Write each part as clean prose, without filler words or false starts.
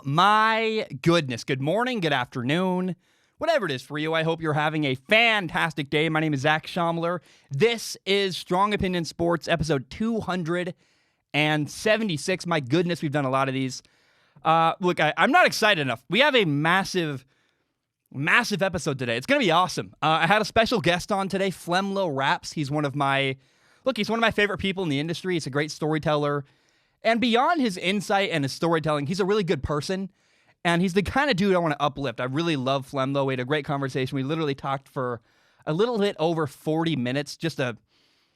my goodness. Good morning, good afternoon, whatever it is for you. I hope you're having a fantastic day. My name is Zach Schaumler. This is Strong Opinion Sports, episode 276. My goodness, we've done a lot of these. Look, I'm not excited enough. We have a massive episode today. It's going to be awesome. I had a special guest on today, FlemLo Raps. He's one of my favorite people in the industry. He's a great storyteller. And beyond his insight and his storytelling, he's a really good person. And he's the kind of dude I want to uplift. I really love FlemLo. We had a great conversation. We literally talked for a little bit over 40 minutes. Just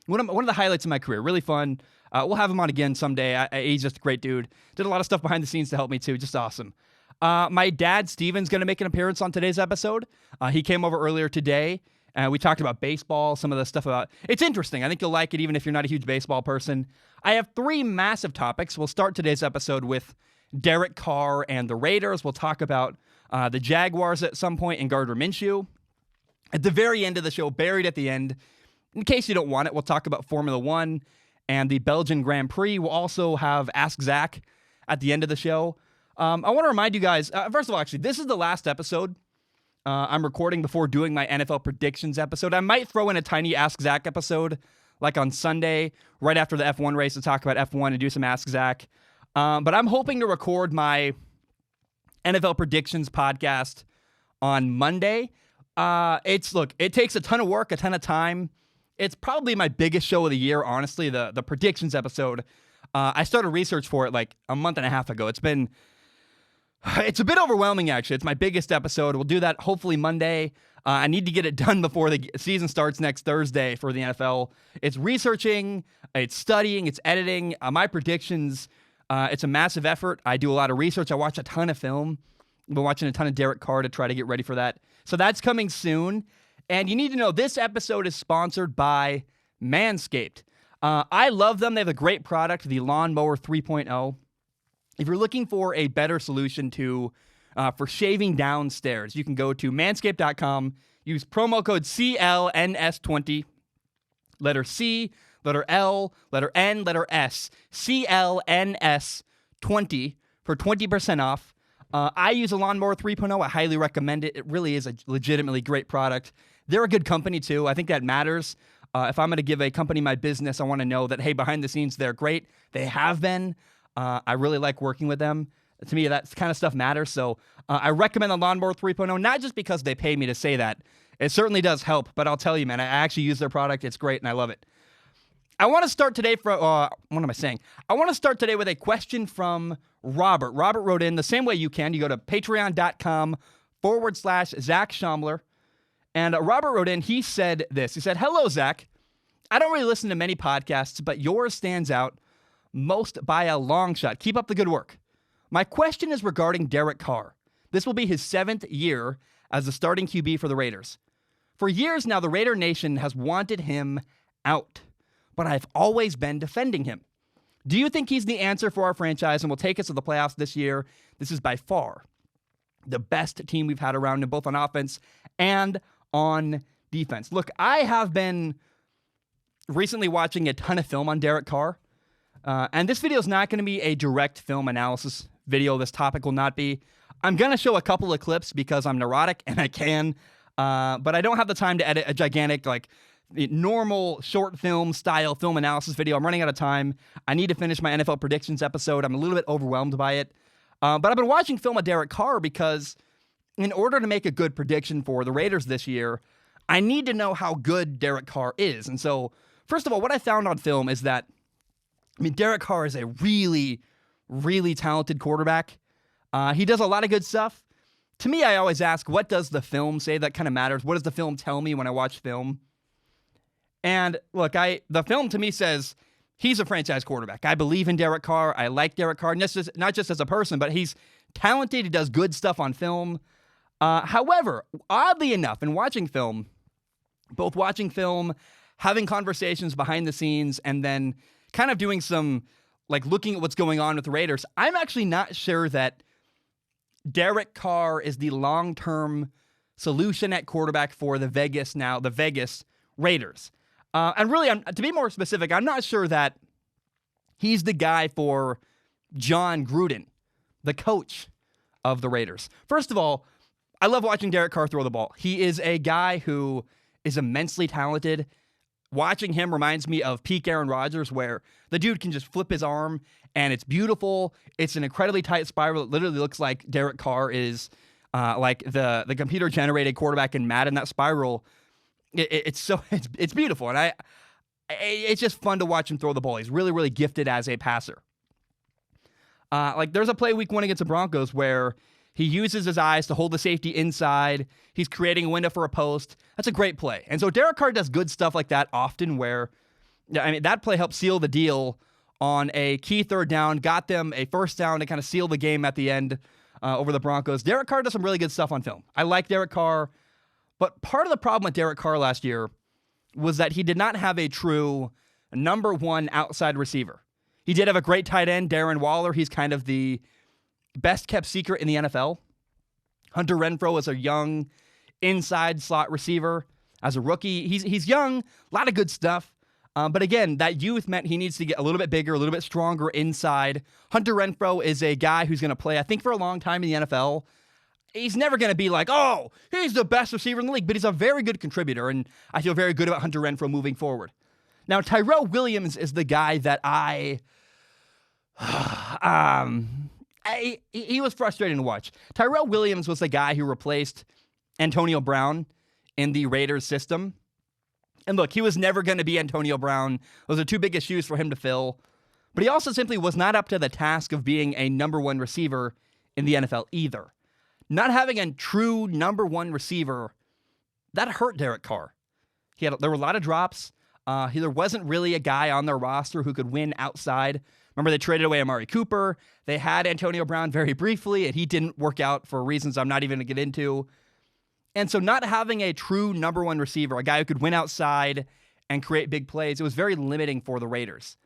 one of the highlights of my career. Really fun. We'll have him on again someday. He's just a great dude. Did a lot of stuff behind the scenes to help me too. Just awesome. My dad, Steven's going to make an appearance on today's episode. He came over earlier today. We talked about baseball, some of the stuff about... It's interesting. I think you'll like it even if you're not a huge baseball person. I have three massive topics. We'll start today's episode with Derek Carr and the Raiders. We'll talk about the Jaguars at some point and Gardner Minshew. At the very end of the show, buried at the end, in case you don't want it, we'll talk about Formula One and the Belgian Grand Prix. We'll also have Ask Zach at the end of the show. I want to remind you guys, first of all, actually, this is the last episode I'm recording before doing my NFL predictions episode. I might throw in a tiny Ask Zach episode, like on Sunday, right after the F1 race, to talk about F1 and do some Ask Zach. But I'm hoping to record my NFL predictions podcast on Monday. It takes a ton of work, a ton of time. It's probably my biggest show of the year, honestly, the predictions episode. I started research for it like a month and a half ago. It's a bit overwhelming, actually. It's my biggest episode. We'll do that hopefully Monday. I need to get it done before the season starts next Thursday for the NFL. It's researching, it's studying, it's editing. My predictions, it's a massive effort. I do a lot of research. I watch a ton of film. I've been watching a ton of Derek Carr to try to get ready for that. So that's coming soon. And you need to know this episode is sponsored by Manscaped. I love them. They have a great product, the Lawnmower 3.0. If you're looking for a better solution for shaving downstairs, you can go to manscaped.com, use promo code CLNS20, letter C, letter L, letter N, letter S, CLNS20 for 20% off. I use a Lawnmower 3.0. I highly recommend it. It really is a legitimately great product. They're a good company, too. I think that matters. If I'm going to give a company my business, I want to know that, hey, behind the scenes, they're great. They have been. I really like working with them. To me, that kind of stuff matters. So I recommend the Lawnmower 3.0, not just because they pay me to say that. It certainly does help, but I'll tell you, man, I actually use their product. It's great, and I love it. I want to start today I want to start today with a question from Robert. Robert wrote in the same way you can. You go to patreon.com/Zach Schaumler. And Robert wrote in, he said this. He said, "Hello, Zach. I don't really listen to many podcasts, but yours stands out most by a long shot. Keep up the good work. My question is regarding Derek Carr. This will be his 7th year as the starting QB for the Raiders. For years now, the Raider Nation has wanted him out, but I've always been defending him. Do you think he's the answer for our franchise and will take us to the playoffs this year? This is by far the best team we've had around him, both on offense and on defense." Look, I have been recently watching a ton of film on Derek Carr. And this video is not going to be a direct film analysis video. This topic will not be. I'm going to show a couple of clips because I'm neurotic and I can. But I don't have the time to edit a gigantic, normal short film style film analysis video. I'm running out of time. I need to finish my NFL predictions episode. I'm a little bit overwhelmed by it. But I've been watching film of Derek Carr because in order to make a good prediction for the Raiders this year, I need to know how good Derek Carr is. And so, first of all, what I found on film is that Derek Carr is a really, really talented quarterback. He does a lot of good stuff. To me, I always ask, what does the film say? That kind of matters. What does the film tell me when I watch film? And look, the film to me says he's a franchise quarterback. I believe in Derek Carr. I like Derek Carr, not just as a person, but he's talented. He does good stuff on film. However, oddly enough, in watching film, having conversations behind the scenes, and then kind of doing some, looking at what's going on with the Raiders, I'm actually not sure that Derek Carr is the long-term solution at quarterback for the Vegas Raiders. And really, to be more specific, I'm not sure that he's the guy for John Gruden, the coach of the Raiders. First of all, I love watching Derek Carr throw the ball. He is a guy who is immensely talented. Watching him reminds me of peak Aaron Rodgers, where the dude can just flip his arm, and it's beautiful. It's an incredibly tight spiral. It literally looks like Derek Carr is like the computer-generated quarterback in Madden. That spiral, it's beautiful, and it's just fun to watch him throw the ball. He's really, really gifted as a passer. Like there's a play week 1 against the Broncos where he uses his eyes to hold the safety inside. He's creating a window for a post. That's a great play. And so Derek Carr does good stuff like that often where, that play helped seal the deal on a key third down, got them a first down to kind of seal the game at the end over the Broncos. Derek Carr does some really good stuff on film. I like Derek Carr, but part of the problem with Derek Carr last year was that he did not have a true number 1 outside receiver. He did have a great tight end, Darren Waller. He's kind of the best-kept secret in the NFL. Hunter Renfrow is a young inside slot receiver as a rookie. He's young, a lot of good stuff. But again, that youth meant he needs to get a little bit bigger, a little bit stronger inside. Hunter Renfrow is a guy who's going to play, I think, for a long time in the NFL. He's never going to be like, oh, he's the best receiver in the league, but he's a very good contributor, and I feel very good about Hunter Renfrow moving forward. Now, Tyrell Williams is the guy that he was frustrating to watch. Tyrell Williams was the guy who replaced Antonio Brown in the Raiders system. And look, he was never going to be Antonio Brown. Those are too big of shoes for him to fill. But he also simply was not up to the task of being a number 1 receiver in the NFL either. Not having a true number 1 receiver, that hurt Derek Carr. There were a lot of drops. There wasn't really a guy on their roster who could win outside. Remember, they traded away Amari Cooper. They had Antonio Brown very briefly, and he didn't work out for reasons I'm not even going to get into. And so not having a true number 1 receiver, a guy who could win outside and create big plays, it was very limiting for the Raiders.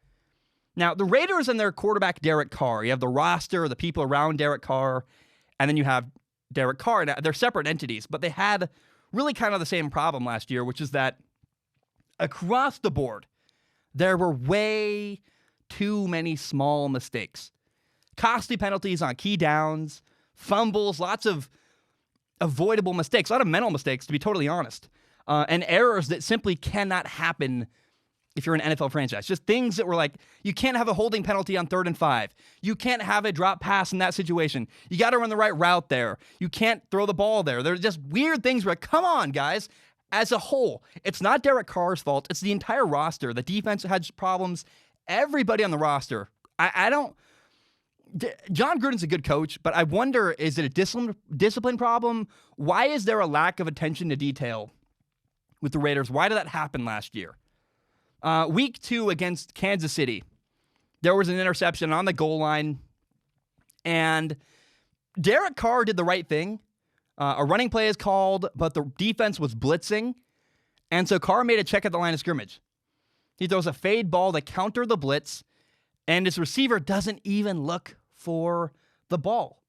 Now, the Raiders and their quarterback, Derek Carr, you have the roster, the people around Derek Carr, and then you have Derek Carr. Now, they're separate entities, but they had really kind of the same problem last year, which is that across the board, there were way too many small mistakes. Costly penalties on key downs, fumbles, lots of avoidable mistakes, a lot of mental mistakes, to be totally honest, and errors that simply cannot happen if you're an NFL franchise. Just things that were like, you can't have a holding penalty on 3rd and 5. You can't have a drop pass in that situation. You got to run the right route there. You can't throw the ball there. There's just weird things where, come on, guys. As a whole, it's not Derek Carr's fault. It's the entire roster. The defense had problems. Everybody on the roster. John Gruden's a good coach, but I wonder, is it a discipline problem? Why is there a lack of attention to detail with the Raiders? Why did that happen last year? Week 2 against Kansas City, there was an interception on the goal line, and Derek Carr did the right thing. A running play is called, but the defense was blitzing, and so Carr made a check at the line of scrimmage. He throws a fade ball to counter the blitz, and his receiver doesn't even look for the ball.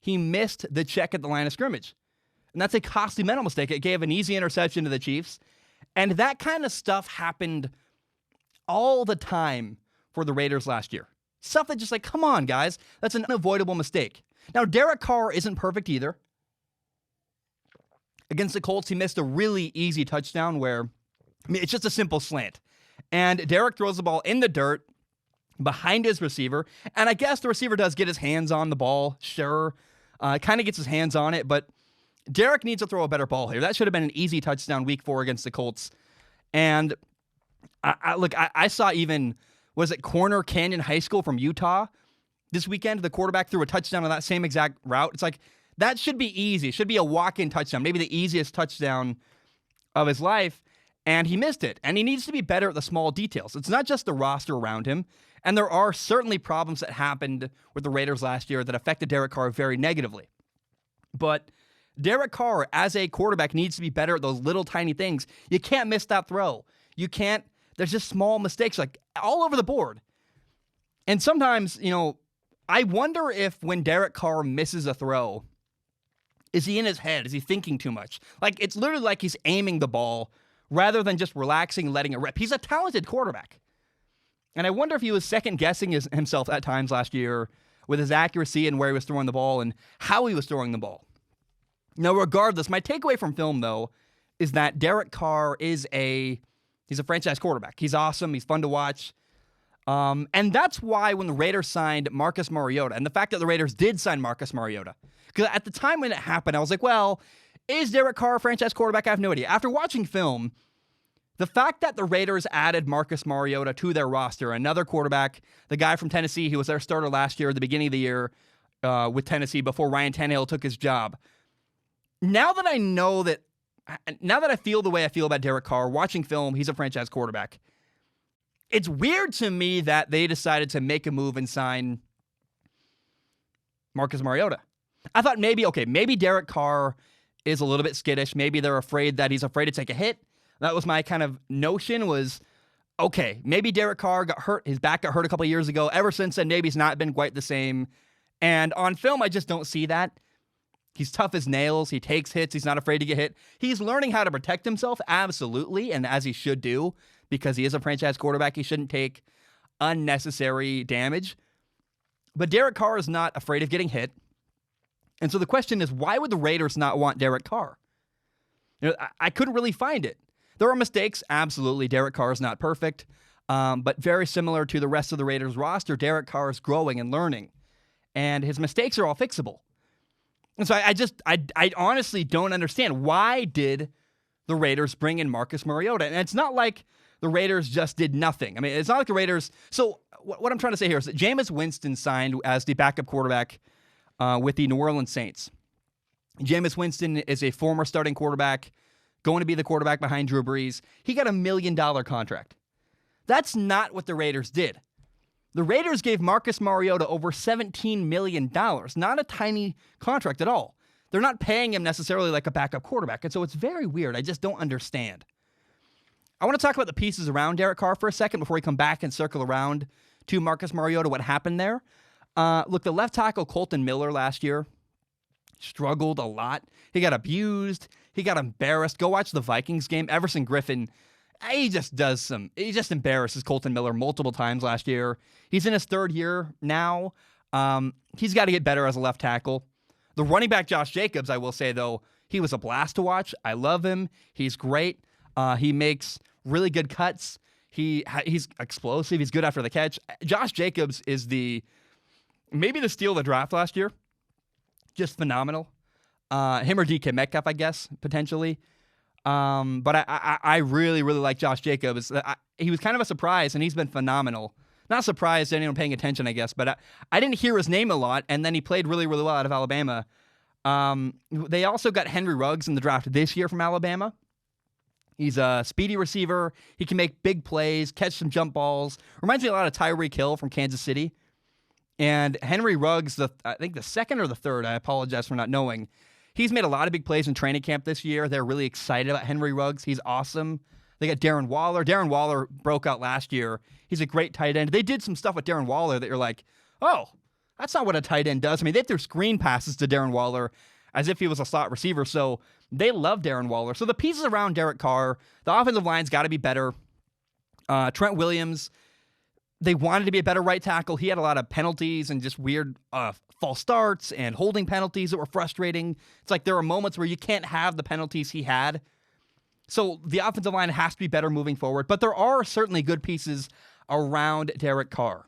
He missed the check at the line of scrimmage. And that's a costly mental mistake. It gave an easy interception to the Chiefs. And that kind of stuff happened all the time for the Raiders last year. Stuff that just like, come on, guys. That's an unavoidable mistake. Now, Derek Carr isn't perfect either. Against the Colts, he missed a really easy touchdown where, it's just a simple slant. And Derek throws the ball in the dirt behind his receiver. And I guess the receiver does get his hands on the ball, sure. Kind of gets his hands on it, but Derek needs to throw a better ball here. That should have been an easy touchdown week 4 against the Colts. And I saw even, was it Corner Canyon High School from Utah this weekend? The quarterback threw a touchdown on that same exact route. It's like, that should be easy. It should be a walk-in touchdown, maybe the easiest touchdown of his life. And he missed it. And he needs to be better at the small details. It's not just the roster around him. And there are certainly problems that happened with the Raiders last year that affected Derek Carr very negatively. But Derek Carr, as a quarterback, needs to be better at those little tiny things. You can't miss that throw. You can't, there's just small mistakes like all over the board. And sometimes, I wonder if when Derek Carr misses a throw, is he in his head? Is he thinking too much? Like, it's literally like he's aiming the ball rather than just relaxing and letting it rip. He's a talented quarterback. And I wonder if he was second-guessing himself at times last year with his accuracy and where he was throwing the ball and how he was throwing the ball. Now, regardless, my takeaway from film, though, is that Derek Carr he's a franchise quarterback. He's awesome. He's fun to watch. And that's why when the Raiders signed Marcus Mariota, and the fact that the Raiders did sign Marcus Mariota, because at the time when it happened, I was like, well, is Derek Carr a franchise quarterback? I have no idea. After watching film, the fact that the Raiders added Marcus Mariota to their roster, another quarterback, the guy from Tennessee, he was their starter last year at the beginning of the year with Tennessee before Ryan Tannehill took his job. Now that I feel the way I feel about Derek Carr, watching film, he's a franchise quarterback. It's weird to me that they decided to make a move and sign Marcus Mariota. I thought maybe Derek Carr is a little bit skittish. Maybe they're afraid that he's afraid to take a hit. That was my kind of notion was, okay, maybe Derek Carr got hurt. His back got hurt a couple of years ago. Ever since then, maybe he's not been quite the same. And on film, I just don't see that. He's tough as nails. He takes hits. He's not afraid to get hit. He's learning how to protect himself, absolutely, and as he should do, because he is a franchise quarterback. He shouldn't take unnecessary damage. But Derek Carr is not afraid of getting hit. And so the question is, why would the Raiders not want Derek Carr? I couldn't really find it. There are mistakes, absolutely. Derek Carr is not perfect. But very similar to the rest of the Raiders roster, Derek Carr is growing and learning. And his mistakes are all fixable. And so I honestly don't understand, why did the Raiders bring in Marcus Mariota? And it's not like the Raiders just did nothing. I mean, it's not like the Raiders. So what I'm trying to say here is that Jameis Winston signed as the backup quarterback with the New Orleans Saints. Jameis Winston is a former starting quarterback, going to be the quarterback behind Drew Brees. He got $1 million contract. That's not what the Raiders did. The Raiders gave Marcus Mariota over $17 million, not a tiny contract at all. They're not paying him necessarily like a backup quarterback, and so it's very weird. I just don't understand. I want to talk about the pieces around Derek Carr for a second before we come back and circle around to Marcus Mariota, what happened there. Look, the left tackle Colton Miller last year struggled a lot. He got abused. He got embarrassed. Go watch the Vikings game. Everson Griffin, he just embarrasses Colton Miller multiple times last year. He's in his third year now. He's got to get better as a left tackle. The running back Josh Jacobs, I will say, though, he was a blast to watch. I love him. He's great. He makes really good cuts. He's explosive. He's good after the catch. Josh Jacobs is maybe the steal of the draft last year. Just phenomenal. Him or DK Metcalf, I guess, potentially. But I really, really like Josh Jacobs. He was kind of a surprise, and he's been phenomenal. Not surprised to anyone paying attention, I guess, but I didn't hear his name a lot, and then he played really, really well out of Alabama. They also got Henry Ruggs in the draft this year from Alabama. He's a speedy receiver. He can make big plays, catch some jump balls. Reminds me a lot of Tyreek Hill from Kansas City. And Henry Ruggs, I think the second or the third, I apologize for not knowing. He's made a lot of big plays in training camp this year. They're really excited about Henry Ruggs. He's awesome. They got Darren Waller. Darren Waller broke out last year. He's a great tight end. They did some stuff with Darren Waller that you're like, oh, that's not what a tight end does. I mean, they threw screen passes to Darren Waller as if he was a slot receiver. So they love Darren Waller. So the pieces around Derek Carr, the offensive line's got to be better. Trent Williams, they wanted to be a better right tackle. He had a lot of penalties and just weird false starts and holding penalties that were frustrating. It's like there are moments where you can't have the penalties he had. So the offensive line has to be better moving forward. But there are certainly good pieces around Derek Carr.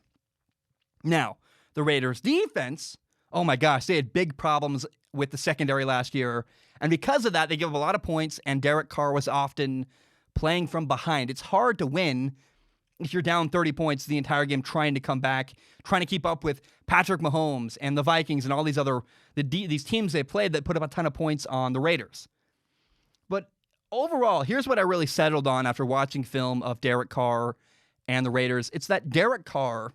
Now, the Raiders' defense, oh my gosh, they had big problems with the secondary last year. And because of that, they give up a lot of points, and Derek Carr was often playing from behind. It's hard to win if you're down 30 points the entire game trying to come back, trying to keep up with Patrick Mahomes and the Vikings and all these other these teams they played that put up a ton of points on the Raiders. But overall, here's what I really settled on after watching film of Derek Carr and the Raiders. It's that Derek Carr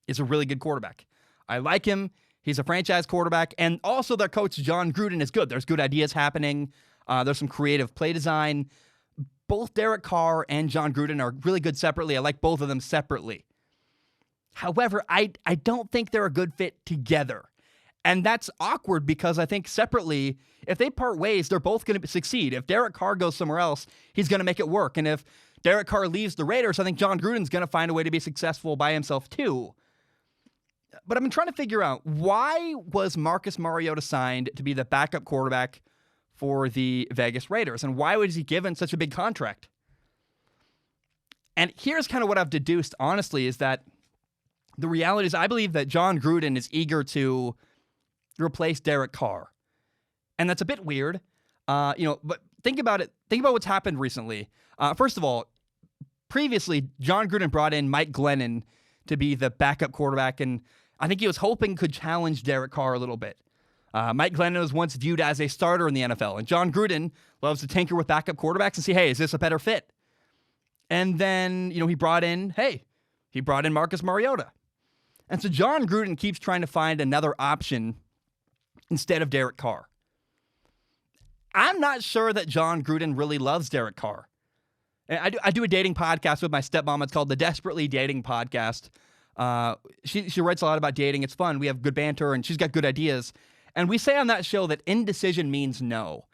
is a really good quarterback. I like him. He's a franchise quarterback. And also their coach, John Gruden, is good. There's good ideas happening. There's some creative play design. Both Derek Carr and John Gruden are really good separately. I like both of them separately. However, I don't think they're a good fit together. And that's awkward because I think separately, if they part ways, they're both going to succeed. If Derek Carr goes somewhere else, he's going to make it work. And if Derek Carr leaves the Raiders, I think John Gruden's going to find a way to be successful by himself too. But I've been trying to figure out, why was Marcus Mariota signed to be the backup quarterback for the Vegas Raiders? And why was he given such a big contract? And here's kind of what I've deduced, honestly, is that the reality is I believe that John Gruden is eager to replace Derek Carr. And that's a bit weird, but think about it. Think about what's happened recently. First of all, previously, John Gruden brought in Mike Glennon to be the backup quarterback, and I think he was hoping could challenge Derek Carr a little bit. Mike Glennon was once viewed as a starter in the NFL, and John Gruden loves to tinker with backup quarterbacks and see, hey, is this a better fit? And then, he brought in Marcus Mariota. And so John Gruden keeps trying to find another option instead of Derek Carr. I'm not sure that John Gruden really loves Derek Carr. I do a dating podcast with my stepmom. It's called the Desperately Dating Podcast. She writes a lot about dating. It's fun. We have good banter, and she's got good ideas. And we say on that show that indecision means no.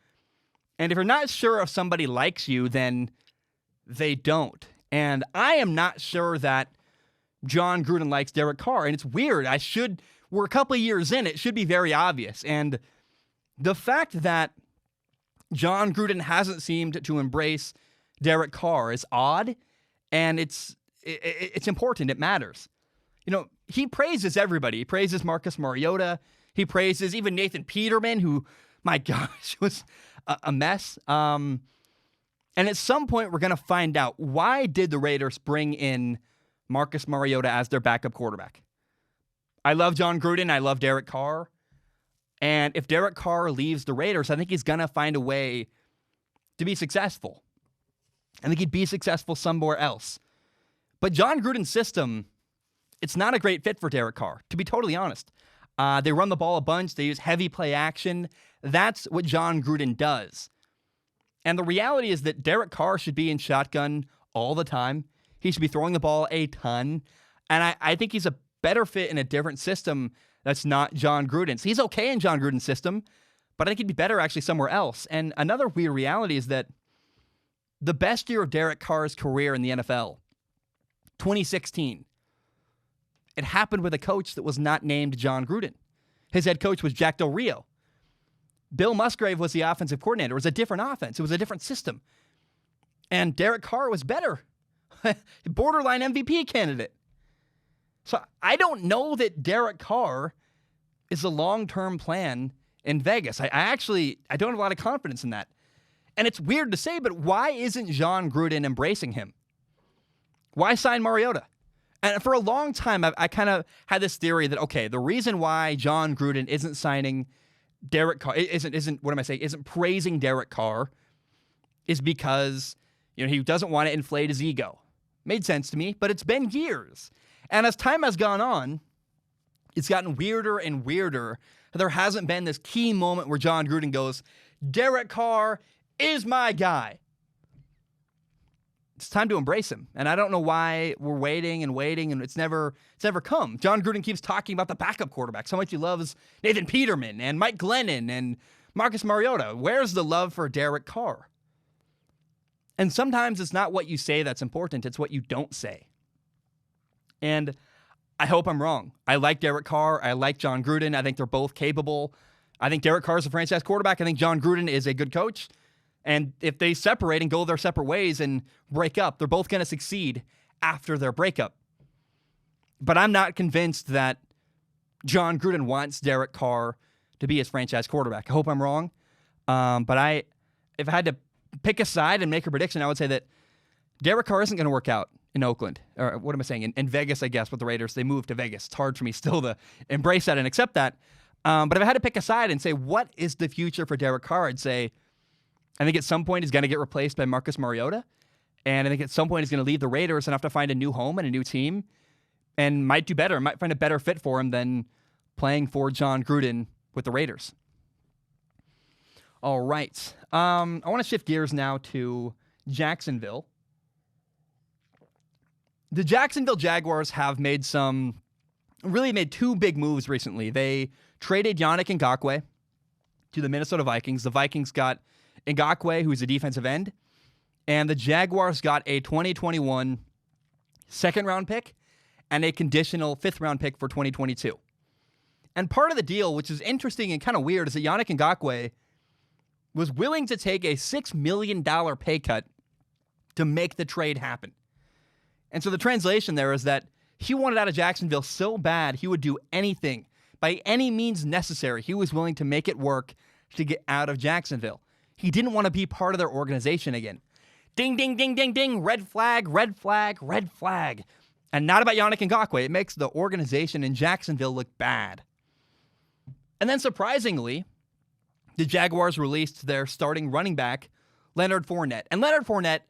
And if you're not sure if somebody likes you, then they don't. And I am not sure that John Gruden likes Derek Carr. And it's weird. We're a couple of years in. It should be very obvious. And the fact that John Gruden hasn't seemed to embrace Derek Carr is odd, and it's important. It matters. He praises everybody. He praises Marcus Mariota. He praises even Nathan Peterman, who, my gosh, was a mess. And at some point, we're going to find out, why did the Raiders bring in Marcus Mariota as their backup quarterback? I love John Gruden. I love Derek Carr. And if Derek Carr leaves the Raiders, I think he's going to find a way to be successful. I think he'd be successful somewhere else. But John Gruden's system, it's not a great fit for Derek Carr, to be totally honest. They run the ball a bunch. They use heavy play action. That's what John Gruden does. And the reality is that Derek Carr should be in shotgun all the time. He should be throwing the ball a ton. And I think he's a better fit in a different system that's not John Gruden's. He's okay in John Gruden's system, but I think he'd be better actually somewhere else. And another weird reality is that the best year of Derek Carr's career in the NFL, 2016, it happened with a coach that was not named John Gruden. His head coach was Jack Del Rio. Bill Musgrave was the offensive coordinator. It was a different offense. It was a different system. And Derek Carr was better. Borderline MVP candidate. So I don't know that Derek Carr is a long-term plan in Vegas. I don't have a lot of confidence in that. And it's weird to say, but why isn't John Gruden embracing him? Why sign Mariota? And for a long time, I kind of had this theory that, okay, the reason why John Gruden isn't signing Derek Carr, isn't praising Derek Carr, is because, he doesn't want to inflate his ego. Made sense to me, but it's been years. And as time has gone on, it's gotten weirder and weirder. There hasn't been this key moment where John Gruden goes, Derek Carr is my guy. It's time to embrace him. And I don't know why we're waiting, and it's never come. John Gruden keeps talking about the backup quarterbacks, how much he loves Nathan Peterman and Mike Glennon and Marcus Mariota. Where's the love for Derek Carr? And sometimes it's not what you say that's important, it's what you don't say. And I hope I'm wrong. I like Derek Carr. I like John Gruden. I think they're both capable. I think Derek Carr is a franchise quarterback. I think John Gruden is a good coach. And if they separate and go their separate ways and break up, they're both going to succeed after their breakup. But I'm not convinced that John Gruden wants Derek Carr to be his franchise quarterback. I hope I'm wrong. But if I had to pick a side and make a prediction, I would say that Derek Carr isn't going to work out in Oakland. Or what am I saying? In Vegas, I guess, with the Raiders. They moved to Vegas. It's hard for me still to embrace that and accept that. But if I had to pick a side and say, what is the future for Derek Carr, I'd say, I think at some point he's going to get replaced by Marcus Mariota. And I think at some point he's going to leave the Raiders and have to find a new home and a new team. And might do better. Might find a better fit for him than playing for John Gruden with the Raiders. All right. I want to shift gears now to Jacksonville. The Jacksonville Jaguars have made two big moves recently. They traded Yannick Ngakoue to the Minnesota Vikings. The Vikings got Ngakoue, who's a defensive end, and the Jaguars got a 2021 second-round pick and a conditional 5th-round pick for 2022. And part of the deal, which is interesting and kind of weird, is that Yannick Ngakoue was willing to take a $6 million pay cut to make the trade happen. And so the translation there is that he wanted out of Jacksonville so bad he would do anything, by any means necessary. He was willing to make it work to get out of Jacksonville. He didn't want to be part of their organization again. Ding, ding, ding, ding, ding. Red flag, red flag, red flag. And not about Yannick Ngakoue. It makes the organization in Jacksonville look bad. And then surprisingly, the Jaguars released their starting running back, Leonard Fournette. And Leonard Fournette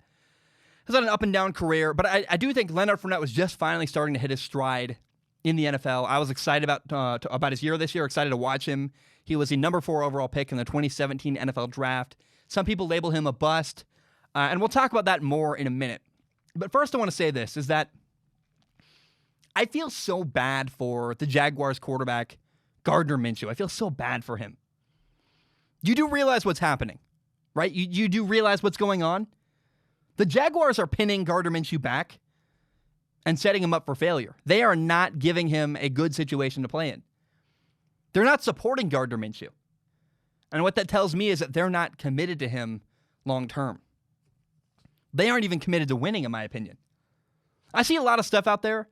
has had an up-and-down career, but I do think Leonard Fournette was just finally starting to hit his stride in the NFL. I was excited about his year this year, excited to watch him. He was the number 4 overall pick in the 2017 NFL Draft. Some people label him a bust, and we'll talk about that more in a minute. But first I want to say this, is that I feel so bad for the Jaguars quarterback, Gardner Minshew. I feel so bad for him. You do realize what's happening, right? You do realize what's going on? The Jaguars are pinning Gardner Minshew back and setting him up for failure. They are not giving him a good situation to play in. They're not supporting Gardner Minshew. And what that tells me is that they're not committed to him long term. They aren't even committed to winning, in my opinion. I see a lot of stuff out there.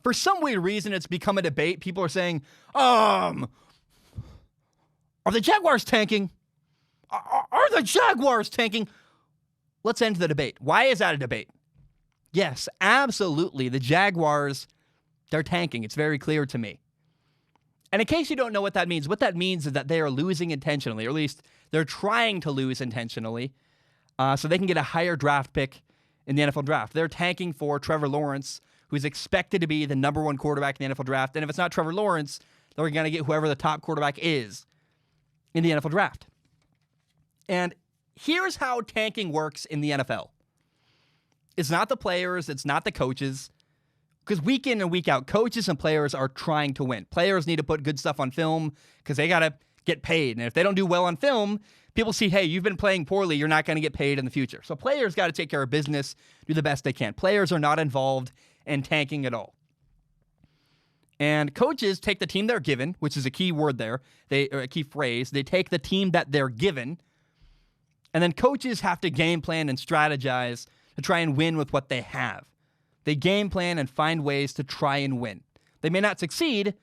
For some weird reason, it's become a debate. People are saying, are the Jaguars tanking? Are the Jaguars tanking? Let's end the debate. Why is that a debate? Yes, absolutely. The Jaguars, they're tanking. It's very clear to me. And in case you don't know what that means is that they are losing intentionally, or at least they're trying to lose intentionally, so they can get a higher draft pick in the NFL draft. They're tanking for Trevor Lawrence, who's expected to be the number 1 quarterback in the NFL draft. And if it's not Trevor Lawrence, they're going to get whoever the top quarterback is in the NFL draft. And here's how tanking works in the NFL. It's not the players, it's not the coaches. Because week in and week out, coaches and players are trying to win. Players need to put good stuff on film because they got to get paid. And if they don't do well on film, people see, hey, you've been playing poorly, you're not going to get paid in the future. So players got to take care of business, do the best they can. Players are not involved in tanking at all. And coaches take the team they're given, which is a key word there, or a key phrase. They take the team that they're given, and then coaches have to game plan and strategize to try and win with what they have. They game plan and find ways to try and win. They may not succeed,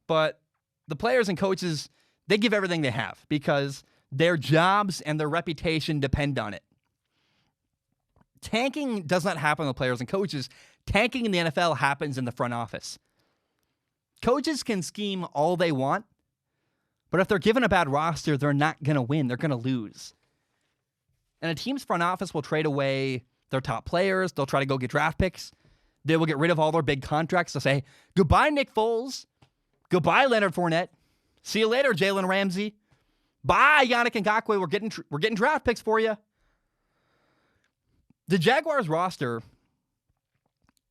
but the players and coaches, they give everything they have because their jobs and their reputation depend on it. Tanking does not happen with players and coaches. Tanking in the NFL happens in the front office. Coaches can scheme all they want, but if they're given a bad roster, they're not going to win. They're going to lose. And a team's front office will trade away their top players. They'll try to go get draft picks. They will get rid of all their big contracts. They'll say, goodbye, Nick Foles. Goodbye, Leonard Fournette. See you later, Jalen Ramsey. Bye, Yannick Ngakoue. We're getting draft picks for you. The Jaguars roster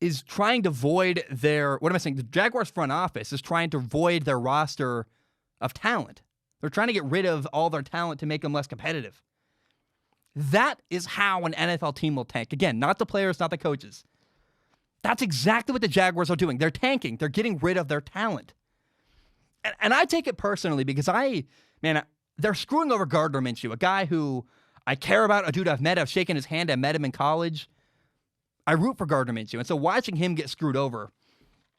is trying to void the Jaguars front office is trying to void their roster of talent. They're trying to get rid of all their talent to make them less competitive. That is how an NFL team will tank. Again, not the players, not the coaches. That's exactly what the Jaguars are doing. They're tanking. They're getting rid of their talent. And I take it personally because they're screwing over Gardner Minshew, a guy who I care about, a dude I've met. I've shaken his hand. I met him in college. I root for Gardner Minshew. And so watching him get screwed over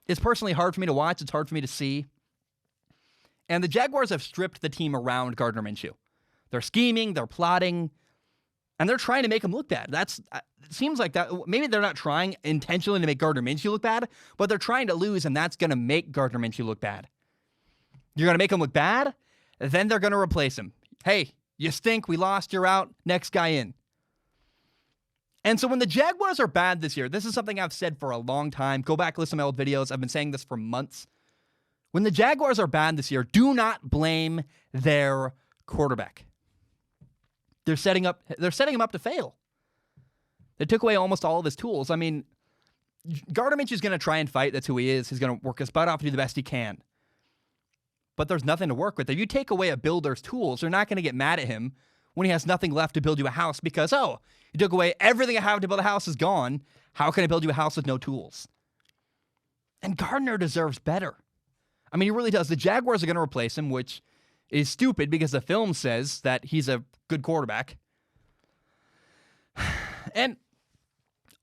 is personally hard for me to watch. It's hard for me to see. And the Jaguars have stripped the team around Gardner Minshew. They're scheming. They're plotting. And they're trying to make him look bad. It seems like that. Maybe they're not trying intentionally to make Gardner Minshew look bad, but they're trying to lose, and that's going to make Gardner Minshew look bad. You're going to make him look bad, then they're going to replace him. Hey, you stink. We lost. You're out. Next guy in. And so when the Jaguars are bad this year, this is something I've said for a long time. Go back, listen to my old videos. I've been saying this for months. When the Jaguars are bad this year, do not blame their quarterback. They're setting him up to fail. They took away almost all of his tools. I mean, Gardner Minshew's going to try and fight. That's who he is. He's going to work his butt off and do the best he can. But there's nothing to work with. If you take away a builder's tools, you're not going to get mad at him when he has nothing left to build you a house because, you took away everything I have to build a house is gone. How can I build you a house with no tools? And Gardner deserves better. I mean, he really does. The Jaguars are going to replace him, which is stupid because the film says that he's a good quarterback. And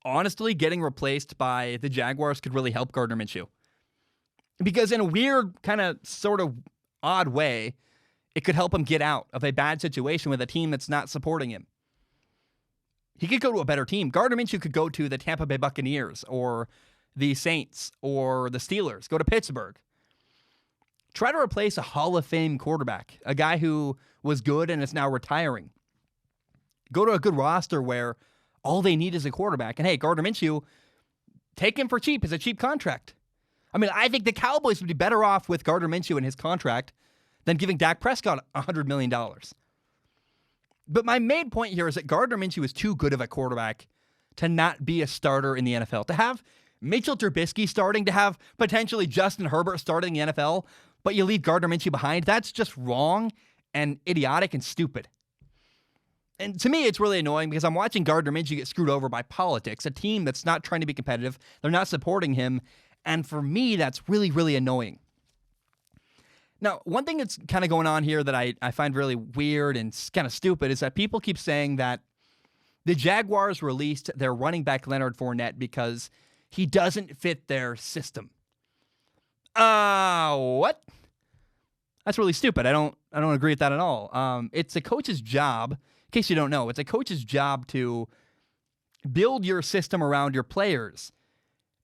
honestly, getting replaced by the Jaguars could really help Gardner Minshew. Because in a weird, kind of, sort of odd way, it could help him get out of a bad situation with a team that's not supporting him. He could go to a better team. Gardner Minshew could go to the Tampa Bay Buccaneers or the Saints or the Steelers. Go to Pittsburgh. Try to replace a Hall of Fame quarterback, a guy who was good and is now retiring. Go to a good roster where all they need is a quarterback. And hey, Gardner Minshew, take him for cheap. It's a cheap contract. I mean, I think the Cowboys would be better off with Gardner Minshew and his contract than giving Dak Prescott $100 million. But my main point here is that Gardner Minshew is too good of a quarterback to not be a starter in the NFL. To have Mitchell Trubisky starting, to have potentially Justin Herbert starting in the NFL, but you leave Gardner Minshew behind, that's just wrong and idiotic and stupid. And to me, it's really annoying because I'm watching Gardner Minshew get screwed over by politics, a team that's not trying to be competitive. They're not supporting him. And for me, that's really, really annoying. Now, one thing that's kind of going on here that I find really weird and kind of stupid is that people keep saying that the Jaguars released their running back Leonard Fournette because he doesn't fit their system. What? That's really stupid. I don't agree with that at all. It's a coach's job, in case you don't know, it's a coach's job to build your system around your players.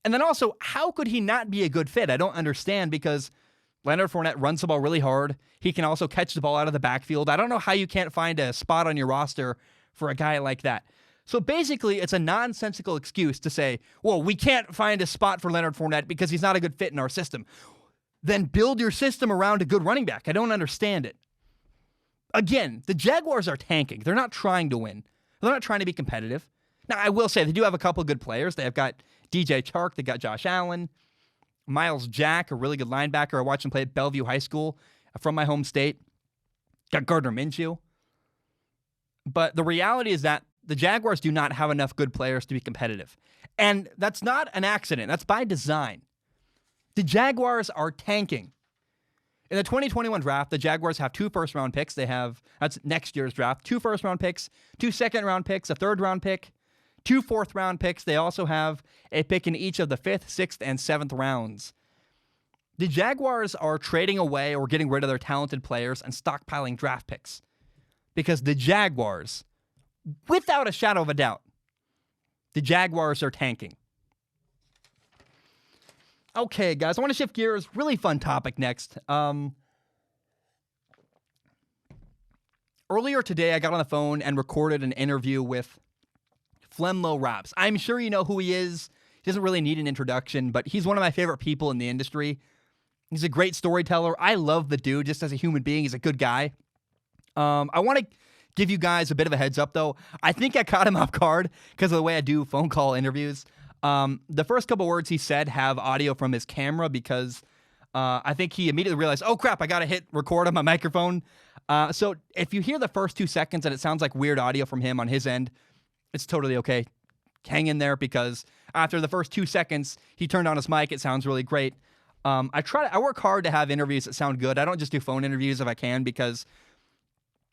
And then also, how could he not be a good fit? I don't understand because Leonard Fournette runs the ball really hard. He can also catch the ball out of the backfield. I don't know how you can't find a spot on your roster for a guy like that. So basically, it's a nonsensical excuse to say, well, we can't find a spot for Leonard Fournette because he's not a good fit in our system. Then build your system around a good running back. I don't understand it. Again, the Jaguars are tanking. They're not trying to win. They're not trying to be competitive. Now, I will say they do have a couple of good players. They've got DJ Chark. They got Josh Allen. Miles Jack, a really good linebacker. I watched him play at Bellevue High School from my home state. Got Gardner Minshew. But the reality is that the Jaguars do not have enough good players to be competitive. And that's not an accident. That's by design. The Jaguars are tanking. In the 2021 draft, the Jaguars have 2 first-round picks. That's next year's draft, 2 first-round picks, 2 second-round picks, a third-round pick, 2 fourth-round picks. They also have a pick in each of the 5th, 6th, and 7th rounds. The Jaguars are trading away or getting rid of their talented players and stockpiling draft picks because the Jaguars, without a shadow of a doubt, the Jaguars are tanking. Okay, guys, I want to shift gears. Really fun topic next. Earlier today, I got on the phone and recorded an interview with FlemLo Raps. I'm sure you know who he is. He doesn't really need an introduction, but he's one of my favorite people in the industry. He's a great storyteller. I love the dude just as a human being. He's a good guy. I want to give you guys a bit of a heads up, though. I think I caught him off guard because of the way I do phone call interviews. The first couple words he said have audio from his camera because I think he immediately realized, oh, crap, I got to hit record on my microphone. So if you hear the first 2 seconds and it sounds like weird audio from him on his end, it's totally okay. Hang in there because after the first 2 seconds, he turned on his mic. It sounds really great. I work hard to have interviews that sound good. I don't just do phone interviews if I can because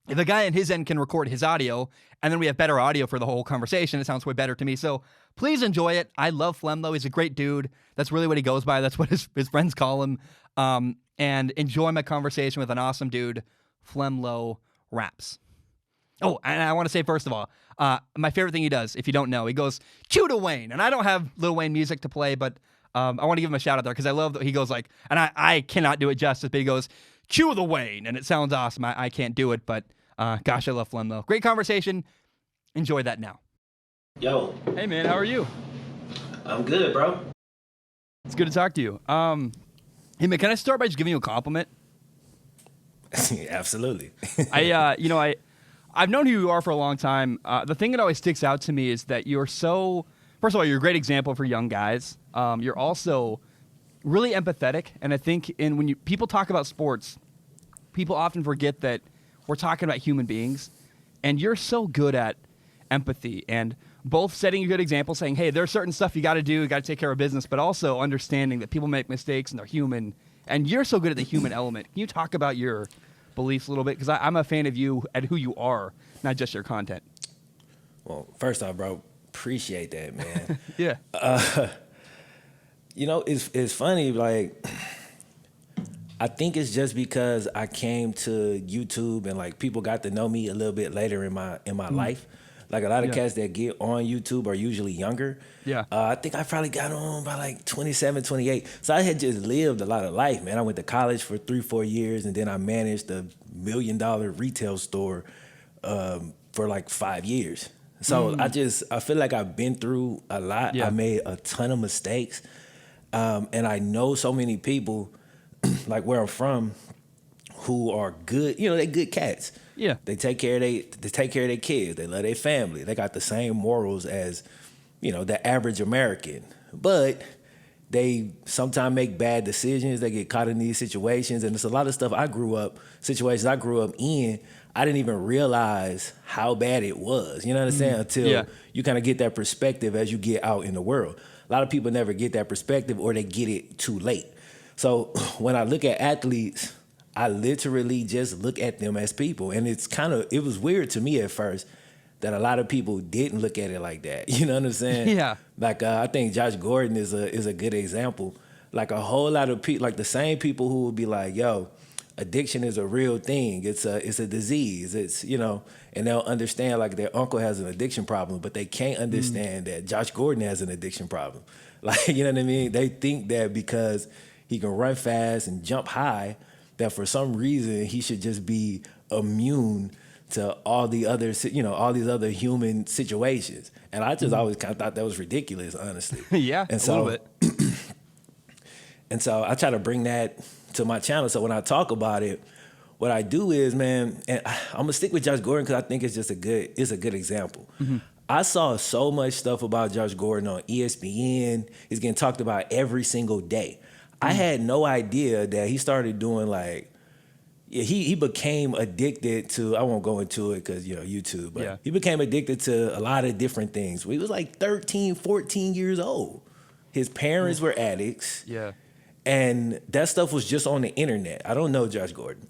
if a guy on his end can record his audio and then we have better audio for the whole conversation, it sounds way better to me. So please enjoy it. I love FlemLo. He's a great dude. That's really what he goes by. That's what his friends call him. And enjoy my conversation with an awesome dude, FlemLo Raps. Oh, and I want to say, first of all, my favorite thing he does, if you don't know, he goes, chew to Wayne. And I don't have Lil Wayne music to play, but I want to give him a shout out there because I love that he goes like, and I cannot do it justice, but he goes, chew the Wayne. And it sounds awesome. I can't do it, but gosh, I love FlemLo. Great conversation. Enjoy that now. Yo. Hey, man, how are you? I'm good, bro. It's good to talk to you. Hey, man, can I start by just giving you a compliment? Absolutely. I've known who you are for a long time. The thing that always sticks out to me is that you're so, first of all, you're a great example for young guys. You're also really empathetic. And I think when people talk about sports, people often forget that we're talking about human beings. And you're so good at empathy, and both setting a good example, saying, hey, there's certain stuff you got to do, you got to take care of business, but also understanding that people make mistakes and they're human, and you're so good at the human element. Can you talk about your beliefs a little bit? Because I'm a fan of you and who you are, not just your content. Well, first off, bro, appreciate that, man. Yeah. It's funny, like, I think it's just because I came to YouTube and like people got to know me a little bit later in my life. Like a lot of cats that get on YouTube are usually younger. Yeah. I think I probably got on by like 27, 28. So I had just lived a lot of life, man. I went to college for 3-4 years, and then I managed a $1 million retail store for like 5 years. So I feel like I've been through a lot. Yeah. I made a ton of mistakes. And I know so many people like where I'm from who are good, they're good cats. Yeah. They take care of their kids. They love their family. They got the same morals as, the average American. But they sometimes make bad decisions. They get caught in these situations. And it's a lot of stuff situations I grew up in, I didn't even realize how bad it was. You know what I'm saying? Until you kind of get that perspective as you get out in the world. A lot of people never get that perspective, or they get it too late. So when I look at athletes, I literally just look at them as people. And it was weird to me at first that a lot of people didn't look at it like that. You know what I'm saying? Yeah. Like, I think Josh Gordon is a good example. Like a whole lot of people, like the same people who would be like, yo, addiction is a real thing. It's a disease. It's, and they'll understand like their uncle has an addiction problem, but they can't understand that Josh Gordon has an addiction problem. Like, you know what I mean? They think that because he can run fast and jump high, that for some reason he should just be immune to all the other, all these other human situations. And I just always kind of thought that was ridiculous, honestly. Yeah, and so, a little bit. And so I try to bring that to my channel. So when I talk about it, what I do is, man, and I'm gonna stick with Josh Gordon because I think it's just a good example. Mm-hmm. I saw so much stuff about Josh Gordon on ESPN. He's getting talked about every single day. I had no idea that he started doing he became addicted to, I won't go into it because, YouTube, but he became addicted to a lot of different things. He was like 13, 14 years old. His parents were addicts. Yeah. And that stuff was just on the internet. I don't know Josh Gordon.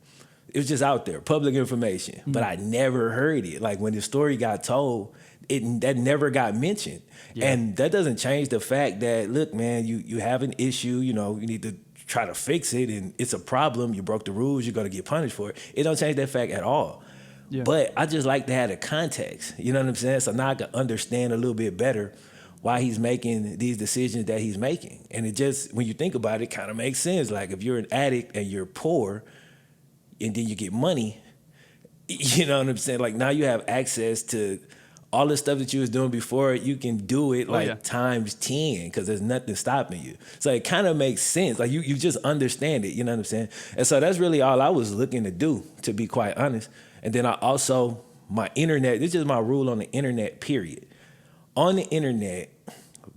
It was just out there, public information. But I never heard it. Like when the story got told, that never got mentioned. Yeah. And that doesn't change the fact that, look, man, you have an issue, you need to try to fix it, and it's a problem. You broke the rules, you're gonna get punished for it. It don't change that fact at all. Yeah. But I just like to have the context. You know what I'm saying? So now I can understand a little bit better why he's making these decisions that he's making. And it just, when you think about it, kind of makes sense. Like if you're an addict and you're poor and then you get money, you know what I'm saying? Like now you have access to all the stuff that you was doing before. You can do it times 10 because there's nothing stopping you. So it kind of makes sense. Like you just understand it, you know what I'm saying? And so that's really all I was looking to do, to be quite honest. And then I also, my internet, this is my rule on the internet, period. On the internet,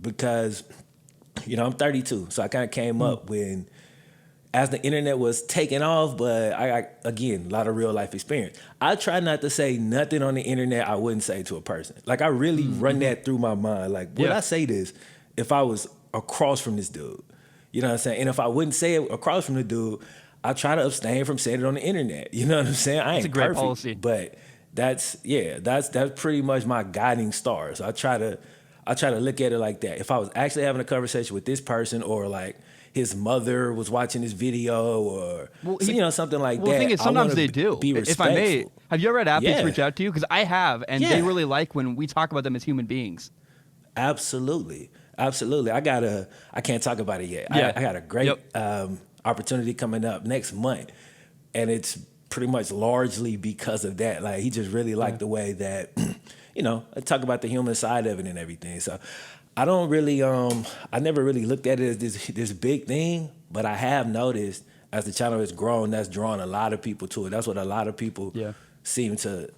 because, I'm 32, so I kind of came up when, as the internet was taking off, but I got, again, a lot of real life experience. I try not to say nothing on the internet I wouldn't say to a person. Like I really run that through my mind. Like, would I say this if I was across from this dude? You know what I'm saying? And if I wouldn't say it across from the dude, I try to abstain from saying it on the internet. You know what I'm saying? I ain't perfect, policy. But that's pretty much my guiding star. So I try to look at it like that. If I was actually having a conversation with this person, or like his mother was watching this video, or something like that. Well, the thing is, sometimes they do. Be respectful. If I may, have you ever had athletes reach out to you? Because I have, and they really like when we talk about them as human beings. Absolutely. I can't talk about it yet. Yeah. I got a great opportunity coming up next month, and it's pretty much largely because of that. Like he just really liked the way that, I talk about the human side of it and everything. So I don't really, I never really looked at it as this big thing, but I have noticed as the channel has grown, that's drawn a lot of people to it. That's what a lot of people seem to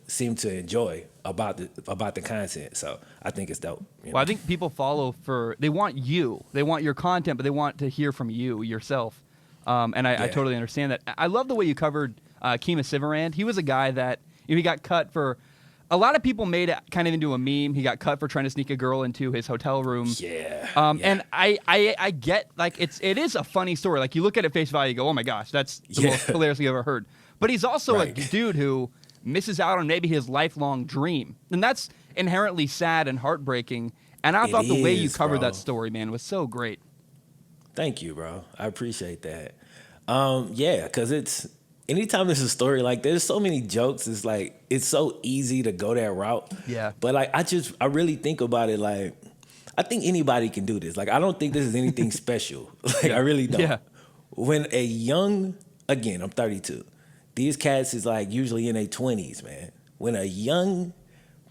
enjoy about the content. So I think it's dope. Well, I think people follow they want your content, but they want to hear from you yourself. And I totally understand that. I love the way you covered Kima Siverand. He was a guy that he got cut for a lot of people made it kind of into a meme. He got cut for trying to sneak a girl into his hotel room. Yeah. And I get, like, it is a funny story. Like, you look at it face value, you go, oh my gosh, that's the most hilarious thing I've ever heard. But he's also a dude who misses out on maybe his lifelong dream. And that's inherently sad and heartbreaking. And I thought the way you covered that story, man, was so great. Thank you, bro. I appreciate that. Because it's anytime there's a story like there's so many jokes. It's like it's so easy to go that route. Yeah. But like I really think about it like I think anybody can do this. Like I don't think this is anything special. Like I really don't. Yeah. When a young, again, I'm 32. These cats is like usually in their 20s, man. When a young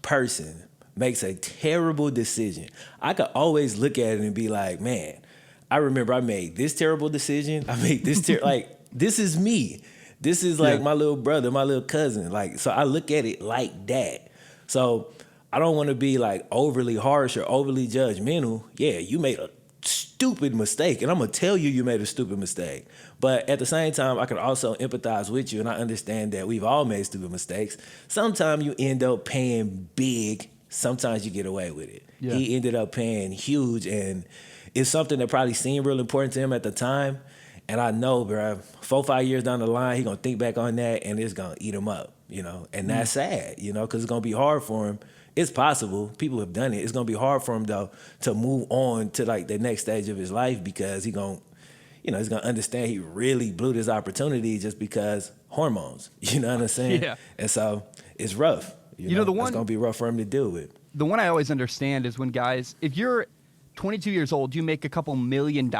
person makes a terrible decision, I could always look at it and be like, man, I remember I made this terrible decision. I made this like this is me. This is like my little brother, my little cousin. Like, so I look at it like that. So I don't want to be like overly harsh or overly judgmental. Yeah, you made a stupid mistake, and I'm gonna tell you made a stupid mistake. But at the same time, I can also empathize with you, and I understand that we've all made stupid mistakes. Sometimes you end up paying big. Sometimes you get away with it. Yeah. He ended up paying huge, and it's something that probably seemed real important to him at the time. And I know, bro, 4-5 years down the line, he gonna think back on that, and it's gonna eat him up, you know. And that's sad, you know, because it's gonna be hard for him. It's possible. People have done it. It's gonna be hard for him though to move on to like the next stage of his life because he's gonna understand he really blew this opportunity just because hormones. You know what I'm saying? Yeah. And so it's rough. You know, the one it's gonna be rough for him to deal with. The one I always understand is when guys, if you're 22 years old, you make a couple $1 million.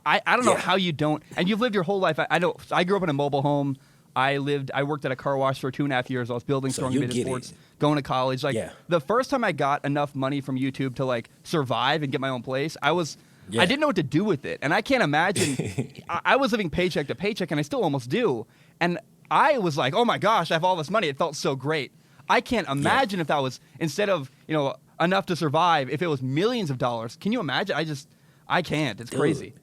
I don't know how you don't, and you've lived your whole life. I know. I grew up in a mobile home. I worked at a car wash for 2.5 years. I was building strong beta sports, going to college. Like the first time I got enough money from YouTube to like survive and get my own place, I didn't know what to do with it. And I can't imagine, I was living paycheck to paycheck and I still almost do. And I was like, oh my gosh, I have all this money. It felt so great. I can't imagine if that was, instead of, enough to survive, if it was millions of dollars. Can you imagine? I can't. It's crazy.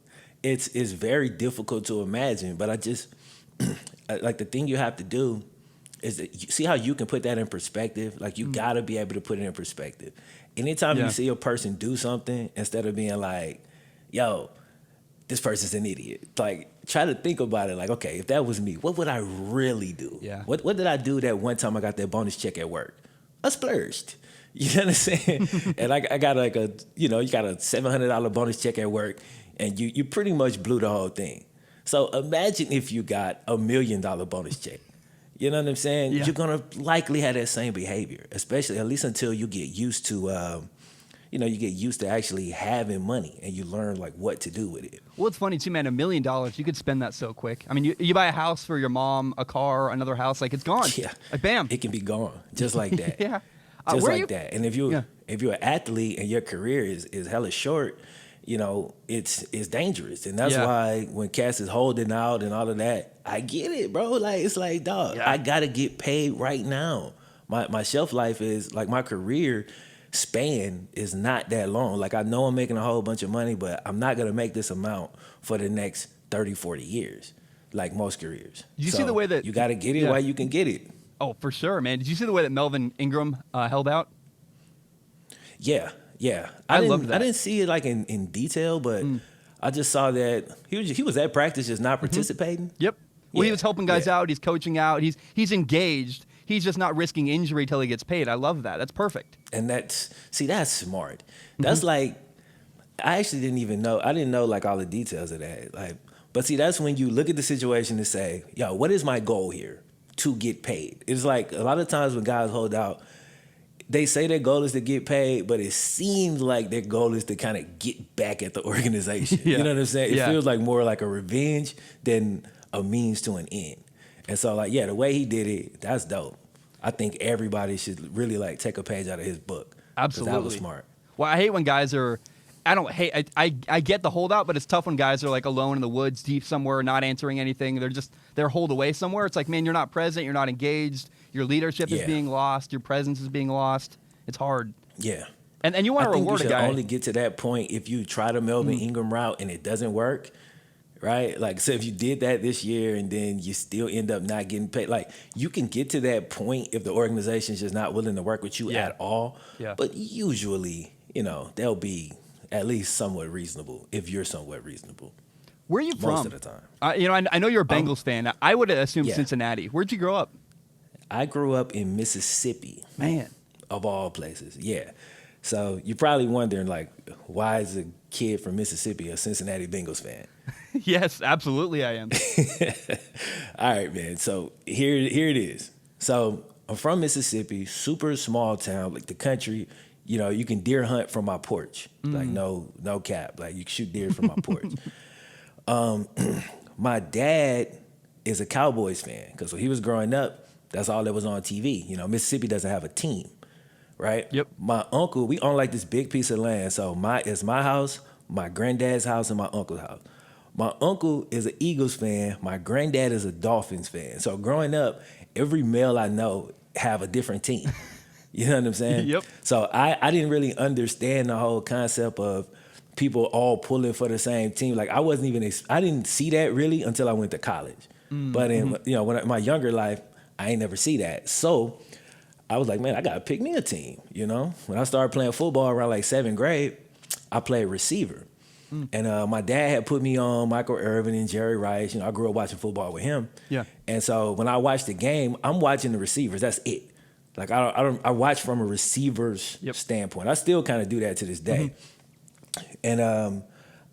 It's very difficult to imagine, but I just, like the thing you have to do is that you see how you can put that in perspective? Like you gotta be able to put it in perspective. Anytime you see a person do something, instead of being like, yo, this person's an idiot. Like try to think about it like, okay, if that was me, what would I really do? Yeah. What did I do that one time I got that bonus check at work? I splurged. You know what I'm saying? And I got like you got a $700 bonus check at work and you pretty much blew the whole thing. So imagine if you got $1 million bonus check. You know what I'm saying? Yeah. You're gonna likely have that same behavior, especially at least until you get used to, you get used to actually having money and you learn like what to do with it. Well, it's funny too, man. $1 million, you could spend that so quick. I mean, you buy a house for your mom, a car, another house, like it's gone. Yeah, like bam, it can be gone just like that. Yeah, just like that. And if you're an athlete and your career is hella short, it's dangerous. And that's why when Cass is holding out and all of that, I get it, bro. Like, it's like, dog, I got to get paid right now. My shelf life is, like, my career span is not that long. Like, I know I'm making a whole bunch of money, but I'm not going to make this amount for the next 30, 40 years, like most careers. Did you see the way that... You got to get it while you can get it. Oh, for sure, man. Did you see the way that Melvin Ingram held out? Yeah. I loved that. I didn't see it like in detail, but I just saw that he was at practice just not participating. Yep. Well, he was helping guys out. He's coaching out. He's engaged. He's just not risking injury till he gets paid. I love that. That's perfect. And that's smart. That's like, I actually didn't even know. I didn't know like all the details of that. Like, but see, that's when you look at the situation and say, yo, what is my goal here to get paid? It's like a lot of times when guys hold out, they say their goal is to get paid, but it seems like their goal is to kind of get back at the organization. You know what I'm saying? It feels like more like a revenge than a means to an end. And so, like, the way he did it, that's dope. I think everybody should really, like, take a page out of his book. Absolutely. That was smart. Well, I hate when guys are... I get the holdout, but it's tough when guys are, like, alone in the woods, deep somewhere, not answering anything. They're holed away somewhere. It's like, man, you're not present. You're not engaged. Your leadership is being lost. Your presence is being lost. It's hard. Yeah. And you want to reward a guy. You should only get to that point if you try the Melvin Ingram route and it doesn't work. right? Like, so if you did that this year and then you still end up not getting paid, like you can get to that point if the organization is just not willing to work with you at all. Yeah. But usually, they'll be at least somewhat reasonable if you're somewhat reasonable. Where are you from? Most of the time. I know you're a Bengals fan. I would assume yeah. Cincinnati. Where'd you grow up? I grew up in Mississippi. Man. Of all places, yeah. So you're probably wondering, like, why is a kid from Mississippi a Cincinnati Bengals fan? Yes, absolutely I am. All right, man. So here it is. So I'm from Mississippi, super small town, like the country. You can deer hunt from my porch. Like no cap. Like you can shoot deer from my porch. My dad is a Cowboys fan because when he was growing up, that's all that was on TV. Mississippi doesn't have a team. Right? Yep. My uncle, we own like this big piece of land. So it's my house, my granddad's house, and my uncle's house. My uncle is an Eagles fan. My granddad is a Dolphins fan. So growing up, every male I know have a different team. You know what I'm saying? Yep. So I didn't really understand the whole concept of people all pulling for the same team. Like I didn't see that really until I went to college. But in in my younger life, I ain't never see that. So I was like, man, I gotta pick me a team. When I started playing football around like 7th grade, I played receiver. And my dad had put me on Michael Irvin and Jerry Rice. I grew up watching football with him. Yeah. And so when I watch the game, I'm watching the receivers. That's it. Like I watch from a receiver's standpoint. I still kind of do that to this day. And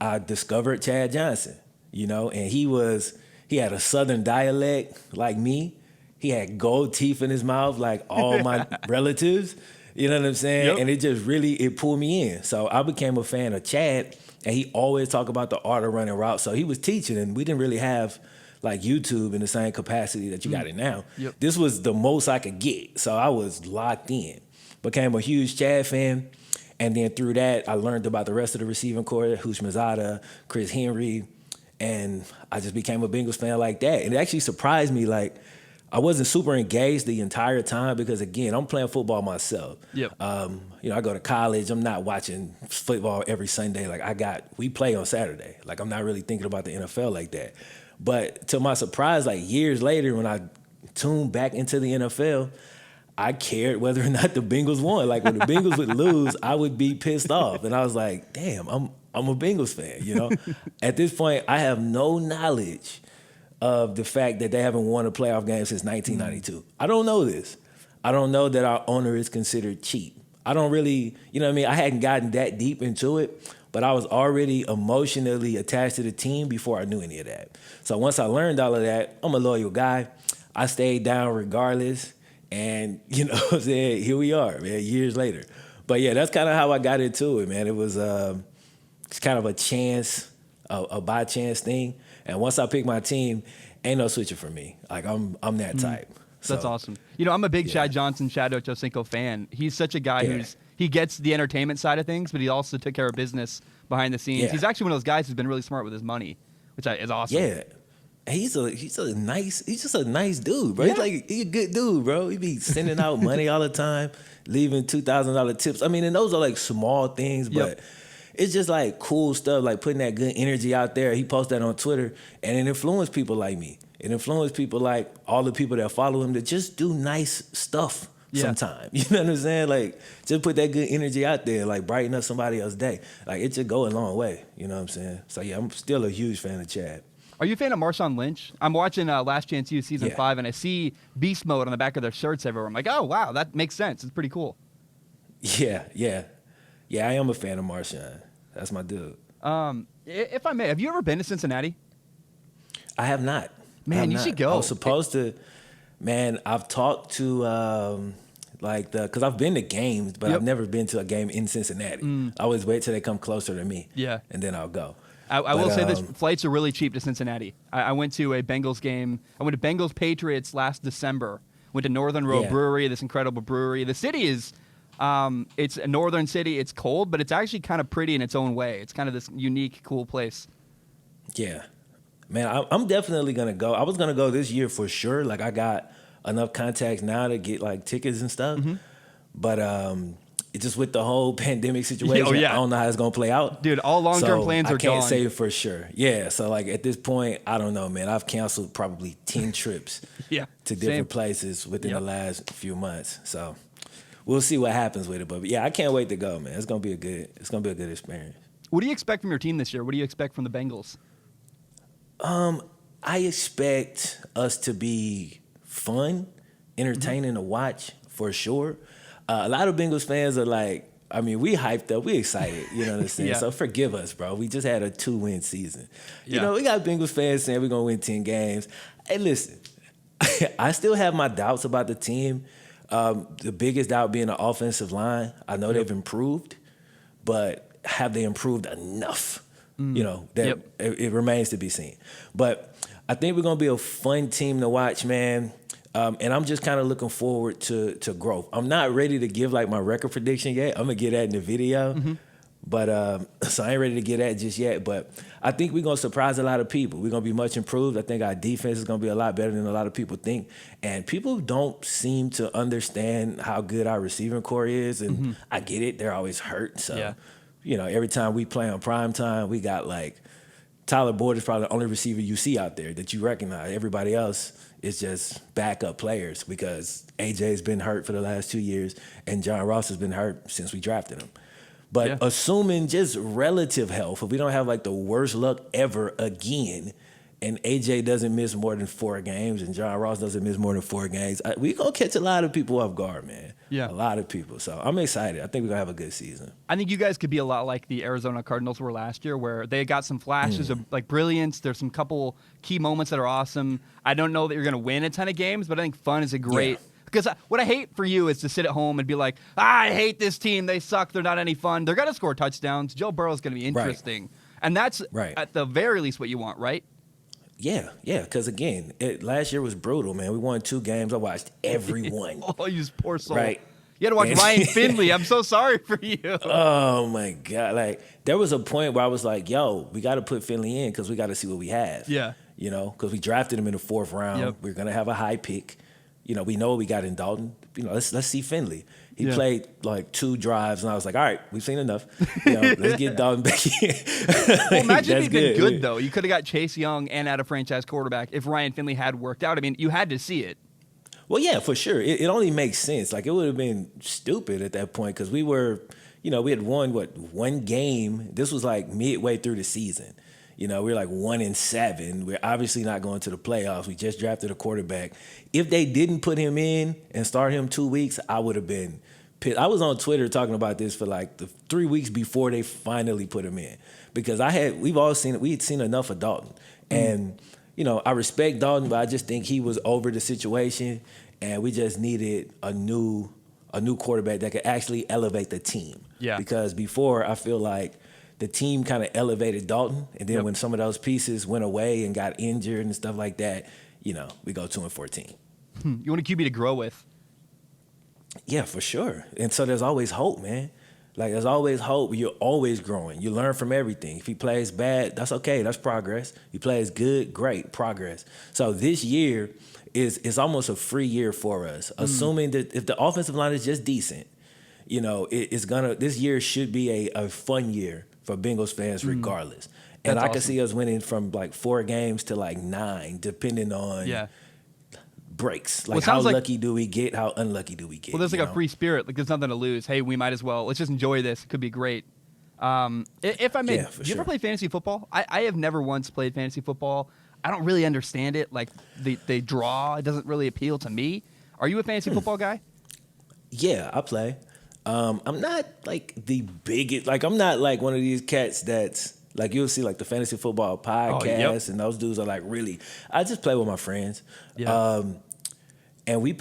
I discovered Chad Johnson, and he had a Southern dialect like me. He had gold teeth in his mouth like all my relatives. You know what I'm saying? Yep. And it pulled me in. So I became a fan of Chad, and he always talked about the art of running routes. So he was teaching, and we didn't really have like YouTube in the same capacity that you got it now. Yep. This was the most I could get. So I was locked in. Became a huge Chad fan. And then through that, I learned about the rest of the receiving corps, Hoosh Mazada, Chris Henry, and I just became a Bengals fan like that. And it actually surprised me, like, I wasn't super engaged the entire time because, again, I'm playing football myself. Yep. I go to college. I'm not watching football every Sunday. Like, we play on Saturday. Like, I'm not really thinking about the NFL like that. But to my surprise, like, years later, when I tuned back into the NFL, I cared whether or not the Bengals won. Like, when the Bengals would lose, I would be pissed off. And I was like, damn, I'm a Bengals fan, At this point, I have no knowledge of the fact that they haven't won a playoff game since 1992. I don't know this. I don't know that our owner is considered cheap. I don't really, I hadn't gotten that deep into it, but I was already emotionally attached to the team before I knew any of that. So once I learned all of that, I'm a loyal guy. I stayed down regardless. And, what I'm saying, here we are, man, years later. But yeah, that's kind of how I got into it, man. It was it's kind of a chance, a by chance thing. And once I pick my team, ain't no switching for me. Like, I'm that type. That's awesome. I'm a big Chad Johnson, Chad Ochocinco fan. He's such a guy he gets the entertainment side of things, but he also took care of business behind the scenes. Yeah. He's actually one of those guys who's been really smart with his money, which is awesome. Yeah. He's just a nice dude, bro. Yeah. He's a good dude, bro. He be sending out money all the time, leaving $2,000 tips. I mean, and those are like small things, but it's just like cool stuff, like putting that good energy out there. He posts that on Twitter, and it influenced people like me. It influenced people like all the people that follow him to just do nice stuff sometimes. You know what I'm saying? Like, just put that good energy out there, like brighten up somebody else's day. Like, it just go a long way. You know what I'm saying? So yeah, I'm still a huge fan of Chad. Are you a fan of Marshawn Lynch? I'm watching Last Chance U season 5, and I see beast mode on the back of their shirts everywhere. I'm like, oh wow, that makes sense. It's pretty cool. Yeah. I am a fan of Marshawn. That's my dude. If I may, have you ever been to Cincinnati? I have not. Man, you should go. I was supposed to. Man, I've talked to because I've been to games, but I've never been to a game in Cincinnati. I always wait till they come closer to me. Yeah, and then I'll go. I will say this: flights are really cheap to Cincinnati. I went to a Bengals game. I went to Bengals Patriots last December. Went to Northern Road Brewery, this incredible brewery. The city is, it's a northern city. It's cold, but it's actually kind of pretty in its own way. It's kind of this unique, cool place. Yeah. Man, I'm definitely going to go. I was going to go this year for sure. Like, I got enough contacts now to get, like, tickets and stuff. Mm-hmm. But just with the whole pandemic situation, I don't know how it's gonna play out. Dude, all long-term plans are gone. I can't say for sure. Yeah, so like at this point, I don't know, man. I've canceled probably 10 trips to different places within the last few months. So we'll see what happens with it. But yeah, I can't wait to go, man. It's gonna be a good experience. What do you expect from your team this year? What do you expect from the Bengals? I expect us to be fun, entertaining to watch for sure. A lot of Bengals fans are like, I mean, we hyped up, we excited, you know what I'm saying? So forgive us, bro. We just had a 2-win season. You know, we got Bengals fans saying we're going to win 10 games. Hey, listen, I still have my doubts about the team. The biggest doubt being the offensive line. I know they've improved, but have they improved enough? You know, that it remains to be seen. But I think we're going to be a fun team to watch, man. And I'm just kind of looking forward to growth. I'm not ready to give like my record prediction yet. I'm gonna get that in the video, but so I ain't ready to get that just yet. But I think we're gonna surprise a lot of people. We're gonna be much improved. I think our defense is gonna be a lot better than a lot of people think. And people don't seem to understand how good our receiving core is. And I get it; they're always hurt. So you know, every time we play on prime time, we got like Tyler Boyd is probably the only receiver you see out there that you recognize. Everybody else is just backup players because AJ's been hurt for the last 2 years and John Ross has been hurt since we drafted him. But assuming just relative health, if we don't have like the worst luck ever again, and AJ doesn't miss more than 4 games and John Ross doesn't miss more than 4 games, we going to catch a lot of people off guard, man. Yeah. A lot of people. So I'm excited. I think we're going to have a good season. I think you guys could be a lot like the Arizona Cardinals were last year, where they got some flashes of like brilliance. There's some couple key moments that are awesome. I don't know that you're going to win a ton of games, but I think fun is a great because what I hate for you is to sit at home and be like, I hate this team. They suck. They're not any fun. They're going to score touchdowns. Joe Burrow's going to be interesting. And that's at the very least what you want, right? Yeah, because again, last year was brutal, man. We won 2 games. I watched every one. Oh, you poor soul. Right. You had to watch Ryan Finley. I'm so sorry for you. Oh, my God. Like, there was a point where I was like, yo, we got to put Finley in because we got to see what we have. Yeah. You know, because we drafted him in the 4th round. Yep. We're going to have a high pick. You know, we know what we got in Dalton. You know, let's see Finley. He played like 2 drives, and I was like, all right, we've seen enough. You know, let's get Dalton back in. Well, imagine if he'd been good, though. You could have got Chase Young and had a franchise quarterback if Ryan Finley had worked out. I mean, you had to see it. Well, yeah, for sure. It only makes sense. Like, it would have been stupid at that point because we were, you know, we had won, 1 game. This was like midway through the season. You know, we were like 1-7. We're obviously not going to the playoffs. We just drafted a quarterback. If they didn't put him in and start him 2 weeks, I would have been pissed. I was on Twitter talking about this for like the 3 weeks before they finally put him in because we'd seen enough of Dalton. And, you know, I respect Dalton, but I just think he was over the situation and we just needed a new quarterback that could actually elevate the team. Yeah. Because before, I feel like the team kind of elevated Dalton, and then when some of those pieces went away and got injured and stuff like that, you know, we go 2-14. You want a QB to grow with? Yeah, for sure. And so there's always hope, man. Like, there's always hope. You're always growing. You learn from everything. If he plays bad, that's okay. That's progress. He plays good, great, progress. So this year is almost a free year for us, assuming that if the offensive line is just decent, you know, this year should be a fun year for Bengals fans regardless. And I can see us winning from like 4 games to like 9, depending on breaks. Like, how lucky do we get? How unlucky do we get? Well, there's like a free spirit. Like, there's nothing to lose. Hey, we might as well. Let's just enjoy this. It could be great. If I may, do you ever play fantasy football? I have never once played fantasy football. I don't really understand it. Like, they draw. It doesn't really appeal to me. Are you a fantasy football guy? Yeah, I play. I'm not like the biggest, like I'm not like one of these cats that's like you'll see like the fantasy football podcast and those dudes are like really, I just play with my friends. Yeah. And we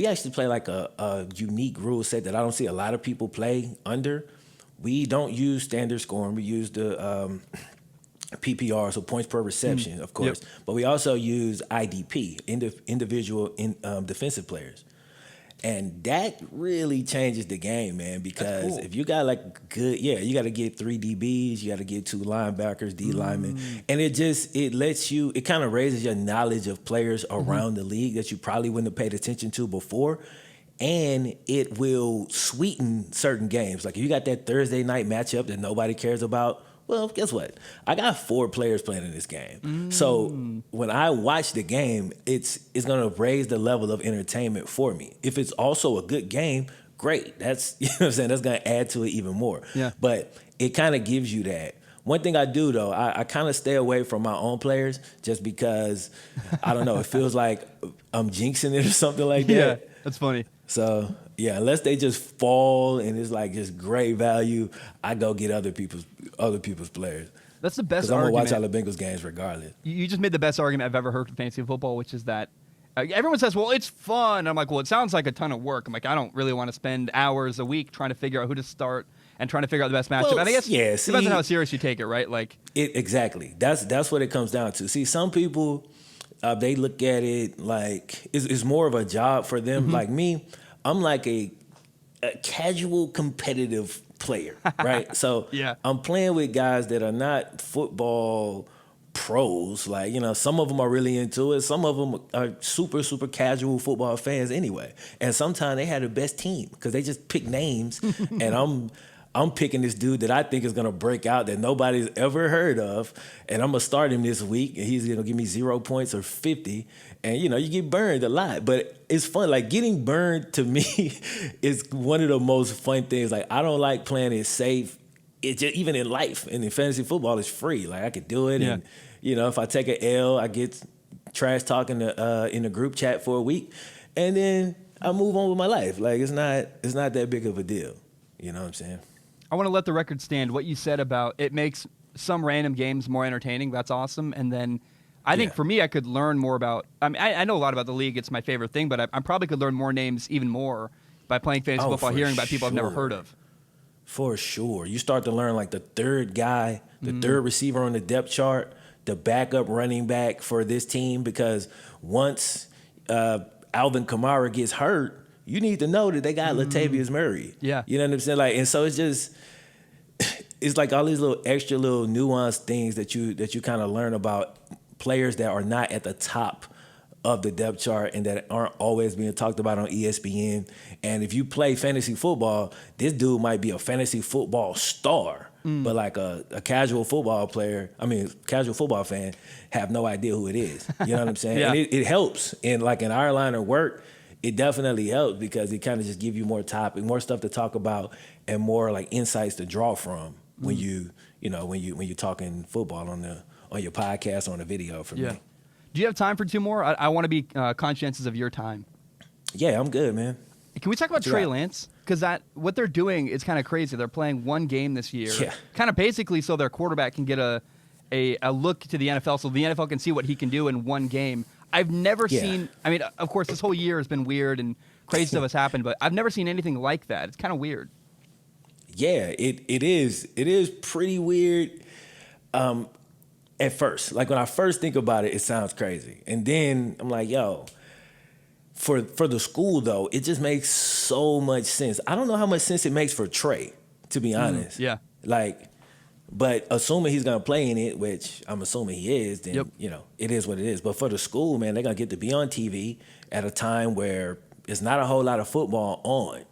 actually play like a unique rule set that I don't see a lot of people play under. We don't use standard scoring. We use the PPR, so points per reception, of course. But we also use IDP, individual defensive players. And that really changes the game, man, because if you got like good, you got to get 3 DBs, you got to get 2 linebackers, D linemen. And it kind of raises your knowledge of players around the league that you probably wouldn't have paid attention to before. and it will sweeten certain games. Like if you got that Thursday night matchup that nobody cares about, well, guess what? I got 4 players playing in this game. So when I watch the game, it's going to raise the level of entertainment for me. If it's also a good game, great. That's, you know what I'm saying? That's going to add to it even more. Yeah. But it kind of gives you that. One thing I do, though, I kind of stay away from my own players just because, I don't know, it feels like I'm jinxing it or something like that. Yeah, that's funny. So, yeah, unless they just fall and it's like just great value, I go get other people's players. That's the best Because I'm going to argument. watch all the Bengals games regardless. You just made the best argument I've ever heard for fantasy football, which is that everyone says, well, it's fun. I'm like, well, it sounds like a ton of work. I'm like, I don't really want to spend hours a week trying to figure out who to start and trying to figure out the best matchup. Well, and I guess yeah, it depends on how serious you take it, right? Like Exactly. That's what it comes down to. See, some people, they look at it like it's more of a job for them. Like me, I'm like a casual competitive player, right? So Yeah. I'm playing with guys that are not football pros. Like, you know, some of them are really into it. Some of them are super, super casual football fans anyway. And sometimes they have the best team because they just pick names. And I'm picking this dude that I think is going to break out that nobody's ever heard of. And I'm going to start him this week. And he's going to give me 0 points or 50. And, you know, you get burned a lot. But it's fun. Like, getting burned to me is one of the most fun things. Like, I don't like playing it safe. It just, even in life and in fantasy football, it's free. Like, I could do it. Yeah. And, you know, if I take an L, I get trash talking in the group chat for a week. And then I move on with my life. Like, it's not that big of a deal. You know what I'm saying? I want to let the record stand. What you said about it makes some random games more entertaining. That's awesome. And then I think for me, I could learn more about. I mean, I know a lot about the league. It's my favorite thing, but I probably could learn more names even more by playing fantasy football, hearing about people I've never heard of. For sure. You start to learn like the third guy, the third receiver on the depth chart, the backup running back for this team, because once Alvin Kamara gets hurt, you need to know that they got Latavius Murray. Yeah. You know what I'm saying? Like, and so it's like all these little extra little nuanced things that you kind of learn about players that are not at the top of the depth chart and that aren't always being talked about on ESPN. And if you play fantasy football, this dude might be a fantasy football star, but like a casual football fan have no idea who it is. You know what I'm saying? Yeah. And it helps in our line of work. It definitely helps because it kind of just gives you more topic, more stuff to talk about, and more like insights to draw from when you're talking football on your podcast or on a video for me. Do you have time for 2 more? I want to be conscientious of your time. Yeah, I'm good, man. Can we talk about Trey Lance? Because what they're doing is kind of crazy. They're playing 1 game this year, kind of basically so their quarterback can get a look to the NFL, so the NFL can see what he can do in 1 game. I've never seen. I mean, of course, this whole year has been weird and crazy stuff has happened, but I've never seen anything like that. It's kind of weird. Yeah, it is. It is pretty weird. At first, like when I first think about it, it sounds crazy, and then I'm like, yo. For the school though, it just makes so much sense. I don't know how much sense it makes for Trey, to be honest. Yeah. Like, but assuming he's gonna play in it, which I'm assuming he is, then you know, it is what it is. But for the school, man, they're gonna get to be on TV at a time where there's not a whole lot of football on.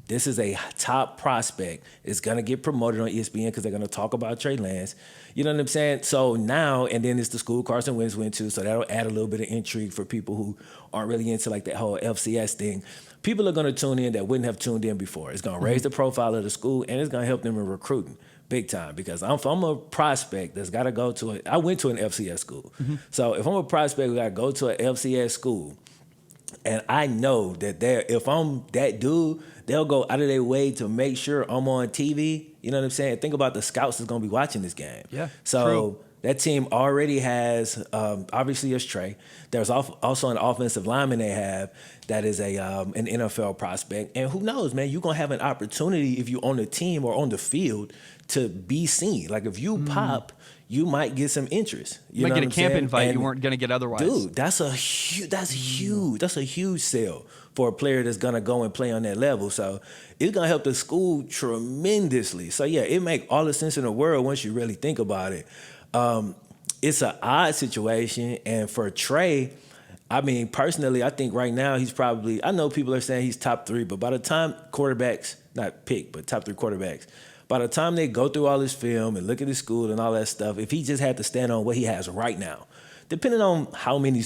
This is a top prospect. It's gonna get promoted on ESPN because they're gonna talk about Trey Lance. You know what I'm saying? So now, and then it's the school Carson Wentz went to, so that'll add a little bit of intrigue for people who aren't really into like that whole FCS thing. People are gonna tune in that wouldn't have tuned in before. It's gonna raise the profile of the school, and it's gonna help them in recruiting big time. Because I'm a prospect that's gotta go to it. I went to an FCS school, so if I'm a prospect who gotta go to an FCS school. And I know that if I'm that dude, they'll go out of their way to make sure I'm on TV. You know what I'm saying? Think about the scouts that's going to be watching this game. Yeah, so true. That team already has, obviously, it's Trey. There's also an offensive lineman they have that is an NFL prospect. And who knows, man, you're going to have an opportunity if you're on the team or on the field to be seen. Like if you pop, you might get some interest. You might get a camp invite and you weren't going to get otherwise. Dude, that's huge. That's a huge sell for a player that's going to go and play on that level. So it's going to help the school tremendously. So yeah, it makes all the sense in the world once you really think about it. It's an odd situation, and for Trey, I mean, personally, I think right now he's probably, I know people are saying he's top 3, but by the time quarterbacks, not pick, but top 3 quarterbacks, by the time they go through all his film and look at his school and all that stuff, if he just had to stand on what he has right now, depending on how many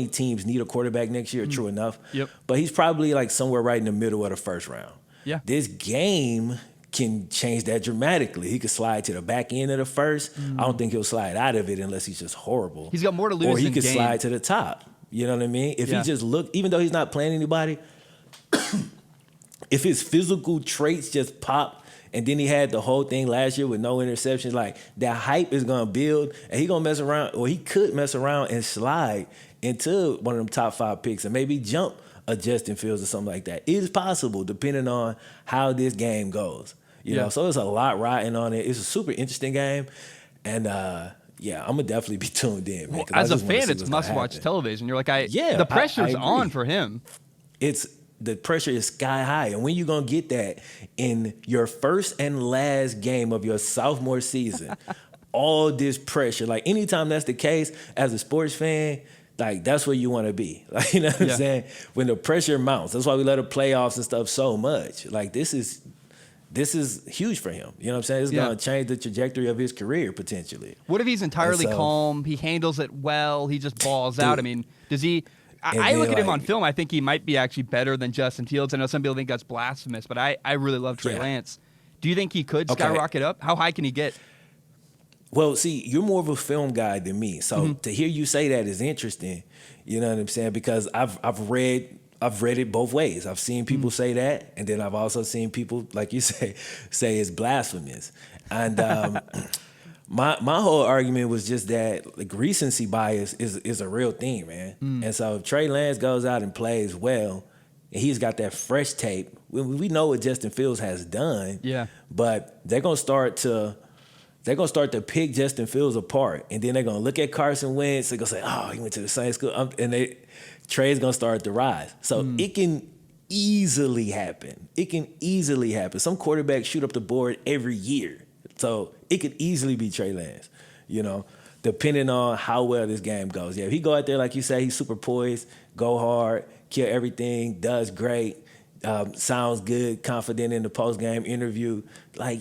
teams need a quarterback next year, true enough. Yep. But he's probably like somewhere right in the middle of the first round. Yeah. This game can change that dramatically. He could slide to the back end of the first. I don't think he'll slide out of it unless he's just horrible. He's got more to lose Or he than could gain. slide to the top. You know what I mean? If he just even though he's not playing anybody, if his physical traits just pop, and then he had the whole thing last year with no interceptions, like that hype is gonna build, and he gonna mess around, or he could mess around and slide into one of them top 5 picks and maybe jump a Justin Fields or something like that. It is possible depending on how this game goes. You know, so there's a lot riding on it. It's a super interesting game, and I'm gonna definitely be tuned in, man. Well, as a fan, it's must-watch television. You're like, the pressure's on for him. The pressure is sky high, and when you gonna get that in your first and last game of your sophomore season, all this pressure, like anytime that's the case, as a sports fan, like that's where you want to be. Like, you know what I'm saying? When the pressure mounts, that's why we let the playoffs and stuff so much. Like this is huge for him. You know what I'm saying? It's gonna change the trajectory of his career potentially. What if he's entirely calm? He handles it well. He just balls out. I mean, does he? I look at him on film. I think he might be actually better than Justin Fields. I know some people think that's blasphemous, but I really love Trey Lance. Do you think he could skyrocket up? How high can he get? Well, see, you're more of a film guy than me, so to hear you say that is interesting. You know what I'm saying? Because I've read it both ways. I've seen people say that, and then I've also seen people, like you say it's blasphemous. And my whole argument was just that like recency bias is a real thing, man. And so if Trey Lance goes out and plays well, and he's got that fresh tape, we know what Justin Fields has done. Yeah. But they're gonna start to pick Justin Fields apart, and then they're gonna look at Carson Wentz. They're gonna say, "Oh, he went to the same school," and Trey's gonna start to rise. So it can easily happen. Some quarterbacks shoot up the board every year. So it could easily be Trey Lance, you know, depending on how well this game goes. Yeah, if he go out there, like you say, he's super poised, go hard, kill everything, does great, sounds good, confident in the post-game interview. Like,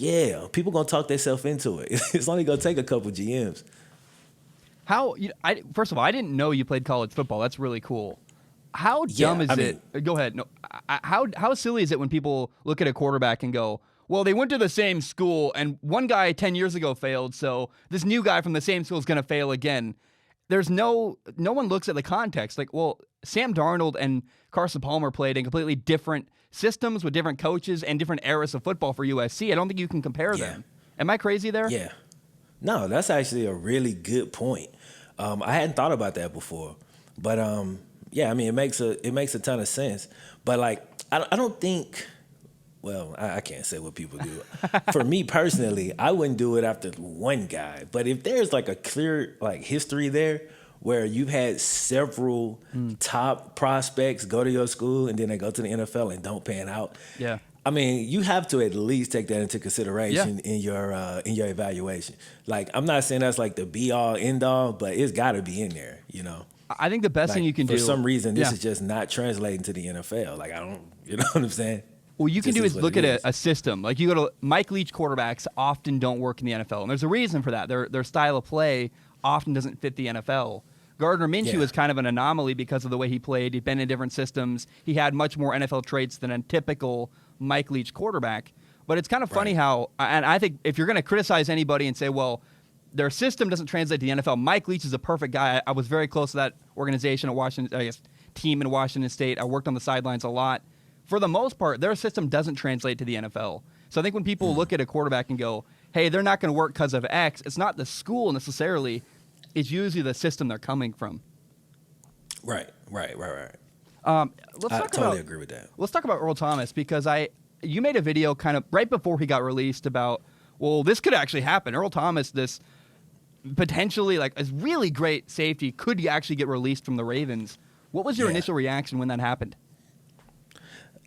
people going to talk themselves into it. It's only going to take a couple GMs. First of all, I didn't know you played college football. That's really cool. How dumb is it? Go ahead. No, how silly is it when people look at a quarterback and go, well, they went to the same school, and one guy 10 years ago failed, so this new guy from the same school is going to fail again. There's no one looks at the context. Like, well, Sam Darnold and Carson Palmer played in completely different systems with different coaches and different eras of football for USC. I don't think you can compare them. Am I crazy there? Yeah. No, that's actually a really good point. I hadn't thought about that before, but I mean, it makes a ton of sense. But like, I don't think. Well, I can't say what people do. For me personally, I wouldn't do it after one guy. But if there's like a clear like history there where you've had several top prospects go to your school and then they go to the NFL and don't pan out. Yeah. I mean, you have to at least take that into consideration in your evaluation. Like, I'm not saying that's like the be all end all, but it's got to be in there, you know. I think the best thing you can do for some reason this is just not translating to the NFL. Like, you know what I'm saying? What you can do is look at a system. Like, you go to Mike Leach quarterbacks often don't work in the NFL, and there's a reason for that. Their style of play often doesn't fit the NFL. Gardner Minshew is kind of an anomaly because of the way he played. He'd been in different systems. He had much more NFL traits than a typical Mike Leach quarterback. But it's kind of funny how, and I think if you're going to criticize anybody and say, well, their system doesn't translate to the NFL, Mike Leach is a perfect guy. I was very close to that organization at Washington, I guess, team in Washington State. I worked on the sidelines a lot. For the most part, their system doesn't translate to the NFL. So I think when people look at a quarterback and go, hey, they're not going to work because of X, it's not the school necessarily. It's usually the system they're coming from. Right. I totally agree with that. Let's talk about Earl Thomas, because you made a video kind of right before he got released about, well, this could actually happen. Earl Thomas, this potentially like a really great safety, could he actually get released from the Ravens? What was your initial reaction when that happened?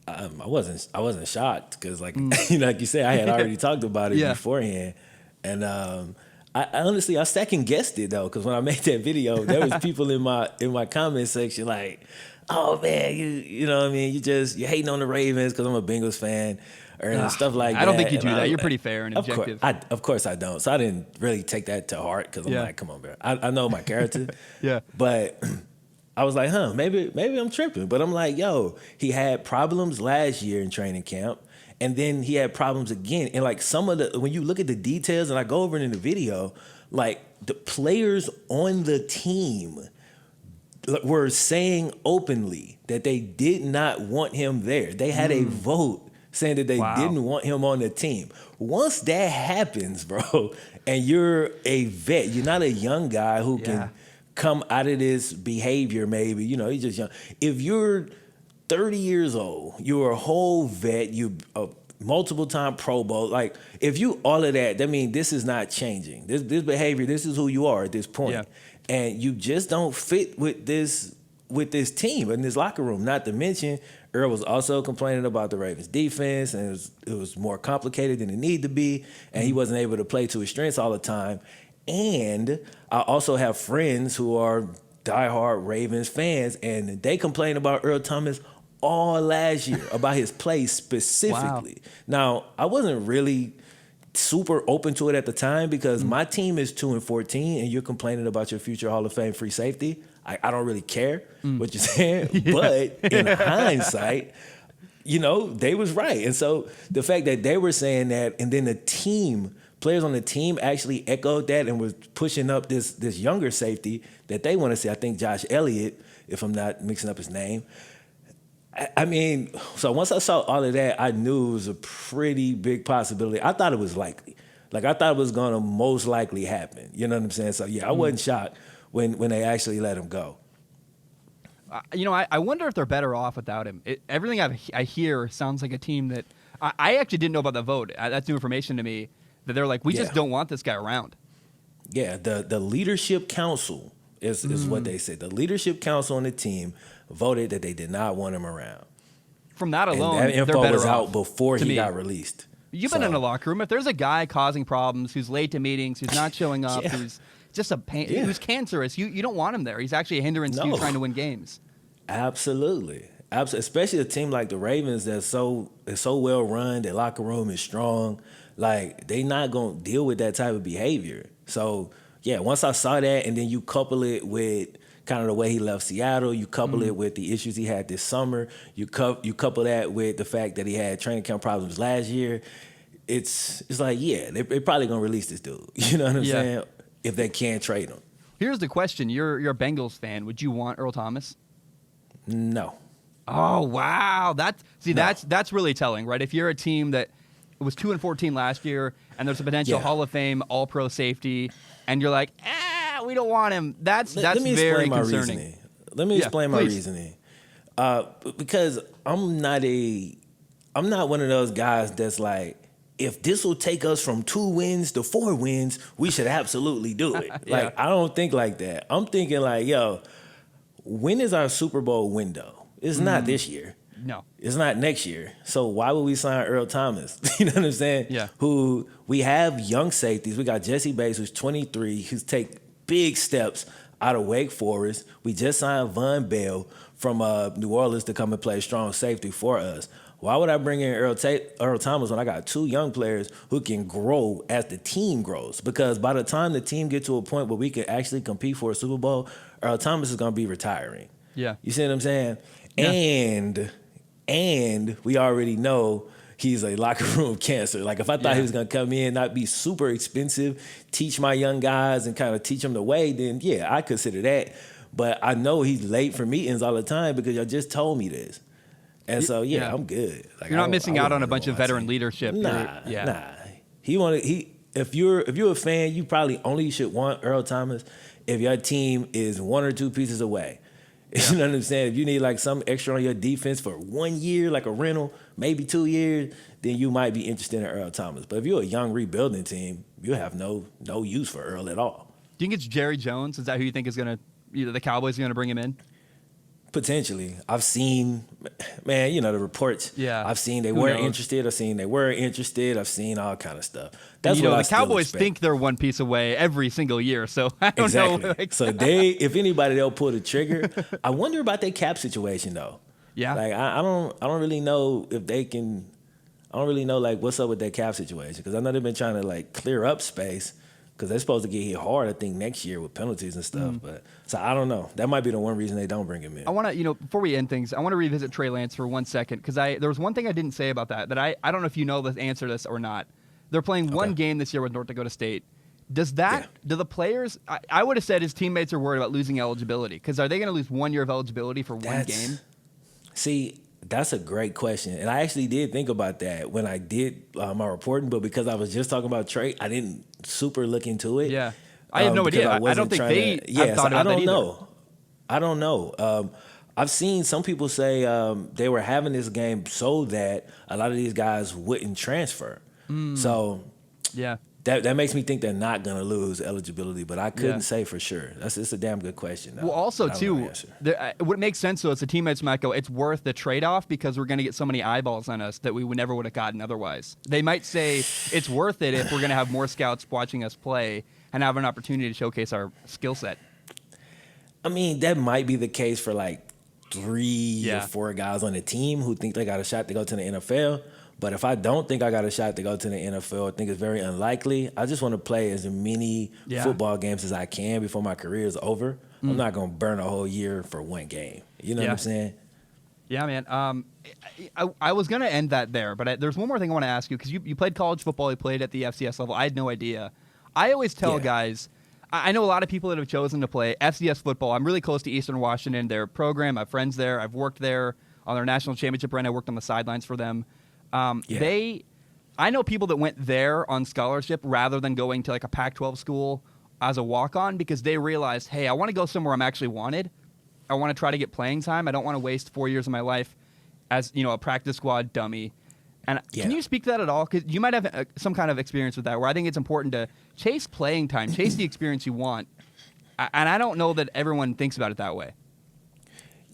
I wasn't shocked because, like, like you said, I had already talked about it beforehand, and I honestly, I second guessed it though, because when I made that video, there was people in my comment section like, "Oh man, you know what I mean? You hating on the Ravens because I'm a Bengals fan." Or stuff like that. I don't think you do that. You're pretty fair and objective. Of course I don't. So I didn't really take that to heart because I'm like, come on, bro. I know my character. Yeah. But I was like, maybe I'm tripping. But I'm like, yo, he had problems last year in training camp. And then he had problems again. And like when you look at the details, and I go over it in the video, like the players on the team were saying openly that they did not want him there. They had a vote saying that they didn't want him on the team. Once that happens, bro, and you're a vet, you're not a young guy who can come out of this behavior maybe. You know, he's just young. If you're 30 years old, you're a whole vet, you a multiple-time Pro Bowl. Like, if you all of that, that means this is not changing. This behavior, this is who you are at this point. Yeah. And you just don't fit with this team in this locker room. Not to mention, Earl was also complaining about the Ravens' defense, and it was more complicated than it needed to be, and he wasn't able to play to his strengths all the time. And I also have friends who are diehard Ravens fans, and they complained about Earl Thomas all last year, about his play specifically. Now, I wasn't really super open to it at the time because my team is 2-14, and you're complaining about your future Hall of Fame free safety. I don't really care what you're saying, but in hindsight, you know, they was right. And so the fact that they were saying that, and then players on the team actually echoed that and was pushing up this younger safety that they want to see. I think Josh Elliott, if I'm not mixing up his name. I mean, so once I saw all of that, I knew it was a pretty big possibility. I thought it was likely. Like, I thought it was going to most likely happen. You know what I'm saying? So, yeah, I wasn't shocked when they actually let him go. You know, I wonder if they're better off without him. Everything I hear sounds like a team that I actually didn't know about the vote. That's new information to me, that they're like, we just don't want this guy around. Yeah, the leadership council is what they said. The leadership council on the team voted that they did not want him around. From that alone, and that info they're better was off out before he got released. You've been in a locker room. If there's a guy causing problems, who's late to meetings, who's not showing up, who's just a pain, who's cancerous, you don't want him there. He's actually a hindrance to you trying to win games. Absolutely. Especially a team like the Ravens that's so well run, their locker room is strong. Like, they not going to deal with that type of behavior. So, yeah, once I saw that, and then you couple it with kind of the way he left Seattle, you couple it with the issues he had this summer, you couple that with the fact that he had training camp problems last year, it's like, yeah, they're probably going to release this dude. You know what I'm saying? If they can't trade him. Here's the question. You're a Bengals fan. Would you want Earl Thomas? No. Oh, wow. That's really telling, right? If you're a team that was 2-14 last year, and there's a potential Hall of Fame All-Pro safety, and you're like, we don't want him. That's very concerning. Let me explain my reasoning. Because I'm not one of those guys that's like, if this will take us from 2 wins to 4 wins, we should absolutely do it. Like, I don't think like that. I'm thinking like, yo, when is our Super Bowl window? It's not this year. No. It's not next year. So why would we sign Earl Thomas? You know what I'm saying? Yeah. Who we have young safeties. We got Jesse Bates, who's 23, who's take big steps out of Wake Forest. We just signed Von Bell from New Orleans to come and play strong safety for us. Why would I bring in Earl Thomas when I got 2 young players who can grow as the team grows? Because by the time the team gets to a point where we can actually compete for a Super Bowl, Earl Thomas is going to be retiring. Yeah. You see what I'm saying? Yeah. And we already know he's a locker room cancer. Like, if I thought he was going to come in, not be super expensive, teach my young guys and kind of teach them the way, then, yeah, I consider that. But I know he's late for meetings all the time because y'all just told me this. And so, I'm good. Like, you're not missing out on a bunch of veteran leadership. Nah. If you're a fan, you probably only should want Earl Thomas if your team is 1 or 2 pieces away. You know what I'm saying? If you need like some extra on your defense for 1 year, like a rental, maybe 2 years, then you might be interested in Earl Thomas. But if you're a young rebuilding team, you have no use for Earl at all. Do you think it's Jerry Jones? Is that who you think is going to, either the Cowboys are going to bring him in? Potentially. I've seen, man, you know, the reports. Yeah. I've seen they Who weren't knows? interested. I've seen they were interested. I've seen all kind of stuff. That's You know, what I the still Cowboys expect. think they're one piece away every single year, so I don't Exactly. know. Like, So if anybody, they'll pull the trigger. I wonder about their cap situation though. yeah. Like I don't really know if they can. I don't really know like what's up with that cap situation because I know they've been trying to like clear up space because they're supposed to get hit hard. I think next year with penalties and stuff. But so I don't know. That might be the one reason they don't bring him in. I want to, you know, before we end things, I want to revisit Trey Lance for 1 second because there was one thing I didn't say about that I don't know if you know the answer to this or not. They're playing one game this year with North Dakota State. Does that, do the players, I would have said his teammates are worried about losing eligibility because are they going to lose 1 year of eligibility for one game? See, that's a great question. And I actually did think about that when I did my reporting, but because I was just talking about Trey, I didn't super look into it. Yeah. I have no idea. I don't think they have thought about that either. I don't know. I've seen some people say they were having this game so that a lot of these guys wouldn't transfer. So Yeah. that makes me think they're not going to lose eligibility, but I couldn't say for sure. It's a damn good question. Well, also, I don't know the too, answer. what makes sense, though, is the teammates might go, it's worth the trade-off because we're going to get so many eyeballs on us that we would never would have gotten otherwise. They might say it's worth it if we're going to have more scouts watching us play and have an opportunity to showcase our skill set. I mean, that might be the case for like 3 or Yeah. 4 guys on the team who think they got a shot to go to the NFL. But if I don't think I got a shot to go to the NFL, I think it's very unlikely. I just want to play as many football games as I can before my career is over. I'm not going to burn a whole year for one game. You know what I'm saying? Yeah, man. I was going to end that there, but there's one more thing I want to ask you because you played college football. You played at the FCS level. I had no idea. I always tell guys, I know a lot of people that have chosen to play FCS football. I'm really close to Eastern Washington, their program. I have friends there. I've worked there on their national championship run. I worked on the sidelines for them. I know people that went there on scholarship rather than going to like a Pac-12 school as a walk-on because they realized, hey, I want to go somewhere I'm actually wanted. I want to try to get playing time. I don't want to waste 4 years of my life as, you know, a practice squad dummy. And can you speak to that at all? Because you might have some kind of experience with that where I think it's important to chase playing time, chase the experience you want. And I don't know that everyone thinks about it that way.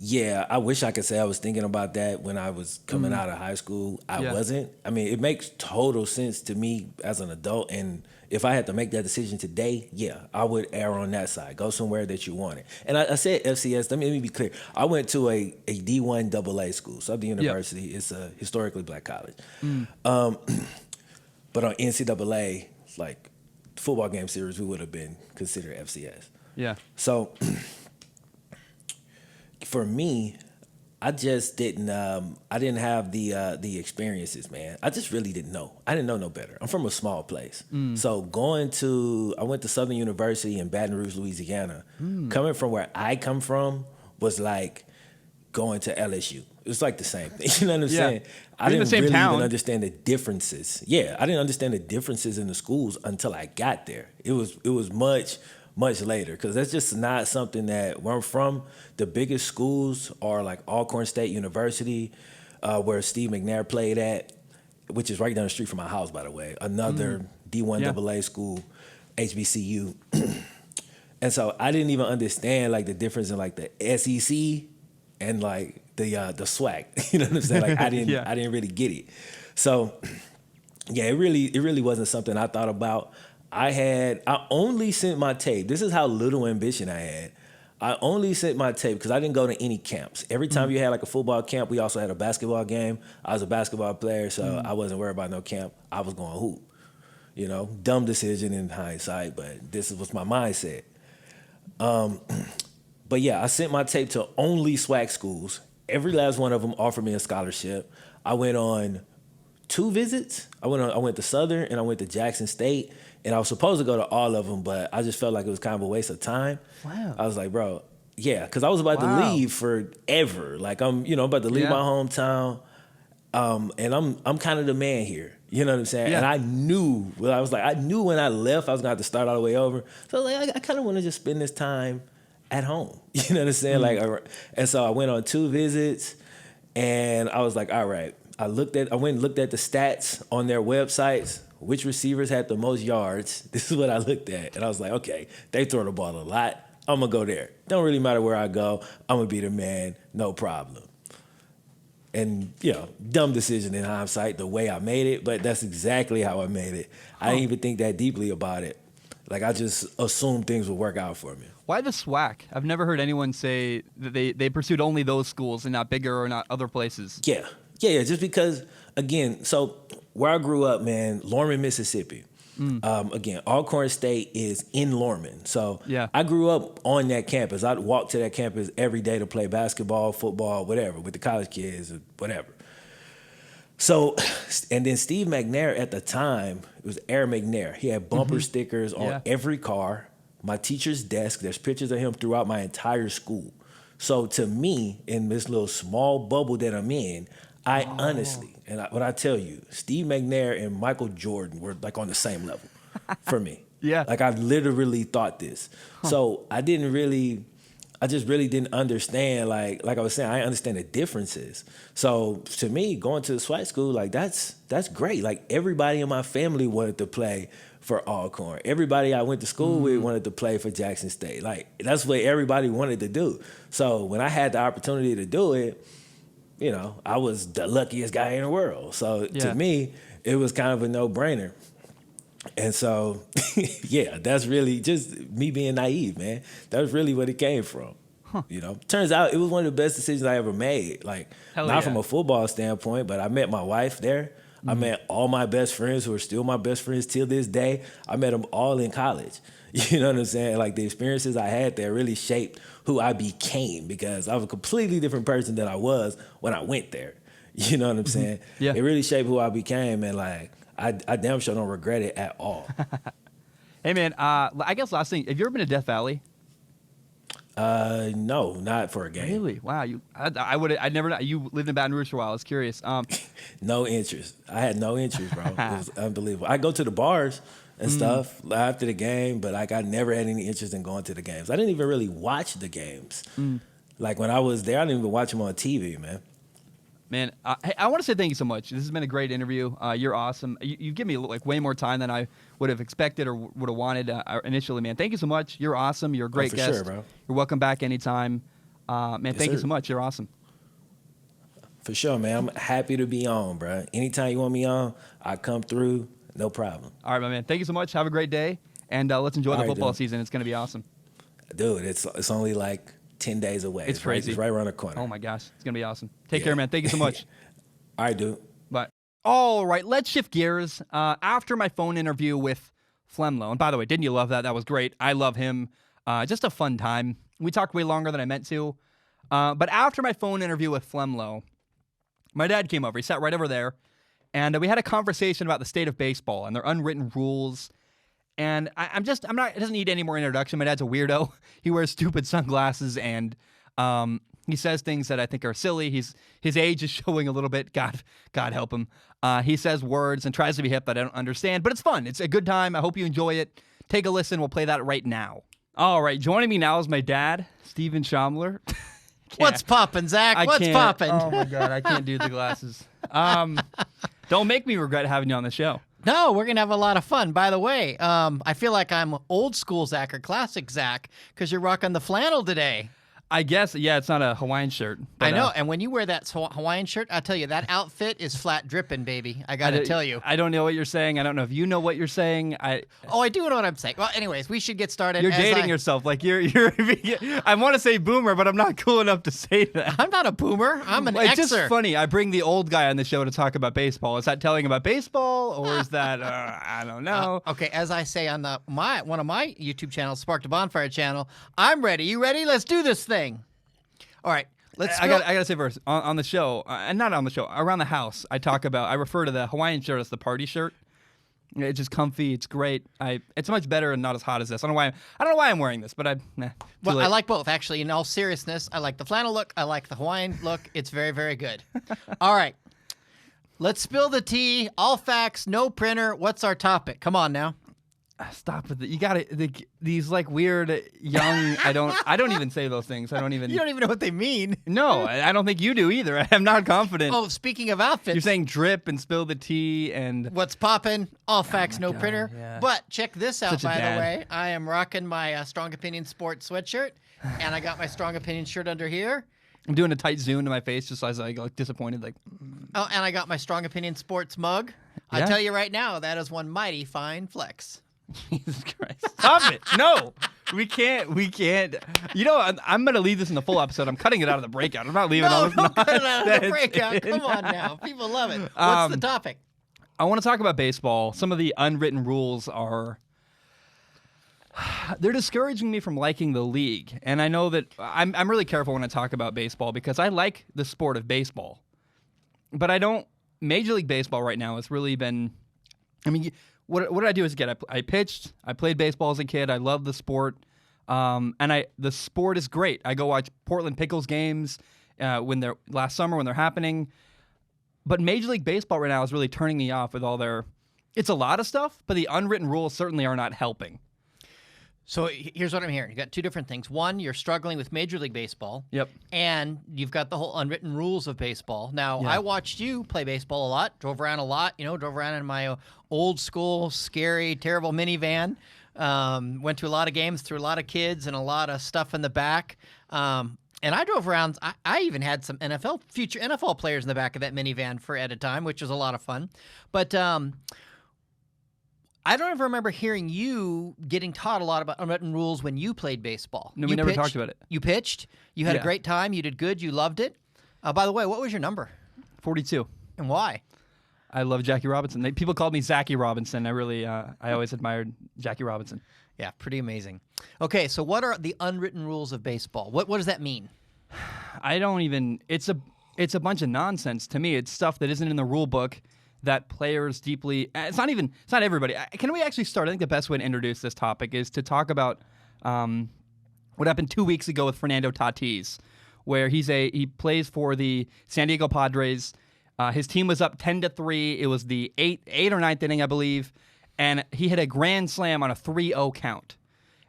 Yeah, I wish I could say I was thinking about that when I was coming out of high school. I wasn't. I mean, it makes total sense to me as an adult. And if I had to make that decision today, I would err on that side. Go somewhere that you wanted. And I said FCS. Let me be clear. I went to a D1 AA school, Southern University. It's a historically black college. But on NCAA, like football game series, we would have been considered FCS. Yeah. So for me, I just didn't. I didn't have the experiences, man. I just really didn't know. I didn't know no better. I'm from a small place, so I went to Southern University in Baton Rouge, Louisiana. Coming from where I come from was like going to LSU. It's like the same thing. You know what I'm saying? I You're in the didn't same really town. even understand the differences. Yeah, I didn't understand the differences in the schools until I got there. It was much later because that's just not something that where I'm from. The biggest schools are like Alcorn State University, where Steve McNair played at, which is right down the street from my house, by the way. Another D1 AA school, HBCU. And so I didn't even understand like the difference in like the SEC and like the SWAC. You know what I'm saying? Like I didn't really get it. So yeah, it really wasn't something I thought about. I only sent my tape. This is how little ambition I had. I only sent my tape because I didn't go to any camps. Every time you had like a football camp, we also had a basketball game. I was a basketball player, so I wasn't worried about no camp. I was going hoop. You know, dumb decision in hindsight, but this was my mindset. But yeah, I sent my tape to only SWAC schools. Every last one of them offered me a scholarship. I went on 2 visits. I went to Southern and I went to Jackson State. And I was supposed to go to all of them, but I just felt like it was kind of a waste of time. Wow. I was like, bro, because I was about to leave forever. Like I'm about to leave my hometown, and I'm kind of the man here. You know what I'm saying? Yeah. And I knew when I left, I was gonna have to start all the way over. So like, I kind of want to just spend this time at home. You know what I'm saying? And so I went on 2 visits, and I was like, all right. I went and looked at the stats on their websites. Which receivers had the most yards? This is what I looked at. And I was like, okay, they throw the ball a lot. I'm going to go there. Don't really matter where I go. I'm going to be the man, no problem. And, dumb decision in hindsight, the way I made it, but that's exactly how I made it. I didn't even think that deeply about it. Like, I just assumed things would work out for me. Why the SWAC? I've never heard anyone say that they pursued only those schools and not bigger or not other places. Yeah. Just because, again, so where I grew up, man, Lorman, Mississippi. Again, Alcorn State is in Lorman. So I grew up on that campus. I'd walk to that campus every day to play basketball, football, whatever, with the college kids or whatever. So, and then Steve McNair at the time, it was Air McNair. He had bumper stickers on every car, my teacher's desk. There's pictures of him throughout my entire school. So to me, in this little small bubble that I'm in, I honestly, when I tell you, Steve McNair and Michael Jordan were like on the same level for me. Like I literally thought this. So I just really didn't understand, like I was saying, I understand the differences. So to me, going to the SWAC school, like that's great. Like everybody in my family wanted to play for Alcorn. Everybody I went to school with wanted to play for Jackson State. Like that's what everybody wanted to do. So when I had the opportunity to do it, I was the luckiest guy in the world. So to me, it was kind of a no-brainer. And so, that's really just me being naive, man. That's really what it came from. Turns out it was one of the best decisions I ever made. Like, not from a football standpoint, but I met my wife there. I met all my best friends who are still my best friends till this day. I met them all in college. You know what I'm saying? Like the experiences I had there really shaped who I became because I was a completely different person than I was when I went there. You know what I'm saying? It really shaped who I became, and like I damn sure don't regret it at all. Hey man, I guess last thing, have you ever been to Death Valley? No, not for a game. Really? Wow. I never. You lived in Baton Rouge for a while. I was curious. No interest. I had no interest, bro. It was unbelievable. I go to the bars and stuff after the game, but like I never had any interest in going to the games. I didn't even really watch the games. Like when I was there, I didn't even watch them on TV, man. Man, hey, I want to say thank you so much. This has been a great interview. You're awesome. You give me like way more time than I would have expected or would have wanted initially, man. Thank you so much. You're awesome. You're a great guest. Sure, bro. You're welcome back anytime. Man, thank you so much. You're awesome. For sure, man. I'm happy to be on, bro. Anytime you want me on, I come through. No problem. All right, my man. Thank you so much. Have a great day, and let's enjoy the football season. It's going to be awesome. Dude, it's only like 10 days away. It's crazy. It's right around the corner. Oh, my gosh. It's going to be awesome. Take care, man. Thank you so much. All right, dude. Bye. All right, let's shift gears. After my phone interview with FlemLo, and by the way, didn't you love that? That was great. I love him. Just a fun time. We talked way longer than I meant to. But after my phone interview with FlemLo, my dad came over. He sat right over there. And we had a conversation about the state of baseball and their unwritten rules. And it doesn't need any more introduction. My dad's a weirdo. He wears stupid sunglasses and he says things that I think are silly. His age is showing a little bit. God help him. He says words and tries to be hip that I don't understand, but it's fun. It's a good time. I hope you enjoy it. Take a listen. We'll play that right now. All right. Joining me now is my dad, Steven Schaumler. What's poppin', Zach? What's poppin'? Oh my God, I can't do the glasses. Don't make me regret having you on the show. No, we're going to have a lot of fun. By the way, I feel like I'm old school Zach or classic Zach because you're rocking the flannel today. I guess, yeah, it's not a Hawaiian shirt. But, I know, and when you wear that Hawaiian shirt, I'll tell you, that outfit is flat dripping, baby. I got to tell you. I don't know what you're saying. I don't know if you know what you're saying. I do know what I'm saying. Well, anyways, we should get started. You're dating yourself. Like, you're I want to say boomer, but I'm not cool enough to say that. I'm not a boomer. I'm an It's Xer. just funny. I bring the old guy on the show to talk about baseball. Is that telling about baseball, or is that, I don't know. Okay, as I say on one of my YouTube channels, Spark the Bonfire channel, I'm ready. You ready? Let's do this thing. All right, I gotta say first on the show, and not on the show, around the house. I refer to the Hawaiian shirt as the party shirt. It's just comfy. It's great. It's much better and not as hot as this. I don't know why I'm wearing this, but I like both actually. In all seriousness, I like the flannel look. I like the Hawaiian look. It's very, very good. All right, let's spill the tea. All facts, no printer. What's our topic? Come on now. Stop with it. You got it. These like weird young. I don't even say those things. I don't even. You don't even know what they mean. No, I don't think you do either. I'm not confident. Oh, speaking of outfits, You're saying drip and spill the tea and what's poppin'? All facts, no God, printer. yeah. But check this out, Such a by the dad. way. I am rocking my Strong Opinion Sports sweatshirt, and I got my Strong Opinion shirt under here. I'm doing a tight zoom to my face just as I look disappointed. Like, Oh, and I got my Strong Opinion Sports mug. I Yeah? tell you right now, that is one mighty fine flex. Jesus Christ! Stop it! No, we can't. You know, I'm gonna leave this in the full episode. I'm cutting it out of the breakout. I'm not leaving all No, this. don't cut it out of the nonsense breakout. in. Come on now. People love it. What's the topic? I want to talk about baseball. Some of the unwritten rules are. They're discouraging me from liking the league. And I know that I'm really careful when I talk about baseball because I like the sport of baseball. But I don't. Major League Baseball right now has really been. I mean, what did I do as a kid? I pitched. I played baseball as a kid. I love the sport. And the sport is great. I go watch Portland Pickles games last summer when they're happening. But Major League Baseball right now is really turning me off with all their. It's a lot of stuff, but the unwritten rules certainly are not helping. So here's what I'm hearing. You got two different things. One, you're struggling with Major League Baseball. Yep. And you've got the whole unwritten rules of baseball. Now, Yeah. I watched you play baseball a lot, drove around a lot, drove around in my old school, scary, terrible minivan. Went to a lot of games, threw a lot of kids and a lot of stuff in the back. And I drove around. I even had some future NFL players in the back of that minivan at a time, which was a lot of fun. But I don't ever remember hearing you getting taught a lot about unwritten rules when you played baseball. No, we You never pitched, talked about it. You pitched. You had a Yeah. great time. You did good. You loved it. By the way, what was your number 42. and why? I love Jackie Robinson. People called me Zachy Robinson. I always admired Jackie Robinson. Yeah, pretty amazing. Okay, so what are the unwritten rules of baseball? What does that mean? I don't even. It's a bunch of nonsense to me. It's stuff that isn't in the rule book that players deeply. It's not everybody. Can we actually start? I think the best way to introduce this topic is to talk about what happened 2 weeks ago with Fernando Tatis, where he plays for the San Diego Padres. His team was up 10-3. It was the eighth or ninth inning, I believe, and he hit a grand slam on a 3-0 count.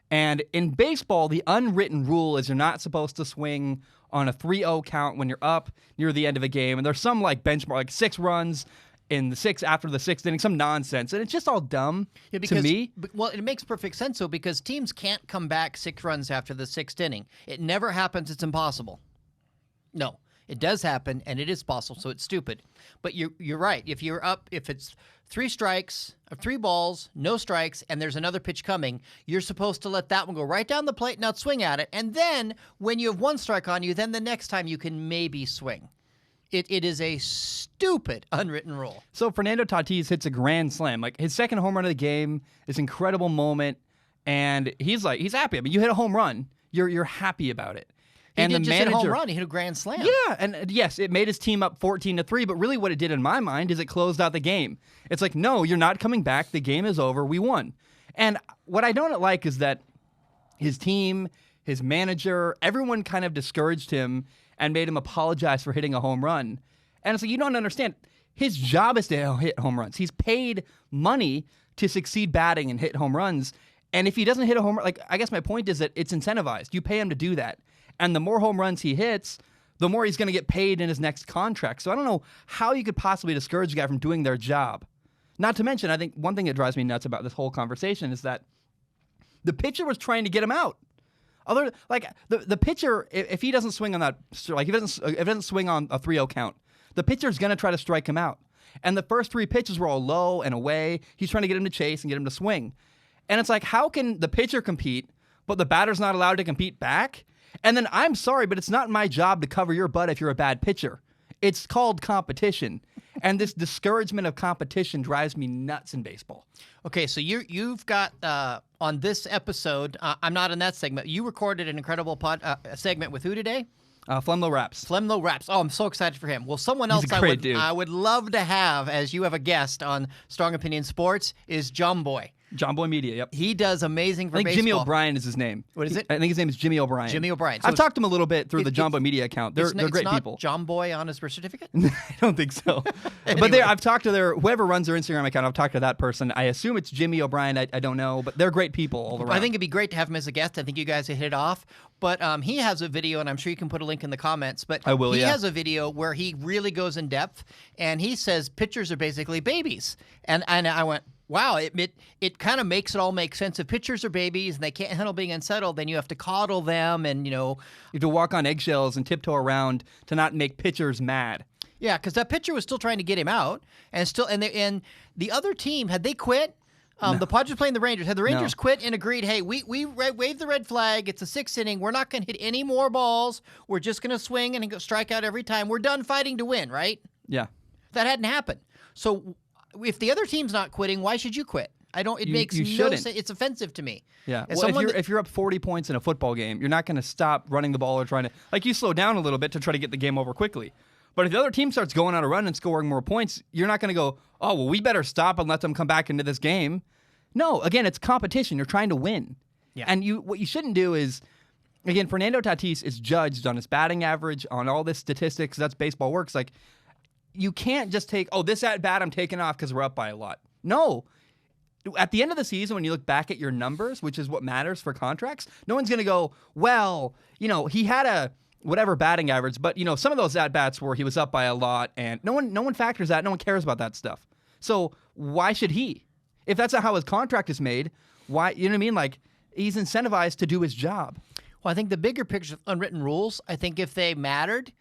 And in baseball, the unwritten rule is you're not supposed to swing on a 3-0 count when you're up near the end of a game. And there's some like benchmark, like 6 runs in the after the sixth inning, some nonsense. And it's just all dumb to me. Well, it makes perfect sense, though, because teams can't come back 6 runs after the 6th inning. It never happens. It's impossible. No, it does happen, and it is possible, so it's stupid. But you're right. If you're up, if it's 3 strikes, 3 balls, no strikes, and there's another pitch coming, you're supposed to let that one go right down the plate, not swing at it. And then when you have 1 strike on you, then the next time you can maybe swing. It is a stupid unwritten rule. So Fernando Tatis hits a grand slam, like his second home run of the game, this incredible moment, and he's happy. I mean, you hit a home run, you're happy about it. He And didn't the just hit a manager, home run; he hit a grand slam. yeah, and yes, it made his team up 14-3. But really, what it did in my mind is it closed out the game. It's like, no, you're not coming back. The game is over. We won. And what I don't like is that his team, his manager, everyone kind of discouraged him and made him apologize for hitting a home run. And it's like, you don't understand. His job is to hit home runs. He's paid money to succeed batting and hit home runs. And if he doesn't hit a home run, like, I guess my point is that it's incentivized. You pay him to do that. And the more home runs he hits, the more he's going to get paid in his next contract. So I don't know how you could possibly discourage a guy from doing their job. Not to mention, I think one thing that drives me nuts about this whole conversation is that the pitcher was trying to get him out. The pitcher, if he doesn't swing on that, like if it doesn't swing on a 3-0 count, the pitcher's going to try to strike him out. And the first 3 pitches were all low and away. He's trying to get him to chase and get him to swing. And it's like, how can the pitcher compete, but the batter's not allowed to compete back? And then, I'm sorry, but it's not my job to cover your butt if you're a bad pitcher. It's called competition. And this discouragement of competition drives me nuts in baseball. Okay, so you've got on this episode. I'm not in that segment. You recorded an incredible segment with who today? FlemLo Raps. FlemLo Raps. Oh, I'm so excited for him. Well, someone else He's a great dude. I would love to have as you have a guest on Strong Opinion Sports is John Boy. John Boy Media, yep. He does amazing for I think baseball. Jimmy O'Brien is his name. What is it? I think his name is Jimmy O'Brien. Jimmy O'Brien. So I've talked to him a little bit through the John Boy Media account. They're it's great not people. John Boy on his birth certificate? I don't think so. But I've talked to whoever runs their Instagram account. I've talked to that person. I assume it's Jimmy O'Brien. I don't know, but they're great people all around. I think it'd be great to have him as a guest. I think you guys have hit it off. But he has a video, and I'm sure you can put a link in the comments. But I will, he yeah. has a video where he really goes in depth, and he says pitchers are basically babies. And I went, wow, it kind of makes it all make sense. If pitchers are babies and they can't handle being unsettled, then you have to coddle them, and you have to walk on eggshells and tiptoe around to not make pitchers mad. Yeah, because that pitcher was still trying to get him out, and the other team, had they quit? The Padres playing the Rangers. Had the Rangers quit and agreed, hey, we waved the red flag. It's a 6th inning. We're not going to hit any more balls. We're just going to swing and strike out every time. We're done fighting to win, right? Yeah. That hadn't happened. So if the other team's not quitting, why should you quit? It makes no sense. It's offensive to me. Yeah. Well, if you're up 40 points in a football game, you're not going to stop running the ball or trying to, you slow down a little bit to try to get the game over quickly. But if the other team starts going on a run and scoring more points, you're not going to go, oh, well, we better stop and let them come back into this game. No, again, it's competition. You're trying to win. Yeah. And what you shouldn't do is, again, Fernando Tatis is judged on his batting average, on all this statistics. That's baseball works. You can't just take, this at bat I'm taking off because we're up by a lot. No. At the end of the season, when you look back at your numbers, which is what matters for contracts, no one's going to go, well, he had a whatever batting average, but, some of those at-bats where he was up by a lot, and no one factors that. No one cares about that stuff. So why should he? If that's not how his contract is made, why? You know what I mean? He's incentivized to do his job. Well, I think the bigger picture of unwritten rules, I think if they mattered,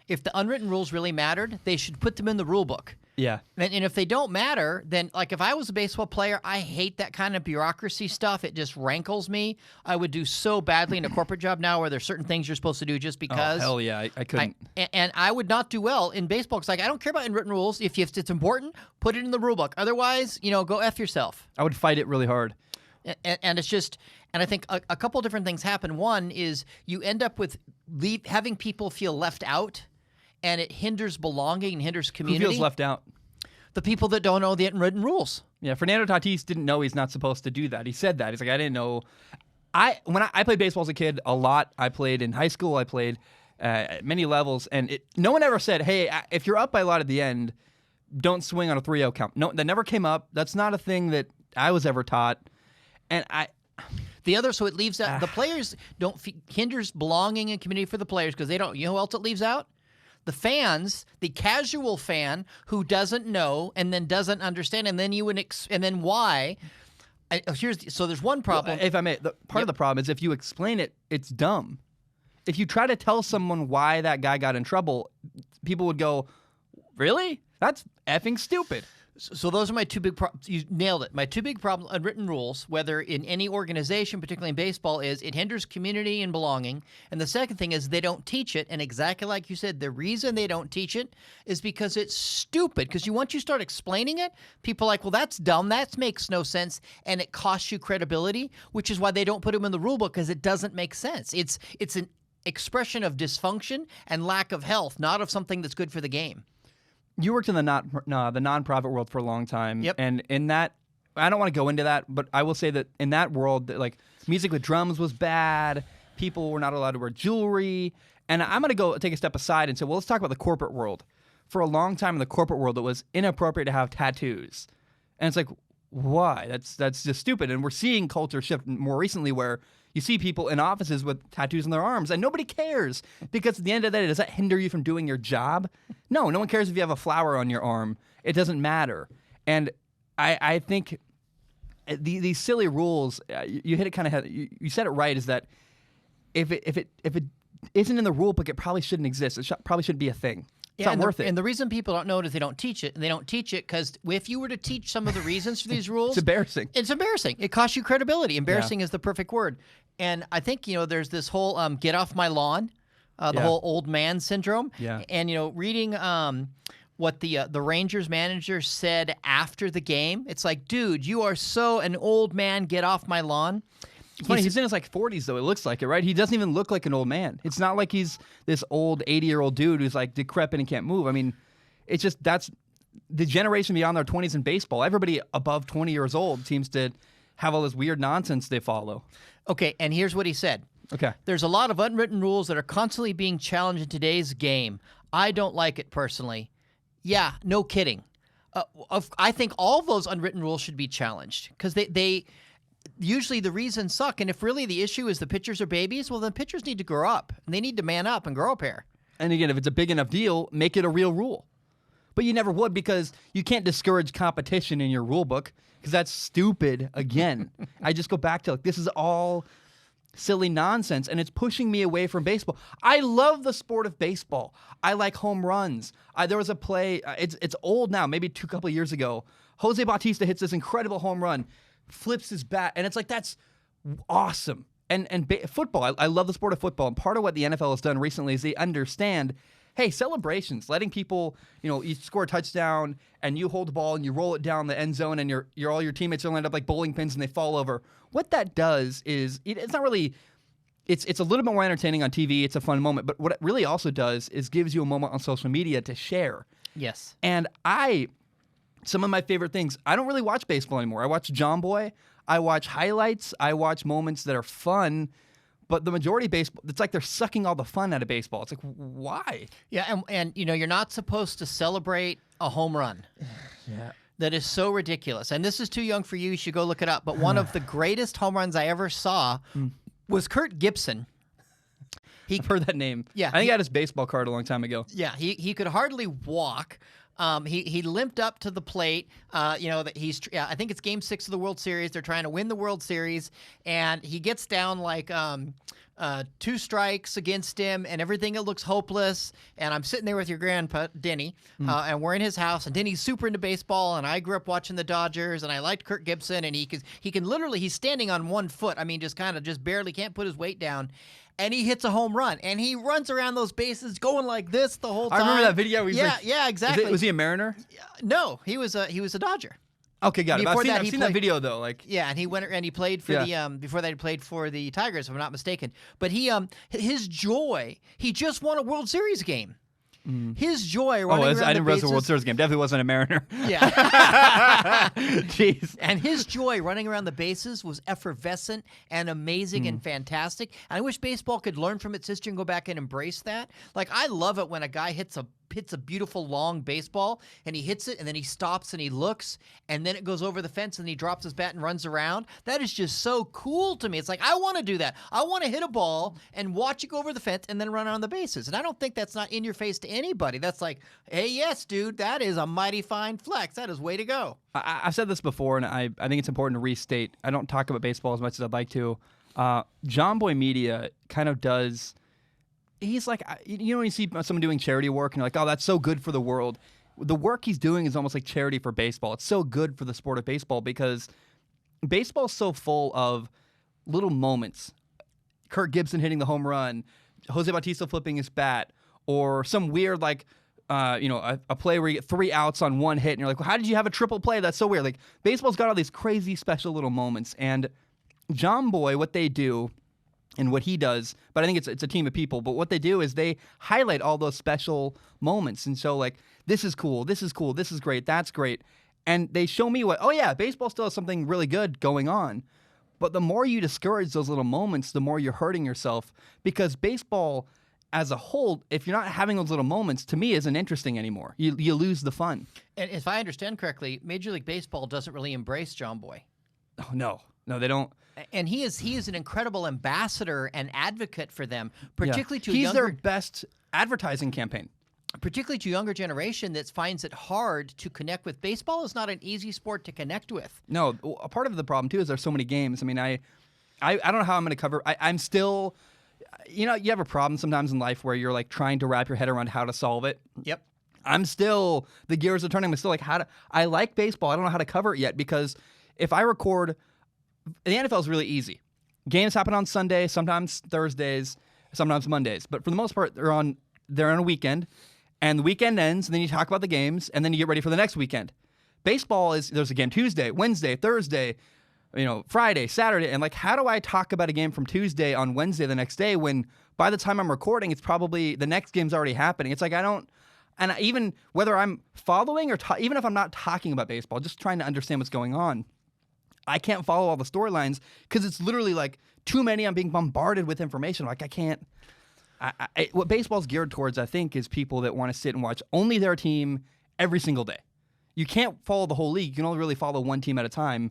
if the unwritten rules really mattered, they should put them in the rule book. Yeah. And if they don't matter, then, if I was a baseball player, I hate that kind of bureaucracy stuff. It just rankles me. I would do so badly in a corporate job now where there's certain things you're supposed to do just because. Oh, hell yeah. I couldn't. And I would not do well in baseball because, I don't care about unwritten rules. If it's important, put it in the rule book. Otherwise, go F yourself. I would fight it really hard. And it's just, and I think a couple different things happen. One is you end up with having people feel left out, and it hinders belonging and hinders community. Who feels left out? The people that don't know the unwritten rules. Yeah, Fernando Tatis didn't know he's not supposed to do that. He said that. He's like, I didn't know. When I played baseball as a kid a lot. I played in high school. I played at many levels, and no one ever said, hey, if you're up by a lot at the end, don't swing on a 3-0 count. No, that never came up. That's not a thing that I was ever taught. And so it leaves out the players hinders belonging and community for the players because they don't. You know who else it leaves out? The fans, the casual fan who doesn't know and then doesn't understand, and then and then why? So there's one problem. Well, if I may, part of the problem is if you explain it, it's dumb. If you try to tell someone why that guy got in trouble, people would go, "Really? That's effing stupid." So those are my two big problems. You nailed it. My two big problems, unwritten rules, whether in any organization, particularly in baseball, is it hinders community and belonging. And the second thing is they don't teach it. And exactly like you said, the reason they don't teach it is because it's stupid. Because once you start explaining it, people are like, well, that's dumb. That makes no sense. And it costs you credibility, which is why they don't put them in the rule book because it doesn't make sense. It's an expression of dysfunction and lack of health, not of something that's good for the game. You worked in the nonprofit world for a long time. Yep. And in that, I don't want to go into that, but I will say that in that world, music with drums was bad. People were not allowed to wear jewelry. And I'm going to go take a step aside and say, well, let's talk about the corporate world. For a long time in the corporate world, it was inappropriate to have tattoos. And it's like, why? That's just stupid. And we're seeing culture shift more recently where you see people in offices with tattoos on their arms, and nobody cares because at the end of the day, does that hinder you from doing your job? No one cares if you have a flower on your arm. It doesn't matter. And I think these silly rules, you hit it kind of. You said it right. Is that if it isn't in the rule book, it probably shouldn't exist. It probably shouldn't be a thing. It's not worth it. And the reason people don't know it is they don't teach it. And they don't teach it because if you were to teach some of the reasons for these rules... It's embarrassing. It's embarrassing. It costs you credibility. Embarrassing is the perfect word. And I think, there's this whole get off my lawn, the whole old man syndrome. Yeah. And, reading what the Rangers manager said after the game, it's like, dude, you are so an old man, get off my lawn. It's funny, he's in his 40s, though. It looks like it, right? He doesn't even look like an old man. It's not like he's this old 80-year-old dude who's decrepit and can't move. I mean, it's just that's the generation beyond their 20s in baseball. Everybody above 20 years old seems to have all this weird nonsense they follow. Okay, and here's what he said. Okay. There's a lot of unwritten rules that are constantly being challenged in today's game. I don't like it personally. Yeah, no kidding. I think all of those unwritten rules should be challenged because they usually the reasons suck. And if really the issue is the pitchers are babies, well, then pitchers need to grow up. And they need to man up and grow a pair. And again, if it's a big enough deal, make it a real rule. But you never would because you can't discourage competition in your rule book because that's stupid again. I just go back to like, this is all silly nonsense, and it's pushing me away from baseball. I love the sport of baseball. I like home runs. There was a play, it's old now, maybe a couple of years ago. Jose Bautista hits this incredible home run, flips his bat, and it's like, that's awesome. And football, I love the sport of football, and part of what the NFL has done recently is they understand, hey, celebrations, letting people, you score a touchdown and you hold the ball and you roll it down the end zone and all your teammates will end up like bowling pins and they fall over. What that does is, it's not really, it's a little bit more entertaining on TV. It's a fun moment. But what it really also does is gives you a moment on social media to share. Yes. And some of my favorite things, I don't really watch baseball anymore. I watch John Boy. I watch highlights. I watch moments that are fun. But the majority of baseball, it's like they're sucking all the fun out of baseball. It's like, why? Yeah, and you're not supposed to celebrate a home run. Yeah. That is so ridiculous. And this is too young for you. You should go look it up. But one of the greatest home runs I ever saw was Kurt Gibson. I've heard that name. Yeah. I think I had his baseball card a long time ago. Yeah, he could hardly walk. He limped up to the plate. I think it's Game 6 of the World Series. They're trying to win the World Series, and he gets down like 2 strikes against him, and everything it looks hopeless. And I'm sitting there with your grandpa Denny, and we're in his house. And Denny's super into baseball, and I grew up watching the Dodgers, and I liked Kurt Gibson, and he can literally he's standing on one foot. I mean, just barely can't put his weight down. And he hits a home run, and he runs around those bases going like this the whole time. I remember that video. Yeah, exactly. Was he a Mariner? No, he was a Dodger. Okay, got it. I've seen that video though. Yeah, and he went and he played for the before that he played for the Tigers, if I'm not mistaken. But his joy, he just won a World Series game. His joy running around I didn't realize the bases, World Series game. Definitely wasn't a Mariner. Yeah. Jeez. And his joy running around the bases was effervescent and amazing and fantastic. And I wish baseball could learn from its history and go back and embrace that. Like, I love it when a guy hits a beautiful long baseball and he hits it and then he stops and he looks and then it goes over the fence and he drops his bat and runs around. That is just so cool to me. It's like, I want to do that. I want to hit a ball and watch it go over the fence and then run around the bases. And I don't think that's not in your face to anybody. That's like, hey, yes, dude, that is a mighty fine flex. That is way to go. I've said this before, and I think it's important to restate. I don't talk about baseball as much as I'd like to. John Boy Media kind of does. He's like, when you see someone doing charity work, and you're like, oh, that's so good for the world. The work he's doing is almost like charity for baseball. It's so good for the sport of baseball because baseball's so full of little moments. Kurt Gibson hitting the home run, Jose Bautista flipping his bat, or some weird a play where you get 3 outs on 1 hit, and you're like, well, how did you have a triple play? That's so weird. Like, baseball's got all these crazy special little moments, and John Boy, what they do and what he does, but I think it's a team of people, but what they do is they highlight all those special moments. And so, like, this is cool, this is cool, this is great, that's great. And they show me baseball still has something really good going on. But the more you discourage those little moments, the more you're hurting yourself, because baseball as a whole, if you're not having those little moments, to me, isn't interesting anymore. You lose the fun. And if I understand correctly, Major League Baseball doesn't really embrace John Boy. Oh, no, they don't. And he is an incredible ambassador and advocate for them, particularly to he's their best advertising campaign. Particularly to a younger generation that finds it hard to connect with. Baseball is not an easy sport to connect with. No, a part of the problem too is there's so many games. I mean, I don't know how I'm going to cover. I'm still, you have a problem sometimes in life where you're like trying to wrap your head around how to solve it. Yep. The gears are turning. I'm still like, I like baseball. I don't know how to cover it yet, because if I record, the NFL is really easy. Games happen on Sunday, sometimes Thursdays, sometimes Mondays. But for the most part, they're on a weekend, and the weekend ends, and then you talk about the games, and then you get ready for the next weekend. Baseball there's a game Tuesday, Wednesday, Thursday, Friday, Saturday, and like, how do I talk about a game from Tuesday on Wednesday the next day when by the time I'm recording, it's probably the next game's already happening? It's like, even whether I'm following or even if I'm not talking about baseball, just trying to understand what's going on, I can't follow all the storylines because it's literally like too many. I'm being bombarded with information. Like I can't. What baseball's geared towards, I think, is people that want to sit and watch only their team every single day. You can't follow the whole league. You can only really follow one team at a time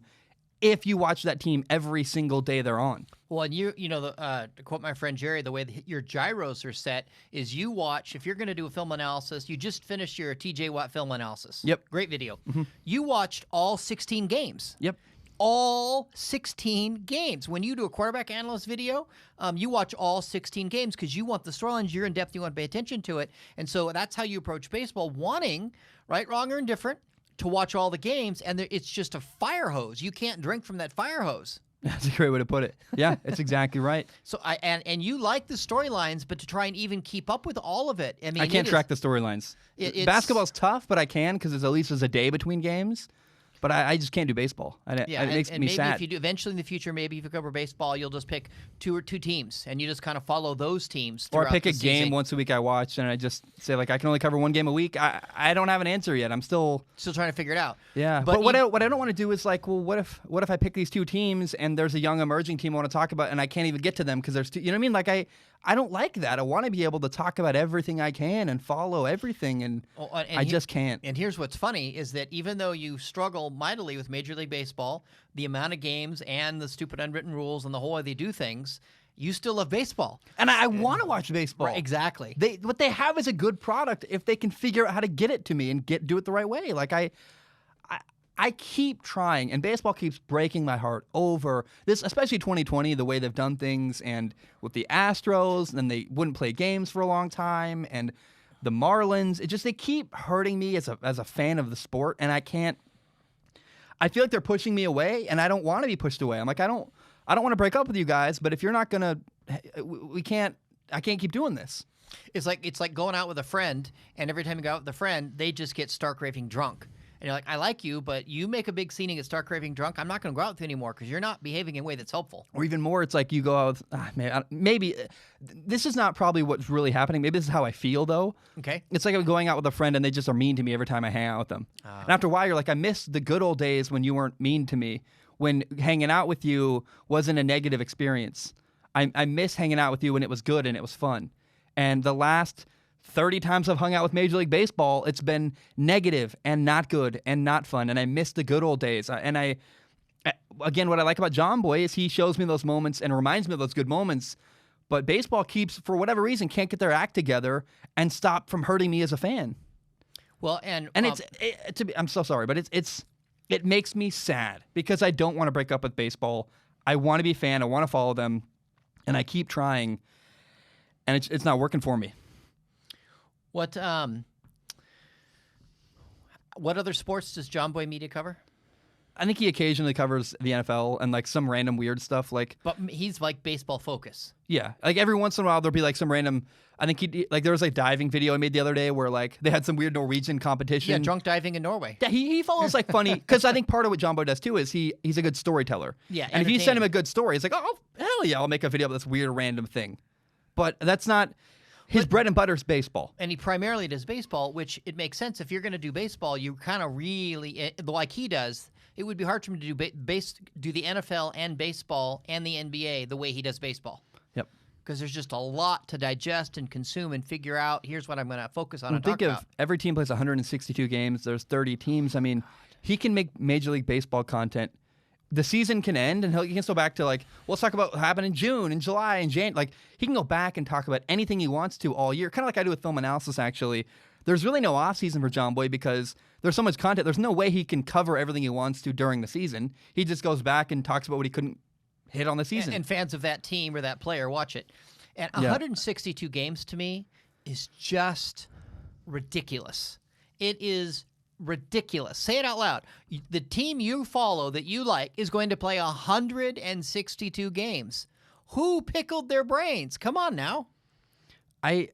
if you watch that team every single day they're on. Well, and you know, to quote my friend Jerry, the way that your gyros are set is you watch, if you're going to do a film analysis, you just finished your TJ Watt film analysis. Yep. Great video. You watched all 16 games. Yep. All 16 games. When you do a quarterback analyst video, you watch all 16 games because you want the storylines, you're in depth, you want to pay attention to it. And so that's how you approach baseball, wanting, right, wrong, or indifferent, to watch all the games, and it's just a fire hose. You can't drink from that fire hose. That's a great way to put it. Yeah, that's exactly right. So and you like the storylines, but to try and even keep up with all of it, I mean, I can't track the storylines. Basketball's tough, but I can because at least there's a day between games. But I just can't do baseball. It makes me maybe sad. If you do, eventually in the future, maybe if you cover baseball, you'll just pick two teams, and you just kind of follow those teams. Or I pick a season. game once a week I watch, and I just say, like, I can only cover one game a week. I don't have an answer yet. I'm still trying to figure it out. Yeah, but what I don't want to do is like, well, what if I pick these two teams and there's a young emerging team I want to talk about and I can't even get to them because there's two, you know what I mean? Like I don't like that. I want to be able to talk about everything I can and follow everything, and I just can't. And here's what's funny is that even though you struggle mightily with Major League Baseball, the amount of games and the stupid unwritten rules and the whole way they do things, you still love baseball. And I want to watch baseball. Right, exactly. What they have is a good product if they can figure out how to get it to me and do it the right way. Like I keep trying, and baseball keeps breaking my heart over this, especially 2020, the way they've done things, and with the Astros, and they wouldn't play games for a long time, and the Marlins. They keep hurting me as a fan of the sport, and I can't. I feel like they're pushing me away, and I don't want to be pushed away. I'm like, I don't want to break up with you guys, but if you're not gonna, I can't keep doing this. It's like going out with a friend, and every time you go out with a friend, they just get stark raving drunk. And you're like, I like you, but you make a big scene and get stark raving drunk. I'm not going to go out with you anymore because you're not behaving in a way that's helpful. Or even more, it's like you go out with, maybe this is not probably what's really happening. Maybe this is how I feel, though. Okay. It's like I'm going out with a friend and they just are mean to me every time I hang out with them. And after a while, you're like, I miss the good old days when you weren't mean to me, when hanging out with you wasn't a negative experience. I miss hanging out with you when it was good and it was fun. And the last 30 times I've hung out with Major League Baseball, it's been negative and not good and not fun, and I miss the good old days. And again, what I like about John Boy is he shows me those moments and reminds me of those good moments, but baseball keeps, for whatever reason, can't get their act together and stop from hurting me as a fan. Well, and I'm so sorry, but it makes me sad because I don't want to break up with baseball. I want to be a fan. I want to follow them, and I keep trying, and it's not working for me. What other sports does John Boy Media cover? I think he occasionally covers the NFL and like some random weird stuff. But he's like baseball focus. Yeah, like every once in a while there'll be like some random. I think there was like diving video I made the other day where like they had some weird Norwegian competition. Yeah, drunk diving in Norway. Yeah, he follows like funny because I think part of what John Boy does too is he's a good storyteller. Yeah, and if you send him a good story, it's like, oh hell yeah, I'll make a video about this weird random thing. But that's not. His bread and butter is baseball. And he primarily does baseball, which it makes sense. If you're going to do baseball, you kind of really, like he does, it would be hard for him to do the NFL and baseball and the NBA the way he does baseball. Yep. Because there's just a lot to digest and consume and figure out. Here's what I'm going to focus on and talk think about. of every team plays 162 games. There's 30 teams. I mean, he can make Major League Baseball content. The season can end, and he can go back to like, let's talk about what happened in June and July and January. Like, he can go back and talk about anything he wants to all year, kind of like I do with film analysis, actually. There's really no off season for John Boy because there's so much content. There's no way he can cover everything he wants to during the season. He just goes back and talks about what he couldn't hit on the season. And fans of that team or that player watch it. And 162 games to me is just ridiculous. It is ridiculous. Say it out loud. The team you follow that you like is going to play 162 games. Who pickled their brains? Come on now. Can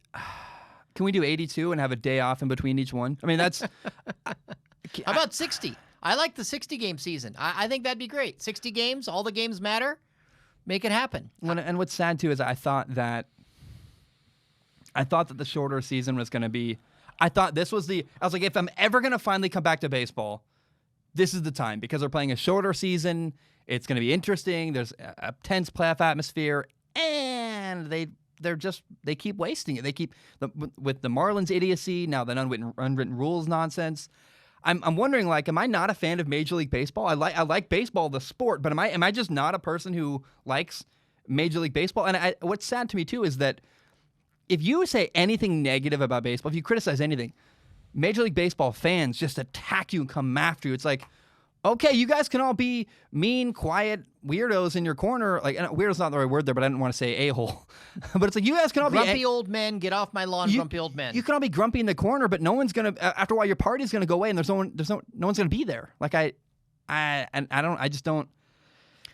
we do 82 and have a day off in between each one? I mean, that's... How about 60? I like the 60-game season. I think that'd be great. 60 games, all the games matter. Make it happen. And what's sad, too, is I thought that the shorter season was going to be... I thought this was I was like, if I'm ever going to finally come back to baseball, this is the time because they're playing a shorter season. It's going to be interesting. There's a tense playoff atmosphere, and they keep wasting it. They keep with the Marlins idiocy, now the unwritten rules nonsense. I'm wondering, like, am I not a fan of Major League Baseball? I like baseball, the sport, but am I just not a person who likes Major League Baseball? And what's sad to me too is that if you say anything negative about baseball, if you criticize anything, Major League Baseball fans just attack you and come after you. It's like, okay, you guys can all be mean, quiet weirdos in your corner. Like, weirdo's not the right word there, but I didn't want to say a-hole. But it's like, you guys can all grumpy old men. Get off my lawn, grumpy old men. You can all be grumpy in the corner, but no one's gonna. After a while, your party's gonna go away, and no one's gonna be there. Like I just don't.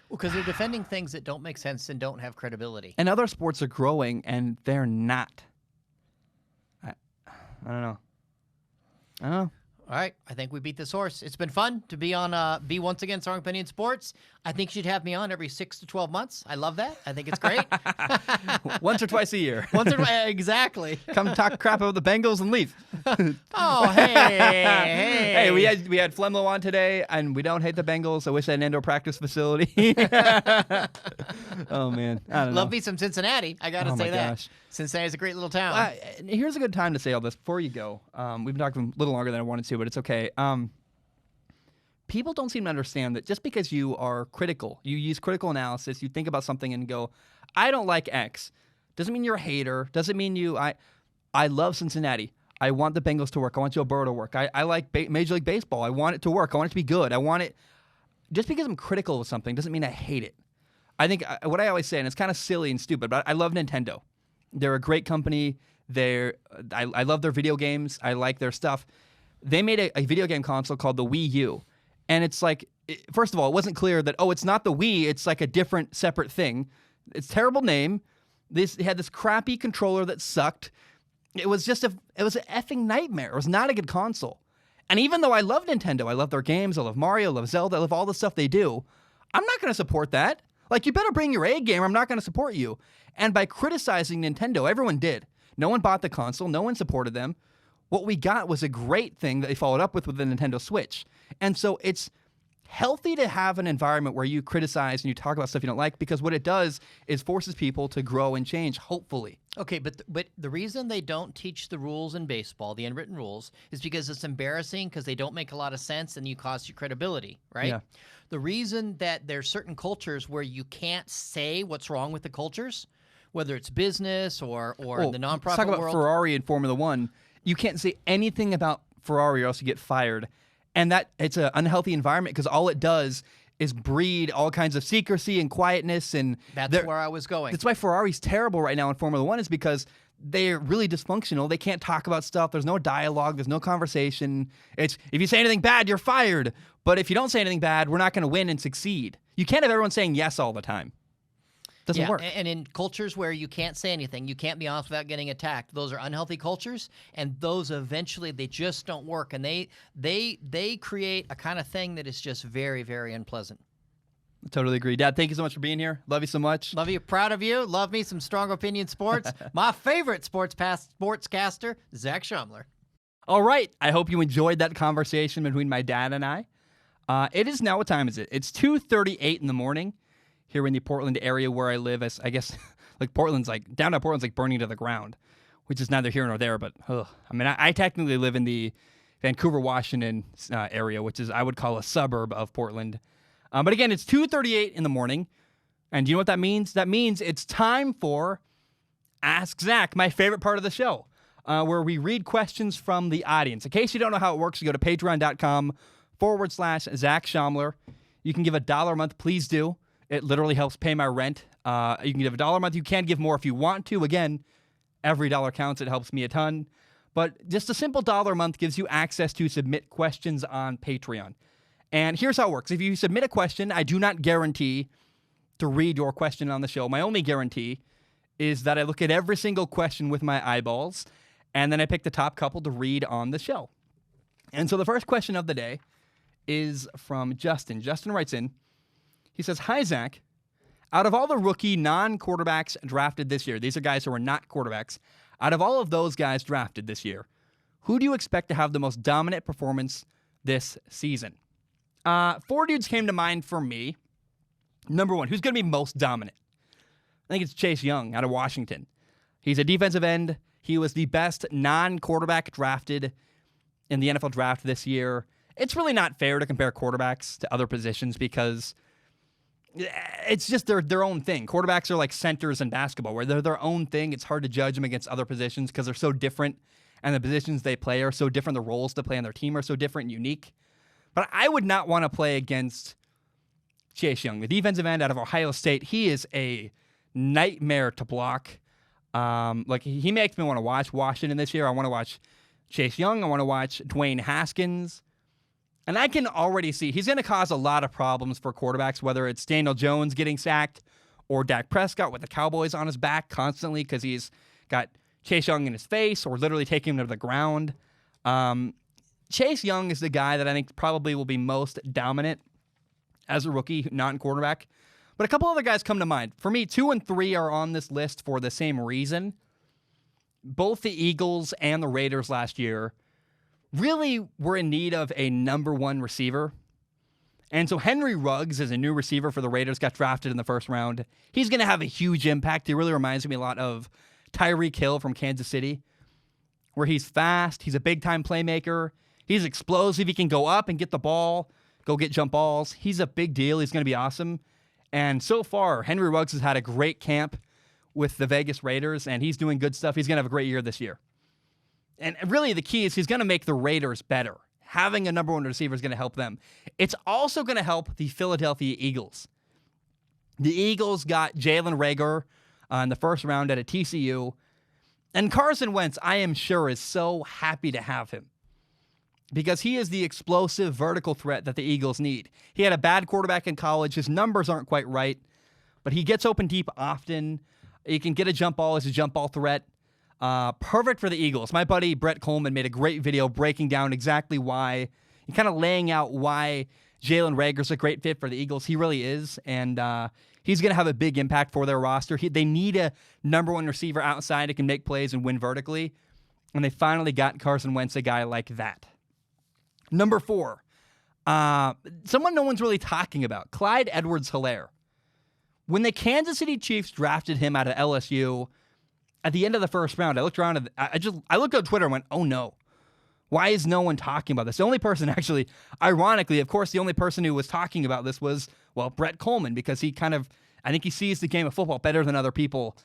Well, because they're defending things that don't make sense and don't have credibility. And other sports are growing, and they're not. I don't know. All right, I think we beat this horse. It's been fun to be on be once again Strong Opinion Sports. I think you should have me on every 6 to 12 months. I love that. I think it's great. Once or twice a year. Once or twice, exactly. Come talk crap about the Bengals and leave. Oh, hey. Hey, we had FlemLo on today, and we don't hate the Bengals. I wish I had an indoor practice facility. Oh man, I don't know. Love me some Cincinnati. I gotta say that. Gosh. Cincinnati's a great little town. Here's a good time to say all this before you go. We've been talking a little longer than I wanted to, but it's okay. People don't seem to understand that just because you are critical, you use critical analysis, you think about something and go, I don't like X, doesn't mean you're a hater. Doesn't mean you. I love Cincinnati. I want the Bengals to work. I want Joe Burrow to work. I like Major League Baseball. I want it to work. I want it to be good. I want it. Just because I'm critical of something doesn't mean I hate it. I think what I always say, and it's kind of silly and stupid, but I love Nintendo. They're a great company. I love their video games. I like their stuff. They made a video game console called the Wii U. And it's like, first of all, it wasn't clear that, it's not the Wii. It's like a different, separate thing. It's a terrible name. It had this crappy controller that sucked. It was an effing nightmare. It was not a good console. And even though I love Nintendo, I love their games, I love Mario, I love Zelda, I love all the stuff they do, I'm not going to support that. Like, you better bring your A game or I'm not going to support you. And by criticizing Nintendo, everyone did. No one bought the console. No one supported them. What we got was a great thing that they followed up with the Nintendo Switch. And so it's healthy to have an environment where you criticize and you talk about stuff you don't like, because what it does is forces people to grow and change, hopefully. Okay, but the reason they don't teach the rules in baseball, the unwritten rules, is because it's embarrassing, because they don't make a lot of sense and you cost you credibility, right? Yeah. The reason that there's certain cultures where you can't say what's wrong with the cultures, whether it's business or the nonprofit let's talk about world. Ferrari and Formula One. You can't say anything about Ferrari or else you get fired. And that it's an unhealthy environment, because all it does is breed all kinds of secrecy and quietness. And that's where I was going. That's why Ferrari's terrible right now in Formula One, is because they're really dysfunctional. They can't talk about stuff. There's no dialogue. There's no conversation. It's, if you say anything bad, you're fired. But if you don't say anything bad, we're not going to win and succeed. You can't have everyone saying yes all the time. Doesn't work. And in cultures where you can't say anything, you can't be honest without getting attacked, those are unhealthy cultures, and those eventually, they just don't work, and they create a kind of thing that is just very, very unpleasant. I totally agree. Dad, thank you so much for being here. Love you so much. Love you. Proud of you. Love me some Strong Opinion Sports. My favorite sportscaster, Zach Schaumler. All right. I hope you enjoyed that conversation between my dad and I. It is now, what time is it? It's 2:38 in the morning here in the Portland area where I live. I guess like downtown Portland's like burning to the ground, which is neither here nor there. But I mean, I technically live in the Vancouver, Washington area, which is, I would call, a suburb of Portland. But again, it's 2:38 in the morning. And do you know what that means? That means it's time for Ask Zach, my favorite part of the show, where we read questions from the audience. In case you don't know how it works, you go to patreon.com/Zach Schaumler. You can give $1 a month. Please do. It literally helps pay my rent. You can give $1 a month. You can give more if you want to. Again, every dollar counts. It helps me a ton. But just a simple $1 a month gives you access to submit questions on Patreon. And here's how it works. If you submit a question, I do not guarantee to read your question on the show. My only guarantee is that I look at every single question with my eyeballs, and then I pick the top couple to read on the show. And so the first question of the day is from Justin. Justin writes in, he says, "Hi, Zach. Out of all the rookie non-quarterbacks drafted this year," these are guys who are not quarterbacks, "out of all of those guys drafted this year, who do you expect to have the most dominant performance this season?" Four dudes came to mind for me. Number one, who's going to be most dominant? I think it's Chase Young out of Washington. He's a defensive end. He was the best non-quarterback drafted in the NFL draft this year. It's really not fair to compare quarterbacks to other positions because it's just their own thing. Quarterbacks are like centers in basketball, where they're their own thing. It's hard to judge them against other positions because they're so different, and the positions they play are so different. The roles they play on their team are so different and unique. But I would not want to play against Chase Young, the defensive end out of Ohio State. He is a nightmare to block. He makes me want to watch Washington this year. I want to watch Chase Young. I want to watch Dwayne Haskins. And I can already see he's going to cause a lot of problems for quarterbacks, whether it's Daniel Jones getting sacked or Dak Prescott with the Cowboys on his back constantly because he's got Chase Young in his face or literally taking him to the ground. Chase Young is the guy that I think probably will be most dominant as a rookie, not in quarterback. But a couple other guys come to mind. For me, 2 and 3 are on this list for the same reason. Both the Eagles and the Raiders last year really were in need of a number one receiver. And so Henry Ruggs is a new receiver for the Raiders, got drafted in the first round. He's going to have a huge impact. He really reminds me a lot of Tyreek Hill from Kansas City, where he's fast, he's a big-time playmaker, he's explosive, he can go up and get the ball, go get jump balls. He's a big deal. He's going to be awesome. And so far, Henry Ruggs has had a great camp with the Vegas Raiders, and he's doing good stuff. He's going to have a great year this year. And really, the key is he's going to make the Raiders better. Having a number one receiver is going to help them. It's also going to help the Philadelphia Eagles. The Eagles got Jalen Reagor in the first round at a TCU. And Carson Wentz, I am sure, is so happy to have him because he is the explosive vertical threat that the Eagles need. He had a bad quarterback in college. His numbers aren't quite right, but he gets open deep often. He can get a jump ball as a jump ball threat. Perfect for the Eagles. My buddy Brett Coleman made a great video breaking down exactly why, and kind of laying out why Jalen Reagor's a great fit for the Eagles. He really is, and he's going to have a big impact for their roster. They need a number one receiver outside who can make plays and win vertically, and they finally got Carson Wentz, a guy like that. Number 4, someone no one's really talking about, Clyde Edwards-Helaire. When the Kansas City Chiefs drafted him out of LSU at the end of the first round, I looked around and I looked on Twitter and went, oh no, why is no one talking about this? The only person actually, ironically, of course, the only person who was talking about this was, well, Brett Coleman, because he kind of, I think he sees the game of football better than other people.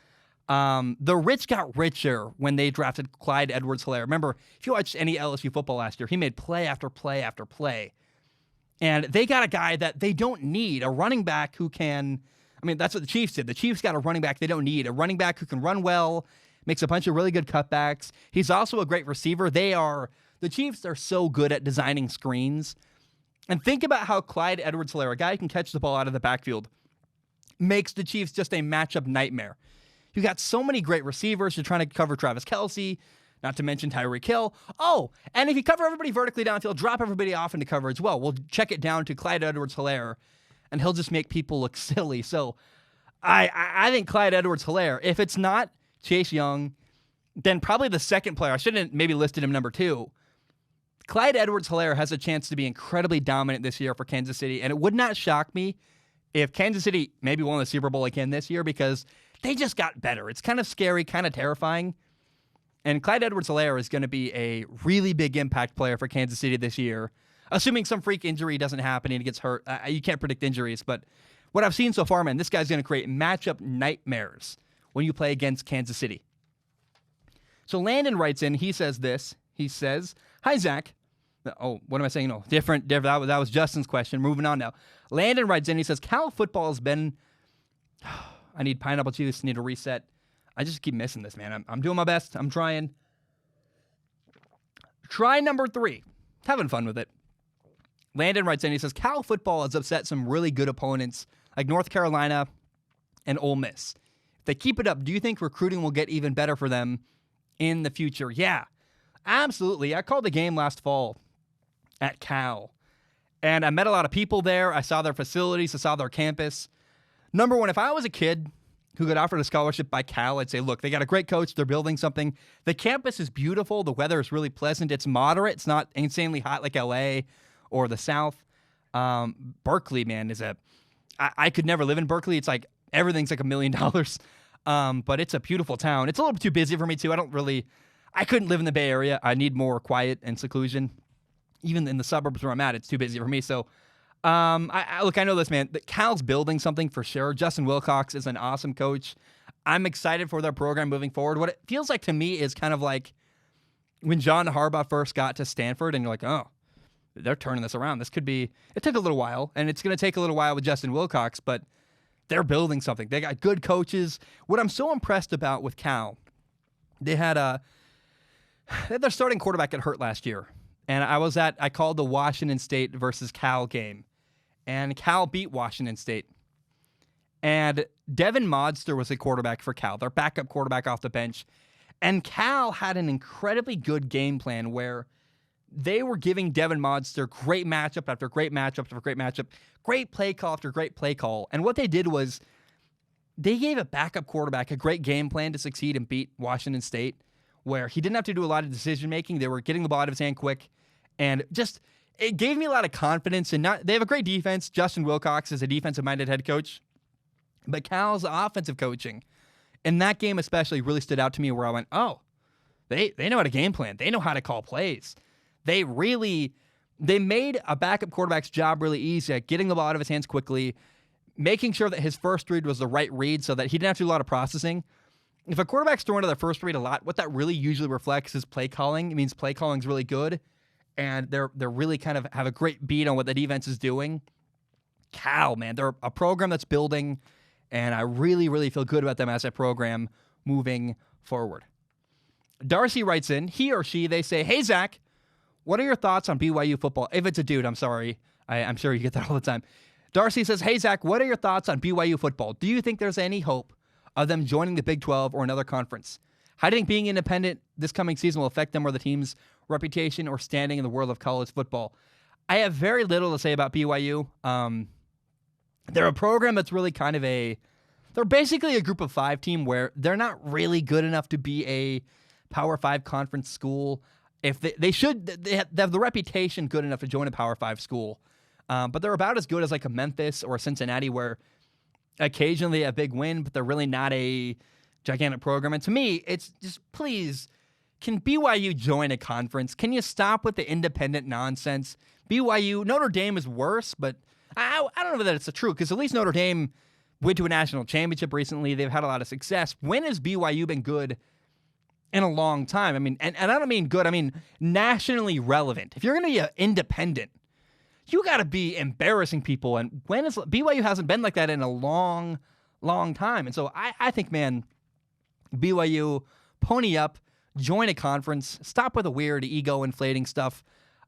The rich got richer when they drafted Clyde Edwards-Helaire. Remember, if you watched any LSU football last year, he made play after play after play. And they got a guy that they don't need, a running back who can, I mean, that's what the Chiefs did. The Chiefs got a running back they don't need, a running back who can run well, makes a bunch of really good cutbacks. He's also a great receiver. The Chiefs are so good at designing screens. And think about how Clyde Edwards-Helaire, a guy who can catch the ball out of the backfield, makes the Chiefs just a matchup nightmare. You got so many great receivers. You're trying to cover Travis Kelce, not to mention Tyreek Hill. Oh, and if you cover everybody vertically downfield, drop everybody off into coverage. Well, we'll check it down to Clyde Edwards-Helaire, and he'll just make people look silly. So I think Clyde Edwards-Helaire, if it's not Chase Young, then probably the second player. I shouldn't maybe listed him number 2. Clyde Edwards-Helaire has a chance to be incredibly dominant this year for Kansas City, and it would not shock me if Kansas City maybe won the Super Bowl again this year because they just got better. It's kind of scary, kind of terrifying. And Clyde Edwards-Helaire is going to be a really big impact player for Kansas City this year, assuming some freak injury doesn't happen and he gets hurt. You can't predict injuries, but what I've seen so far, man, this guy's going to create matchup nightmares when you play against Kansas City. So Landon writes in, he says this. He says, hi, Zach. Oh, what am I saying? No, different. That was Justin's question. Moving on now. Landon writes in, he says, Cal football has been, I need pineapple juice, need a reset. I just keep missing this, man. I'm doing my best. I'm trying. Try number 3. Having fun with it. Landon writes in, he says, Cal football has upset some really good opponents like North Carolina and Ole Miss. If they keep it up, do you think recruiting will get even better for them in the future? Yeah, absolutely. I called the game last fall at Cal, and I met a lot of people there. I saw their facilities. I saw their campus. Number one, if I was a kid who got offered a scholarship by Cal, I'd say, look, they got a great coach. They're building something. The campus is beautiful. The weather is really pleasant. It's moderate. It's not insanely hot like LA or the South. Berkeley, man, I could never live in Berkeley. It's like everything's like $1 million. But it's a beautiful town. It's a little too busy for me too. I couldn't live in the Bay Area. I need more quiet and seclusion. Even in the suburbs where I'm at, it's too busy for me. So, I know this, man. Cal's building something for sure. Justin Wilcox is an awesome coach. I'm excited for their program moving forward. What it feels like to me is kind of like when John Harbaugh first got to Stanford, and you're like, oh, they're turning this around. It took a little while, and it's going to take a little while with Justin Wilcox, but they're building something. They got good coaches. What I'm so impressed about with Cal, they had their starting quarterback got hurt last year. And I called the Washington State versus Cal game. And Cal beat Washington State. And Devin Modster was the quarterback for Cal, their backup quarterback off the bench. And Cal had an incredibly good game plan where they were giving Devin Modster great matchup after great matchup after great matchup, great play call after great play call. And what they did was they gave a backup quarterback a great game plan to succeed and beat Washington State, where he didn't have to do a lot of decision-making. They were getting the ball out of his hand quick. And just, it gave me a lot of confidence. They have a great defense. Justin Wilcox is a defensive-minded head coach. But Cal's offensive coaching, in that game especially, really stood out to me where I went, oh, they know how to game plan. They know how to call plays. They made a backup quarterback's job really easy at getting the ball out of his hands quickly, making sure that his first read was the right read so that he didn't have to do a lot of processing. If a quarterback's throwing to their first read a lot, what that really usually reflects is play calling. It means play calling is really good, and they're really kind of have a great beat on what the defense is doing. Cal, man, they're a program that's building, and I really, really feel good about them as a program moving forward. Darcy writes in, he or she, they say, hey, Zach, what are your thoughts on BYU football? If it's a dude, I'm sorry. I'm sure you get that all the time. Darcy says, hey, Zach, what are your thoughts on BYU football? Do you think there's any hope of them joining the Big 12 or another conference? How do you think being independent this coming season will affect them or the team's reputation or standing in the world of college football? I have very little to say about BYU. They're a program that's really kind of they're basically a group of five team where they're not really good enough to be a Power 5 conference school. If they have the reputation good enough to join a Power 5 school. But they're about as good as like a Memphis or a Cincinnati where occasionally a big win, but they're really not a gigantic program. And to me, it's just, please, can BYU join a conference? Can you stop with the independent nonsense? Notre Dame is worse, but I don't know that it's true, because at least Notre Dame went to a national championship recently. They've had a lot of success. When has BYU been good in a long time? I mean, and I don't mean good, I mean nationally relevant. If you're going to be independent, you got to be embarrassing people. And BYU hasn't been like that in a long, long time. And so I think, man, BYU, pony up, join a conference, stop with the weird ego inflating stuff.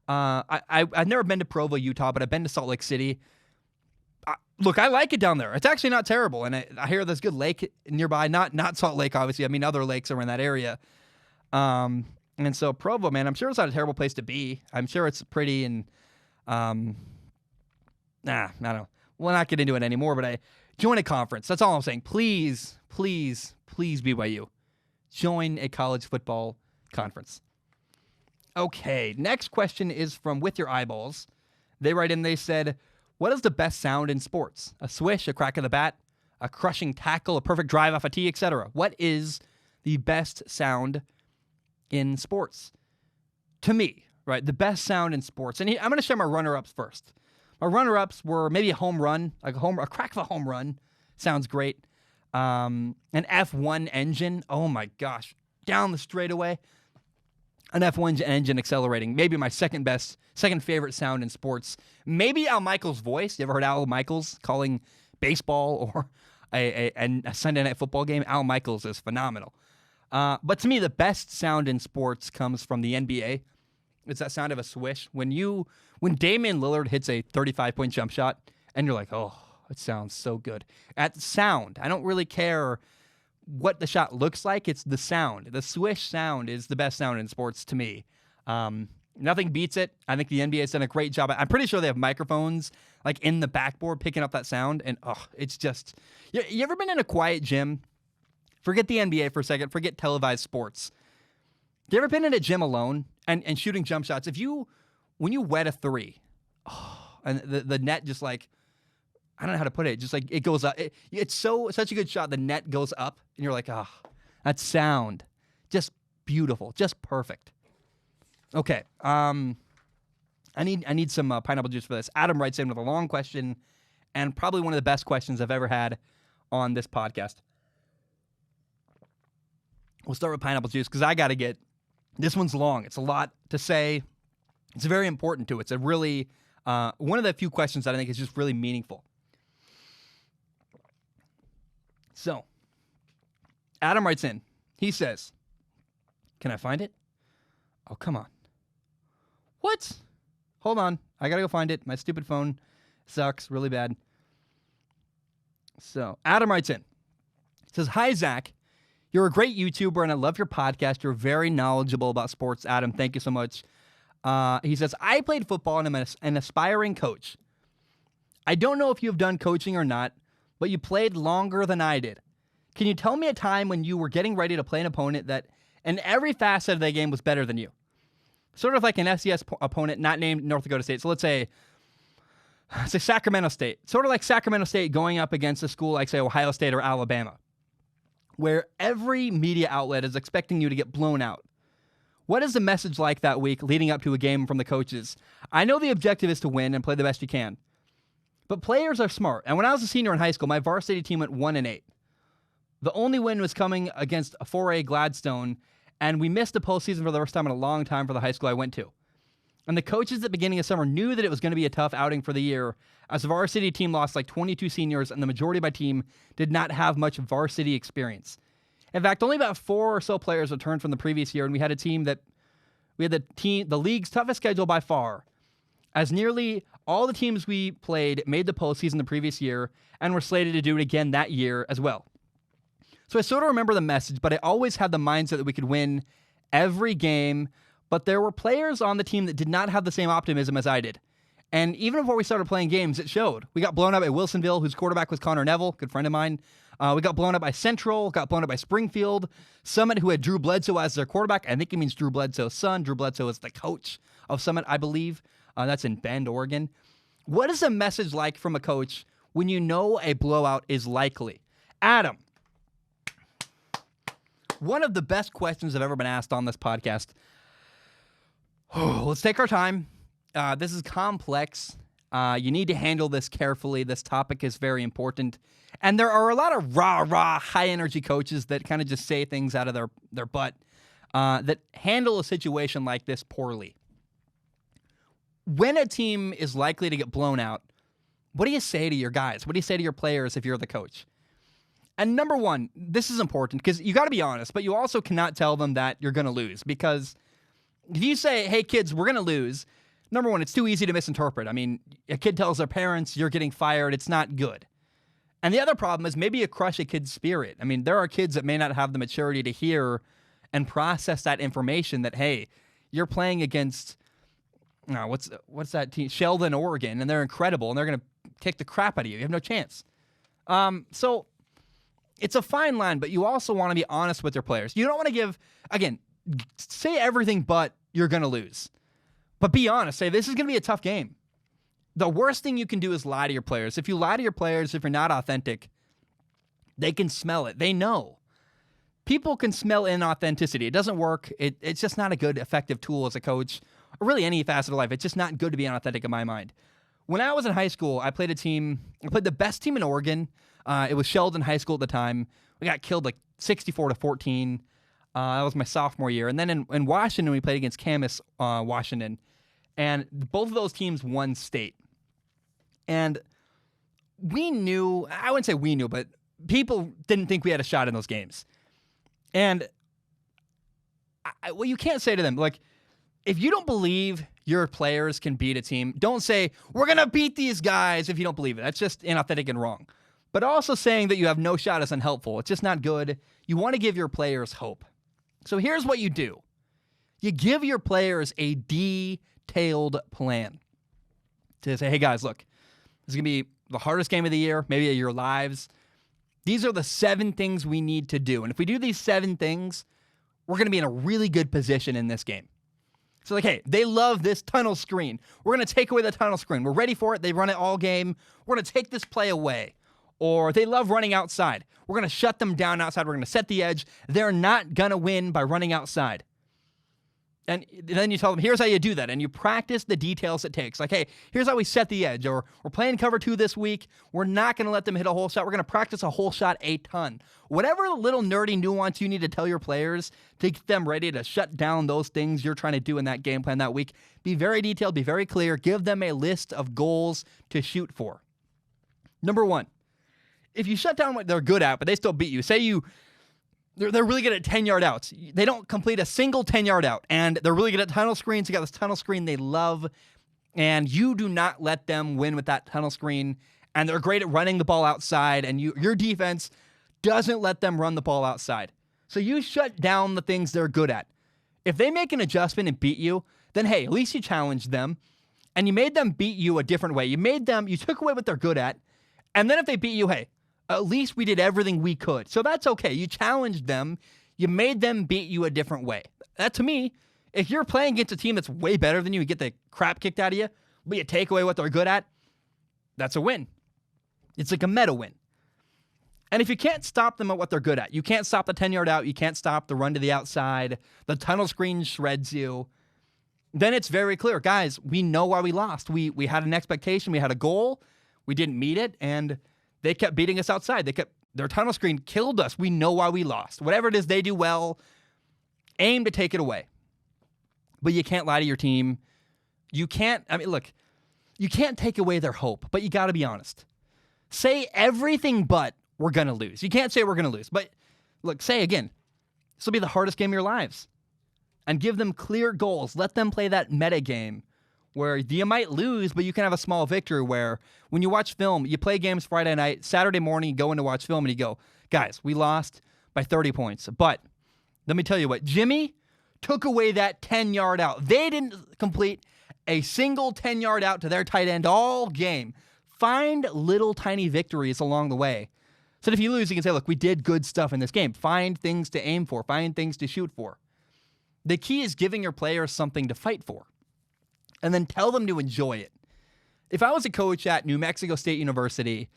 I've never been to Provo, Utah, but I've been to Salt Lake City. Look, I like it down there. It's actually not terrible. And I hear there's good lake nearby, not Salt Lake, obviously. I mean, other lakes are in that area. And so Provo, man, I'm sure it's not a terrible place to be. I'm sure it's pretty and, I don't know. We'll not get into it anymore, but I join a conference. That's all I'm saying. Please, please, please, BYU, join a college football conference. Okay, next question is from With Your Eyeballs. They write in, they said, what is the best sound in sports? A swish, a crack of the bat, a crushing tackle, a perfect drive off a tee, etc. What is the best sound in sports? To me, right, the best sound in sports. And I'm going to share my runner-ups first. My runner-ups were maybe a home run, like a crack of a home run. Sounds great. An F1 engine. Oh my gosh. Down the straightaway. An F1 engine accelerating. Maybe my second favorite sound in sports. Maybe Al Michaels' voice. You ever heard Al Michaels calling baseball or a Sunday night football game? Al Michaels is phenomenal. But to me, the best sound in sports comes from the NBA. It's that sound of a swish. When Damian Lillard hits a 35-point jump shot, and you're like, oh, it sounds so good. At sound, I don't really care what the shot looks like. It's the sound. The swish sound is the best sound in sports to me. Nothing beats it. I think the NBA has done a great job. I'm pretty sure they have microphones like in the backboard picking up that sound. And it's just, you ever been in a quiet gym? Forget the NBA for a second. Forget televised sports. You ever been in a gym alone and shooting jump shots? When you wet a three, and the net just like, I don't know how to put it. Just like it goes up. It's such a good shot. The net goes up, and you're like, oh, that sound, just beautiful, just perfect. Okay, I need some pineapple juice for this. Adam writes in with a long question, and probably one of the best questions I've ever had on this podcast. We'll start with pineapple juice because I got to get, this one's long. It's a lot to say. It's very important too. It's a really, one of the few questions that I think is just really meaningful. So, Adam writes in. He says, can I find it? Oh, come on. What? Hold on. I got to go find it. My stupid phone sucks really bad. So, Adam writes in. He says, hi, Zach. You're a great YouTuber, and I love your podcast. You're very knowledgeable about sports, Adam. Thank you so much. He says, I played football, and I'm an aspiring coach. I don't know if you've done coaching or not, but you played longer than I did. Can you tell me a time when you were getting ready to play an opponent that in every facet of the game was better than you? Sort of like an FCS opponent not named North Dakota State. So let's say Sacramento State. Sort of like Sacramento State going up against a school like, say, Ohio State or Alabama, where every media outlet is expecting you to get blown out. What is the message like that week leading up to a game from the coaches? I know the objective is to win and play the best you can, but players are smart. And when I was a senior in high school, my varsity team went 1-8. The only win was coming against a 4A Gladstone, and we missed the postseason for the first time in a long time for the high school I went to. And the coaches at the beginning of summer knew that it was going to be a tough outing for the year, as the varsity team lost like 22 seniors, and the majority of my team did not have much varsity experience. In fact, only about 4 or so players returned from the previous year, and we had the league's toughest schedule by far, as nearly all the teams we played made the postseason the previous year and were slated to do it again that year as well. So I sort of remember the message, but I always had the mindset that we could win every game, but there were players on the team that did not have the same optimism as I did. And even before we started playing games, it showed. We got blown up at Wilsonville, whose quarterback was Connor Neville, good friend of mine. We got blown up by Central, got blown up by Springfield. Summit, who had Drew Bledsoe as their quarterback. I think he means Drew Bledsoe's son. Drew Bledsoe is the coach of Summit, I believe. That's in Bend, Oregon. What is a message like from a coach when you know a blowout is likely? Adam, one of the best questions I've ever been asked on this podcast. Let's take our time. This is complex. You need to handle this carefully. This topic is very important. And there are a lot of rah, high-energy coaches that kind of just say things out of their butt that handle a situation like this poorly. When a team is likely to get blown out, what do you say to your guys? What do you say to your players if you're the coach? And number one, this is important because you got to be honest, but you also cannot tell them that you're going to lose, because if you say, hey, kids, we're going to lose, number one, it's too easy to misinterpret. I mean, a kid tells their parents you're getting fired. It's not good. And the other problem is maybe you crush a kid's spirit. I mean, there are kids that may not have the maturity to hear and process that information that, hey, you're playing against, what's that team? Sheldon, Oregon, and they're incredible, and they're going to kick the crap out of you. You have no chance. So it's a fine line, but you also want to be honest with your players. You don't want to give, again, say everything but you're going to lose. But be honest. Say, this is going to be a tough game. The worst thing you can do is lie to your players. If you lie to your players, if you're not authentic, they can smell it. They know. People can smell inauthenticity. It doesn't work. It's just not a good, effective tool as a coach, or really any facet of life. It's just not good to be unauthentic in my mind. When I was in high school, I played the best team in Oregon. It was Sheldon High School at the time. We got killed like 64-14. That was my sophomore year. And then in Washington, we played against Camas, Washington. And both of those teams won state. And we knew, I wouldn't say we knew, but people didn't think we had a shot in those games. And what you can't say to them, like, if you don't believe your players can beat a team, don't say, we're going to beat these guys if you don't believe it. That's just inauthentic and wrong. But also saying that you have no shot is unhelpful. It's just not good. You want to give your players hope. So here's what you do. You give your players a detailed plan. To say, hey guys, look, this is going to be the hardest game of the year, maybe of your lives. These are the 7 things we need to do. And if we do these 7 things, we're going to be in a really good position in this game. So like, hey, they love this tunnel screen. We're going to take away the tunnel screen. We're ready for it. They run it all game. We're going to take this play away. Or they love running outside. We're going to shut them down outside. We're going to set the edge. They're not going to win by running outside. And then you tell them, here's how you do that. And you practice the details it takes. Like, hey, here's how we set the edge. Or we're playing cover 2 this week. We're not going to let them hit a hole shot. We're going to practice a hole shot a ton. Whatever little nerdy nuance you need to tell your players to get them ready to shut down those things you're trying to do in that game plan that week, be very detailed, be very clear. Give them a list of goals to shoot for. Number 1, if you shut down what they're good at, but they still beat you, say they're really good at 10-yard outs. They don't complete a single 10-yard out, and they're really good at tunnel screens. You got this tunnel screen they love, and you do not let them win with that tunnel screen, and they're great at running the ball outside, and your defense doesn't let them run the ball outside. So you shut down the things they're good at. If they make an adjustment and beat you, then hey, at least you challenged them, and you made them beat you a different way. You took away what they're good at, and then if they beat you, hey, at least we did everything we could. So that's okay. You challenged them. You made them beat you a different way. That, to me, if you're playing against a team that's way better than you, you get the crap kicked out of you, but you take away what they're good at, that's a win. It's like a meta win. And if you can't stop them at what they're good at, you can't stop the 10-yard out, you can't stop the run to the outside, the tunnel screen shreds you, then it's very clear. Guys, we know why we lost. We had an expectation, we had a goal, we didn't meet it, and they kept beating us outside. Their tunnel screen killed us. We know why we lost. Whatever it is they do well, aim to take it away. But you can't lie to your team. You can't take away their hope, but you got to be honest. Say everything but we're going to lose. You can't say we're going to lose. But look, say again, this will be the hardest game of your lives. And give them clear goals. Let them play that meta game where you might lose, but you can have a small victory where when you watch film, you play games Friday night, Saturday morning, you go in to watch film and you go, guys, we lost by 30 points. But let me tell you what, Jimmy took away that 10-yard out. They didn't complete a single 10-yard out to their tight end all game. Find little tiny victories along the way. So if you lose, you can say, look, we did good stuff in this game. Find things to aim for. Find things to shoot for. The key is giving your players something to fight for. And then tell them to enjoy it. If I was a coach at New Mexico State University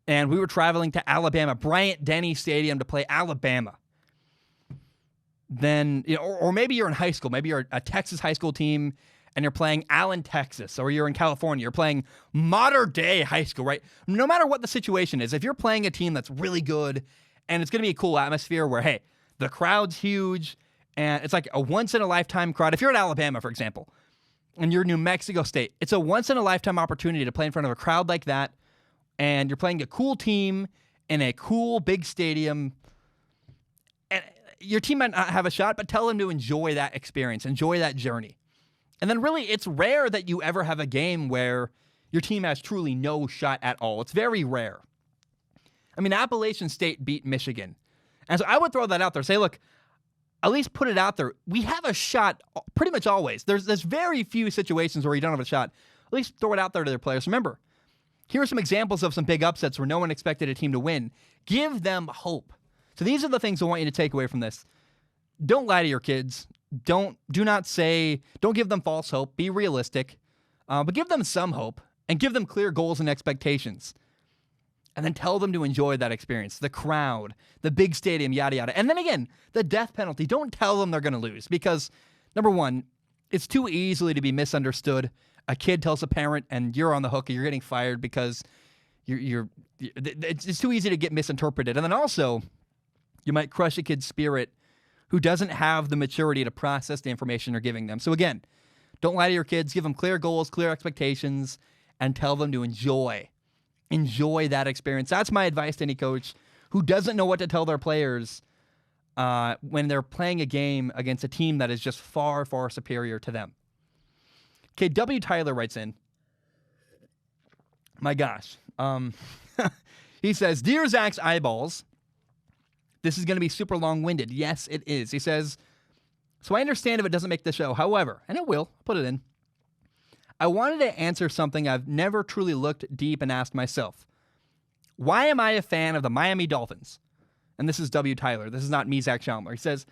and we were traveling to Alabama, Bryant-Denny Stadium to play Alabama, then, or maybe you're in high school, maybe you're a Texas high school team and you're playing Allen, Texas, or you're in California, you're playing modern day high school, right? No matter what the situation is, if you're playing a team that's really good and it's going to be a cool atmosphere where, hey, the crowd's huge and it's like a once-in-a-lifetime crowd. If you're at Alabama, for example, and you're New Mexico State, it's a once-in-a-lifetime opportunity to play in front of a crowd like that, and you're playing a cool team in a cool big stadium, and your team might not have a shot, but tell them to enjoy that experience, enjoy that journey. And then really, it's rare that you ever have a game where your team has truly no shot at all. It's very rare. I mean, Appalachian State beat Michigan. And so I would throw that out there. Say, look, at least put it out there. We have a shot pretty much always. There's very few situations where you don't have a shot. At least throw it out there to their players. Remember, here are some examples of some big upsets where no one expected a team to win. Give them hope. So these are the things I want you to take away from this. Don't lie to your kids. Don't give them false hope. Be realistic. But give them some hope and give them clear goals and expectations. And then tell them to enjoy that experience, the crowd, the big stadium, yada, yada. And then again, the death penalty. Don't tell them they're going to lose because, number one, it's too easily to be misunderstood. A kid tells a parent and you're on the hook or you're getting fired because it's too easy to get misinterpreted. And then also, you might crush a kid's spirit who doesn't have the maturity to process the information you're giving them. So again, don't lie to your kids. Give them clear goals, clear expectations, and tell them to enjoy that experience. That's my advice to any coach who doesn't know what to tell their players when they're playing a game against a team that is just far, far superior to them. Okay, W. Tyler writes in. My gosh. He says, Dear Zach's eyeballs, this is going to be super long-winded. Yes, it is. He says, so I understand if it doesn't make the show. However, and it will, put it in. I wanted to answer something I've never truly looked deep and asked myself. Why am I a fan of the Miami Dolphins? And this is W. Tyler. This is not me, Zach Schaumler. He says,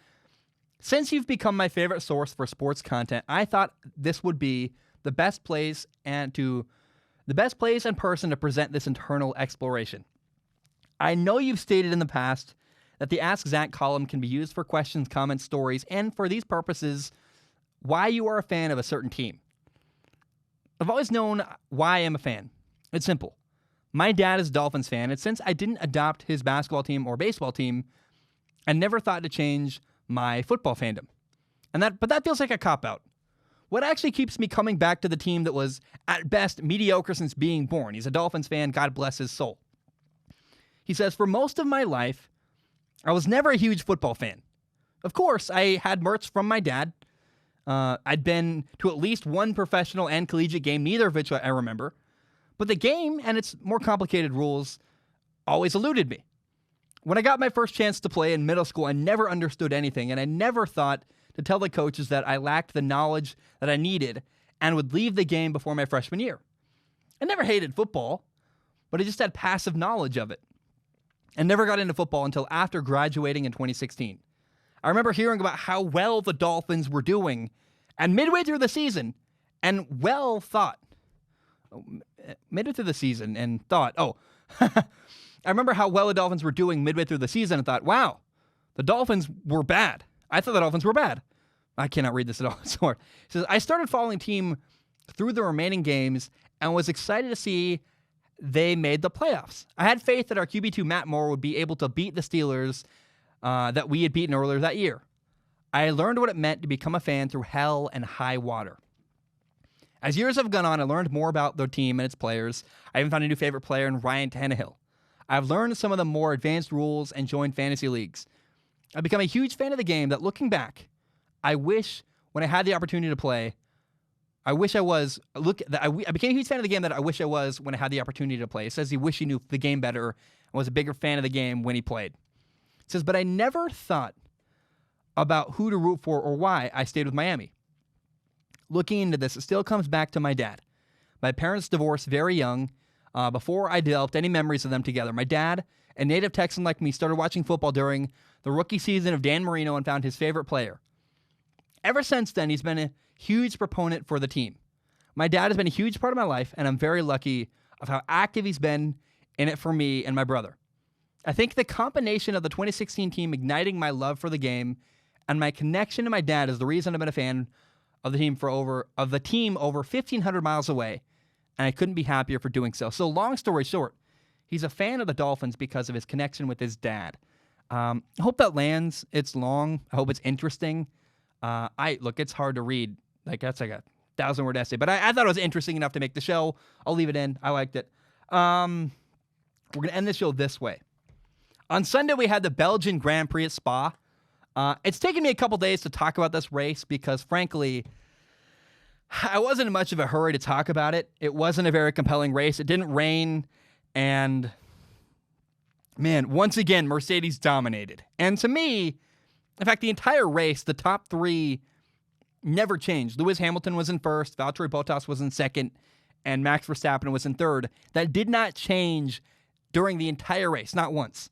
Since you've become my favorite source for sports content, I thought this would be the best place and person to present this internal exploration. I know you've stated in the past that the Ask Zach column can be used for questions, comments, stories, and for these purposes, why you are a fan of a certain team. I've always known why I am a fan. It's simple. My dad is a Dolphins fan, and since I didn't adopt his basketball team or baseball team, I never thought to change my football fandom. But that feels like a cop-out. What actually keeps me coming back to the team that was, at best, mediocre since being born? He's a Dolphins fan, God bless his soul. He says, for most of my life, I was never a huge football fan. Of course, I had merch from my dad. I'd been to at least one professional and collegiate game, neither of which I remember. But the game and its more complicated rules always eluded me. When I got my first chance to play in middle school, I never understood anything, and I never thought to tell the coaches that I lacked the knowledge that I needed and would leave the game before my freshman year. I never hated football, but I just had passive knowledge of it. I never got into football until after graduating in 2016. I remember hearing about how well the Dolphins were doing, and midway through the season, I remember how well the Dolphins were doing midway through the season and thought, wow, the Dolphins were bad. I thought the Dolphins were bad. I cannot read this at all. It's hard. It says, I started following team through the remaining games and was excited to see they made the playoffs. I had faith that our QB2 Matt Moore would be able to beat the Steelers that we had beaten earlier that year. I learned what it meant to become a fan through hell and high water. As years have gone on, I learned more about the team and its players. I even found a new favorite player in Ryan Tannehill. I've learned some of the more advanced rules and joined fantasy leagues. I've become a huge fan of the game that, looking back, I wish when I had the opportunity to play, I became a huge fan of the game that I wish I was when I had the opportunity to play. It says he wished he knew the game better and was a bigger fan of the game when he played. It says, but I never thought about who to root for or why I stayed with Miami. Looking into this, it still comes back to my dad. My parents divorced very young, before I developed any memories of them together. My dad, a native Texan like me, started watching football during the rookie season of Dan Marino and found his favorite player. Ever since then, he's been a huge proponent for the team. My dad has been a huge part of my life, and I'm very lucky of how active he's been in it for me and my brother. I think the combination of the 2016 team igniting my love for the game and my connection to my dad is the reason I've been a fan of the team over 1,500 miles away, and I couldn't be happier for doing so. So long story short, he's a fan of the Dolphins because of his connection with his dad. I hope that lands. It's long. I hope it's interesting. It's hard to read. That's like a 1,000-word essay, but I thought it was interesting enough to make the show. I'll leave it in. I liked it. We're going to end the show this way. On Sunday, we had the Belgian Grand Prix at Spa. It's taken me a couple days to talk about this race because, frankly, I wasn't in much of a hurry to talk about it. It wasn't a very compelling race. It didn't rain, and, man, once again, Mercedes dominated. And to me, in fact, the entire race, the top three never changed. Lewis Hamilton was in first, Valtteri Bottas was in second, and Max Verstappen was in third. That did not change during the entire race, not once.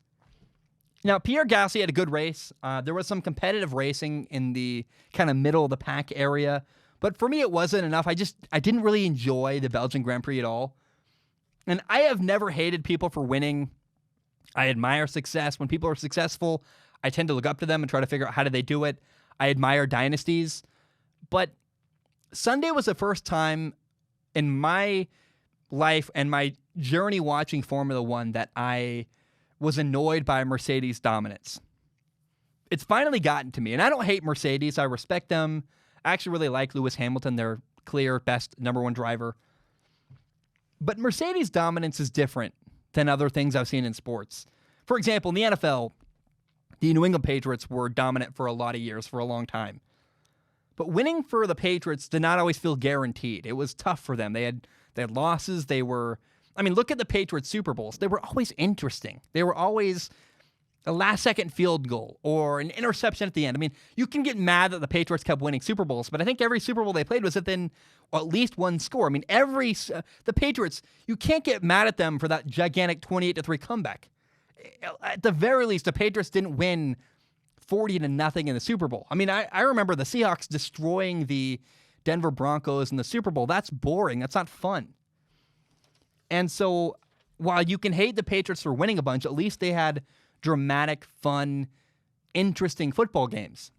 Now, Pierre Gasly had a good race. There was some competitive racing in the kind of middle of the pack area. But for me, it wasn't enough. I didn't really enjoy the Belgian Grand Prix at all. And I have never hated people for winning. I admire success. When people are successful, I tend to look up to them and try to figure out how did they do it. I admire dynasties. But Sunday was the first time in my life and my journey watching Formula One that I was annoyed by Mercedes' dominance. It's finally gotten to me. And I don't hate Mercedes. I respect them. I actually really like Lewis Hamilton, their clear best number one driver. But Mercedes' dominance is different than other things I've seen in sports. For example, in the NFL, the New England Patriots were dominant for a lot of years, for a long time. But winning for the Patriots did not always feel guaranteed. It was tough for them. They had losses. Look at the Patriots Super Bowls. They were always interesting. They were always a last-second field goal or an interception at the end. You can get mad that the Patriots kept winning Super Bowls, but I think every Super Bowl they played was within at least one score. The Patriots, you can't get mad at them for that gigantic 28-3 comeback. At the very least, the Patriots didn't win 40-0 in the Super Bowl. I mean, I remember the Seahawks destroying the Denver Broncos in the Super Bowl. That's boring. That's not fun. And so while you can hate the Patriots for winning a bunch, at least they had dramatic, fun, interesting football games.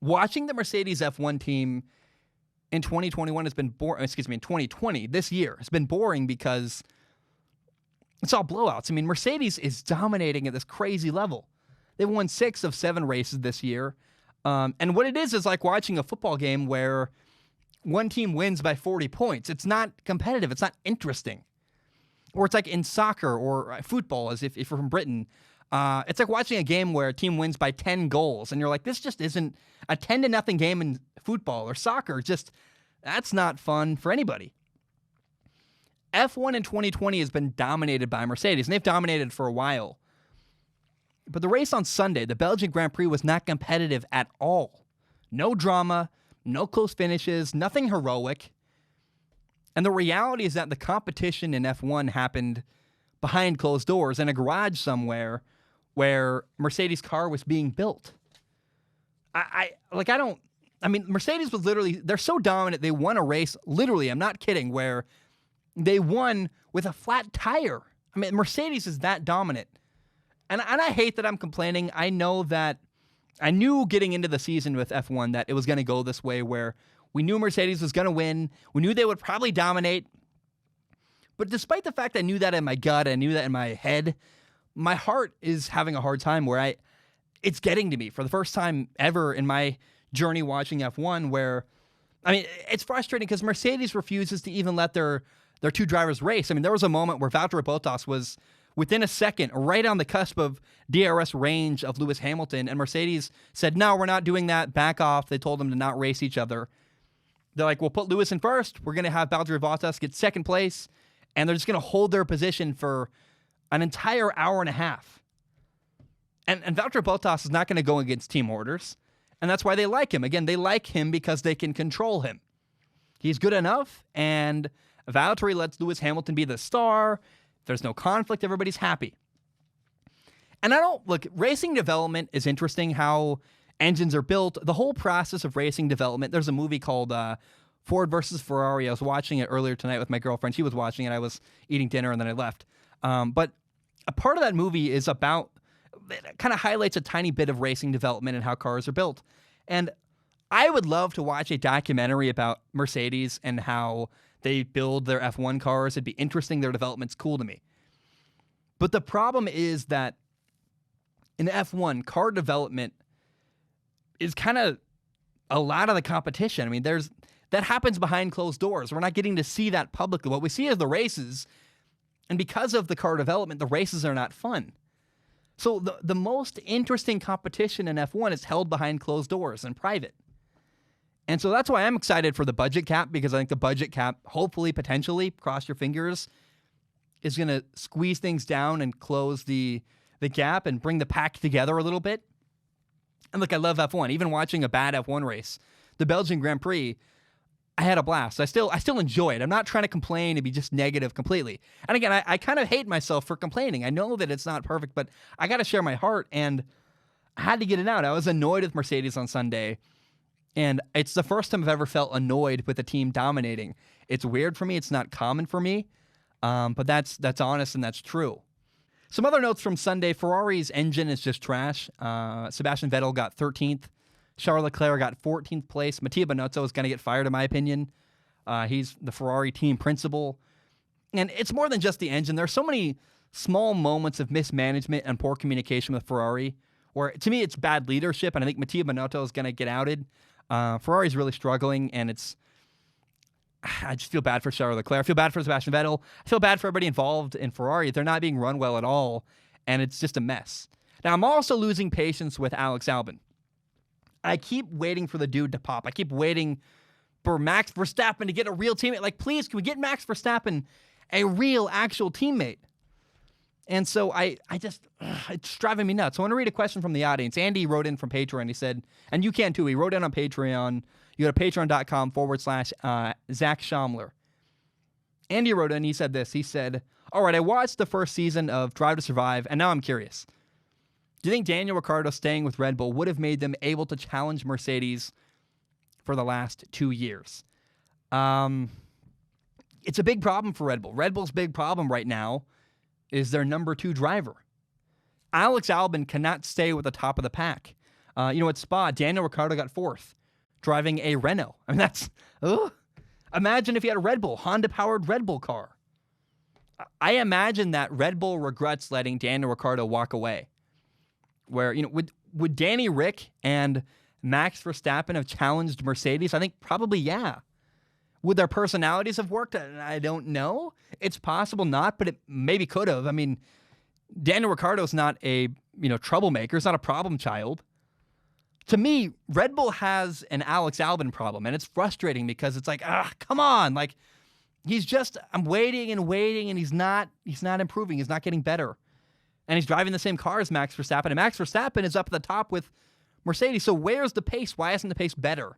Watching the Mercedes F1 team in 2021 has been boring. In 2020, this year, has been boring because it's all blowouts. I mean, Mercedes is dominating at this crazy level. They've won 6 of 7 races this year. And what it is like watching a football game where one team wins by 40 points. It's not competitive. It's not interesting. Or it's like in soccer or football, as if you're from Britain. It's like watching a game where a team wins by 10 goals. And you're like, this just isn't a 10-0 game in football or soccer. Just, that's not fun for anybody. F1 in 2020 has been dominated by Mercedes, and they've dominated for a while. But the race on Sunday, the Belgian Grand Prix, was not competitive at all. No drama, no close finishes, nothing heroic. And the reality is that the competition in F1 happened behind closed doors in a garage somewhere where Mercedes' car was being built. Mercedes was literally, they're so dominant, they won a race, literally, I'm not kidding, where they won with a flat tire. I mean, Mercedes is that dominant. And I hate that I'm complaining. I know that I knew getting into the season with F1 that it was going to go this way, where we knew Mercedes was going to win. We knew they would probably dominate. But despite the fact I knew that in my gut, I knew that in my head, my heart is having a hard time where it's getting to me for the first time ever in my journey watching F1 where, I mean, it's frustrating because Mercedes refuses to even let their 2 drivers race. I mean, there was a moment where Valtteri Bottas was within a second, right on the cusp of DRS range of Lewis Hamilton, and Mercedes said, no, we're not doing that, back off. They told them to not race each other. They're like, we'll put Lewis in first, we're going to have Valtteri Bottas get second place, and they're just going to hold their position for an entire hour and a half. And Valtteri Bottas is not going to go against team orders, and that's why they like him. Again, they like him because they can control him. He's good enough, and Valtteri lets Lewis Hamilton be the star. There's no conflict. Everybody's happy. And racing development is interesting, how engines are built. The whole process of racing development, there's a movie called Ford versus Ferrari. I was watching it earlier tonight with my girlfriend. She was watching it. I was eating dinner and then I left. But a part of that movie is about, it kind of highlights a tiny bit of racing development and how cars are built. And I would love to watch a documentary about Mercedes and how they build their F1 cars. It'd be interesting. Their development's cool to me. But the problem is that in F1, car development is kind of a lot of the competition. I mean, that happens behind closed doors. We're not getting to see that publicly. What we see is the races, and because of the car development, the races are not fun. So the most interesting competition in F1 is held behind closed doors and private. And so that's why I'm excited for the budget cap, because I think the budget cap, hopefully, potentially, cross your fingers, is going to squeeze things down and close the gap and bring the pack together a little bit. And look, I love F1. Even watching a bad F1 race, the Belgian Grand Prix, I had a blast. I still enjoy it. I'm not trying to complain and be just negative completely. And again, I kind of hate myself for complaining. I know that it's not perfect, but I got to share my heart, and I had to get it out. I was annoyed with Mercedes on Sunday. And it's the first time I've ever felt annoyed with a team dominating. It's weird for me. It's not common for me. But that's honest and that's true. Some other notes from Sunday. Ferrari's engine is just trash. Sebastian Vettel got 13th. Charles Leclerc got 14th place. Mattia Binotto is going to get fired, in my opinion. He's the Ferrari team principal. And it's more than just the engine. There are so many small moments of mismanagement and poor communication with Ferrari where, to me, it's bad leadership. And I think Mattia Binotto is going to get outed. Ferrari's really struggling, and I just feel bad for Charles Leclerc. I feel bad for Sebastian Vettel. I feel bad for everybody involved in Ferrari. They're not being run well at all, and it's just a mess. Now, I'm also losing patience with Alex Albon. I keep waiting for the dude to pop. I keep waiting for Max Verstappen to get a real teammate. Like, please, can we get Max Verstappen a real, actual teammate? And so it's driving me nuts. So I want to read a question from the audience. Andy wrote in from Patreon. He said, and you can too. He wrote in on Patreon. You go to patreon.com/Zach Schaumler. Andy wrote in. He said this. He said, all right, I watched the first season of Drive to Survive, and now I'm curious. Do you think Daniel Ricciardo staying with Red Bull would have made them able to challenge Mercedes for the last 2 years? It's a big problem for Red Bull. Red Bull's big problem right now is their number 2 driver. Alex Albon cannot stay with the top of the pack. At Spa, Daniel Ricciardo got 4th, driving a Renault. I mean, that's... Imagine if you had a Red Bull, Honda-powered Red Bull car. I imagine that Red Bull regrets letting Daniel Ricciardo walk away. Where, would Danny Rick and Max Verstappen have challenged Mercedes? I think probably, yeah. Would their personalities have worked? I don't know. It's possible not, but it maybe could have. I mean, Daniel Ricciardo's not a, troublemaker. He's not a problem child. To me, Red Bull has an Alex Albon problem, and it's frustrating because it's like, come on. Like, I'm waiting and waiting, and he's not improving. He's not getting better. And he's driving the same car as Max Verstappen, and Max Verstappen is up at the top with Mercedes. So where's the pace? Why isn't the pace better?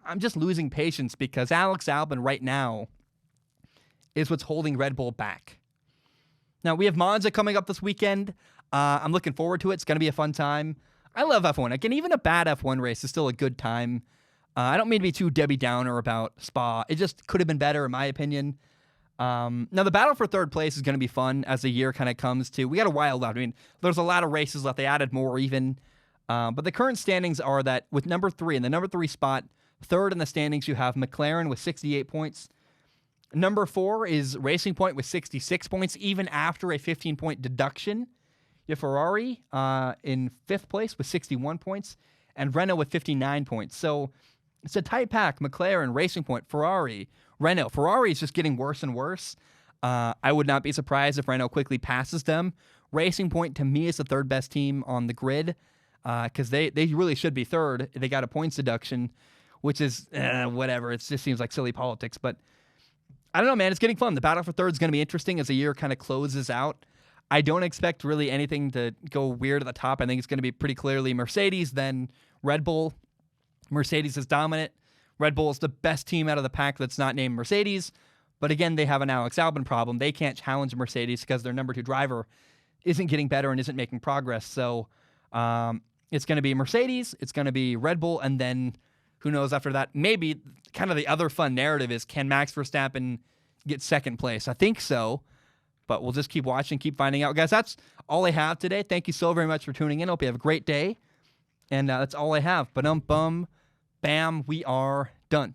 I'm just losing patience because Alex Albon right now is what's holding Red Bull back. Now, we have Monza coming up this weekend. I'm looking forward to it. It's going to be a fun time. I love F1. Again, even a bad F1 race is still a good time. I don't mean to be too Debbie Downer about Spa. It just could have been better, in my opinion. Now, the battle for third place is going to be fun as the year kind of comes to. We got a while left. I mean, there's a lot of races left. They added more even. But the current standings are that with number 3, in the number 3 spot, third in the standings, you have McLaren with 68 points. Number 4 is Racing Point with 66 points, even after a 15-point deduction. You have Ferrari in 5th place with 61 points, and Renault with 59 points. So it's a tight pack. McLaren, Racing Point, Ferrari, Renault. Ferrari is just getting worse and worse. I would not be surprised if Renault quickly passes them. Racing Point, to me, is the third best team on the grid because they really should be third. They got a points deduction, which is whatever. It just seems like silly politics. But I don't know, man. It's getting fun. The battle for third is going to be interesting as the year kind of closes out. I don't expect really anything to go weird at the top. I think it's going to be pretty clearly Mercedes, then Red Bull. Mercedes is dominant. Red Bull is the best team out of the pack that's not named Mercedes. But again, they have an Alex Albon problem. They can't challenge Mercedes because their number 2 driver isn't getting better and isn't making progress. So it's going to be Mercedes, it's going to be Red Bull, and then who knows after that? Maybe kind of the other fun narrative is, can Max Verstappen get second place? I think so. But we'll just keep watching, keep finding out. Guys, that's all I have today. Thank you so very much for tuning in. Hope you have a great day. And that's all I have. Ba-dum-bum, bam, we are done.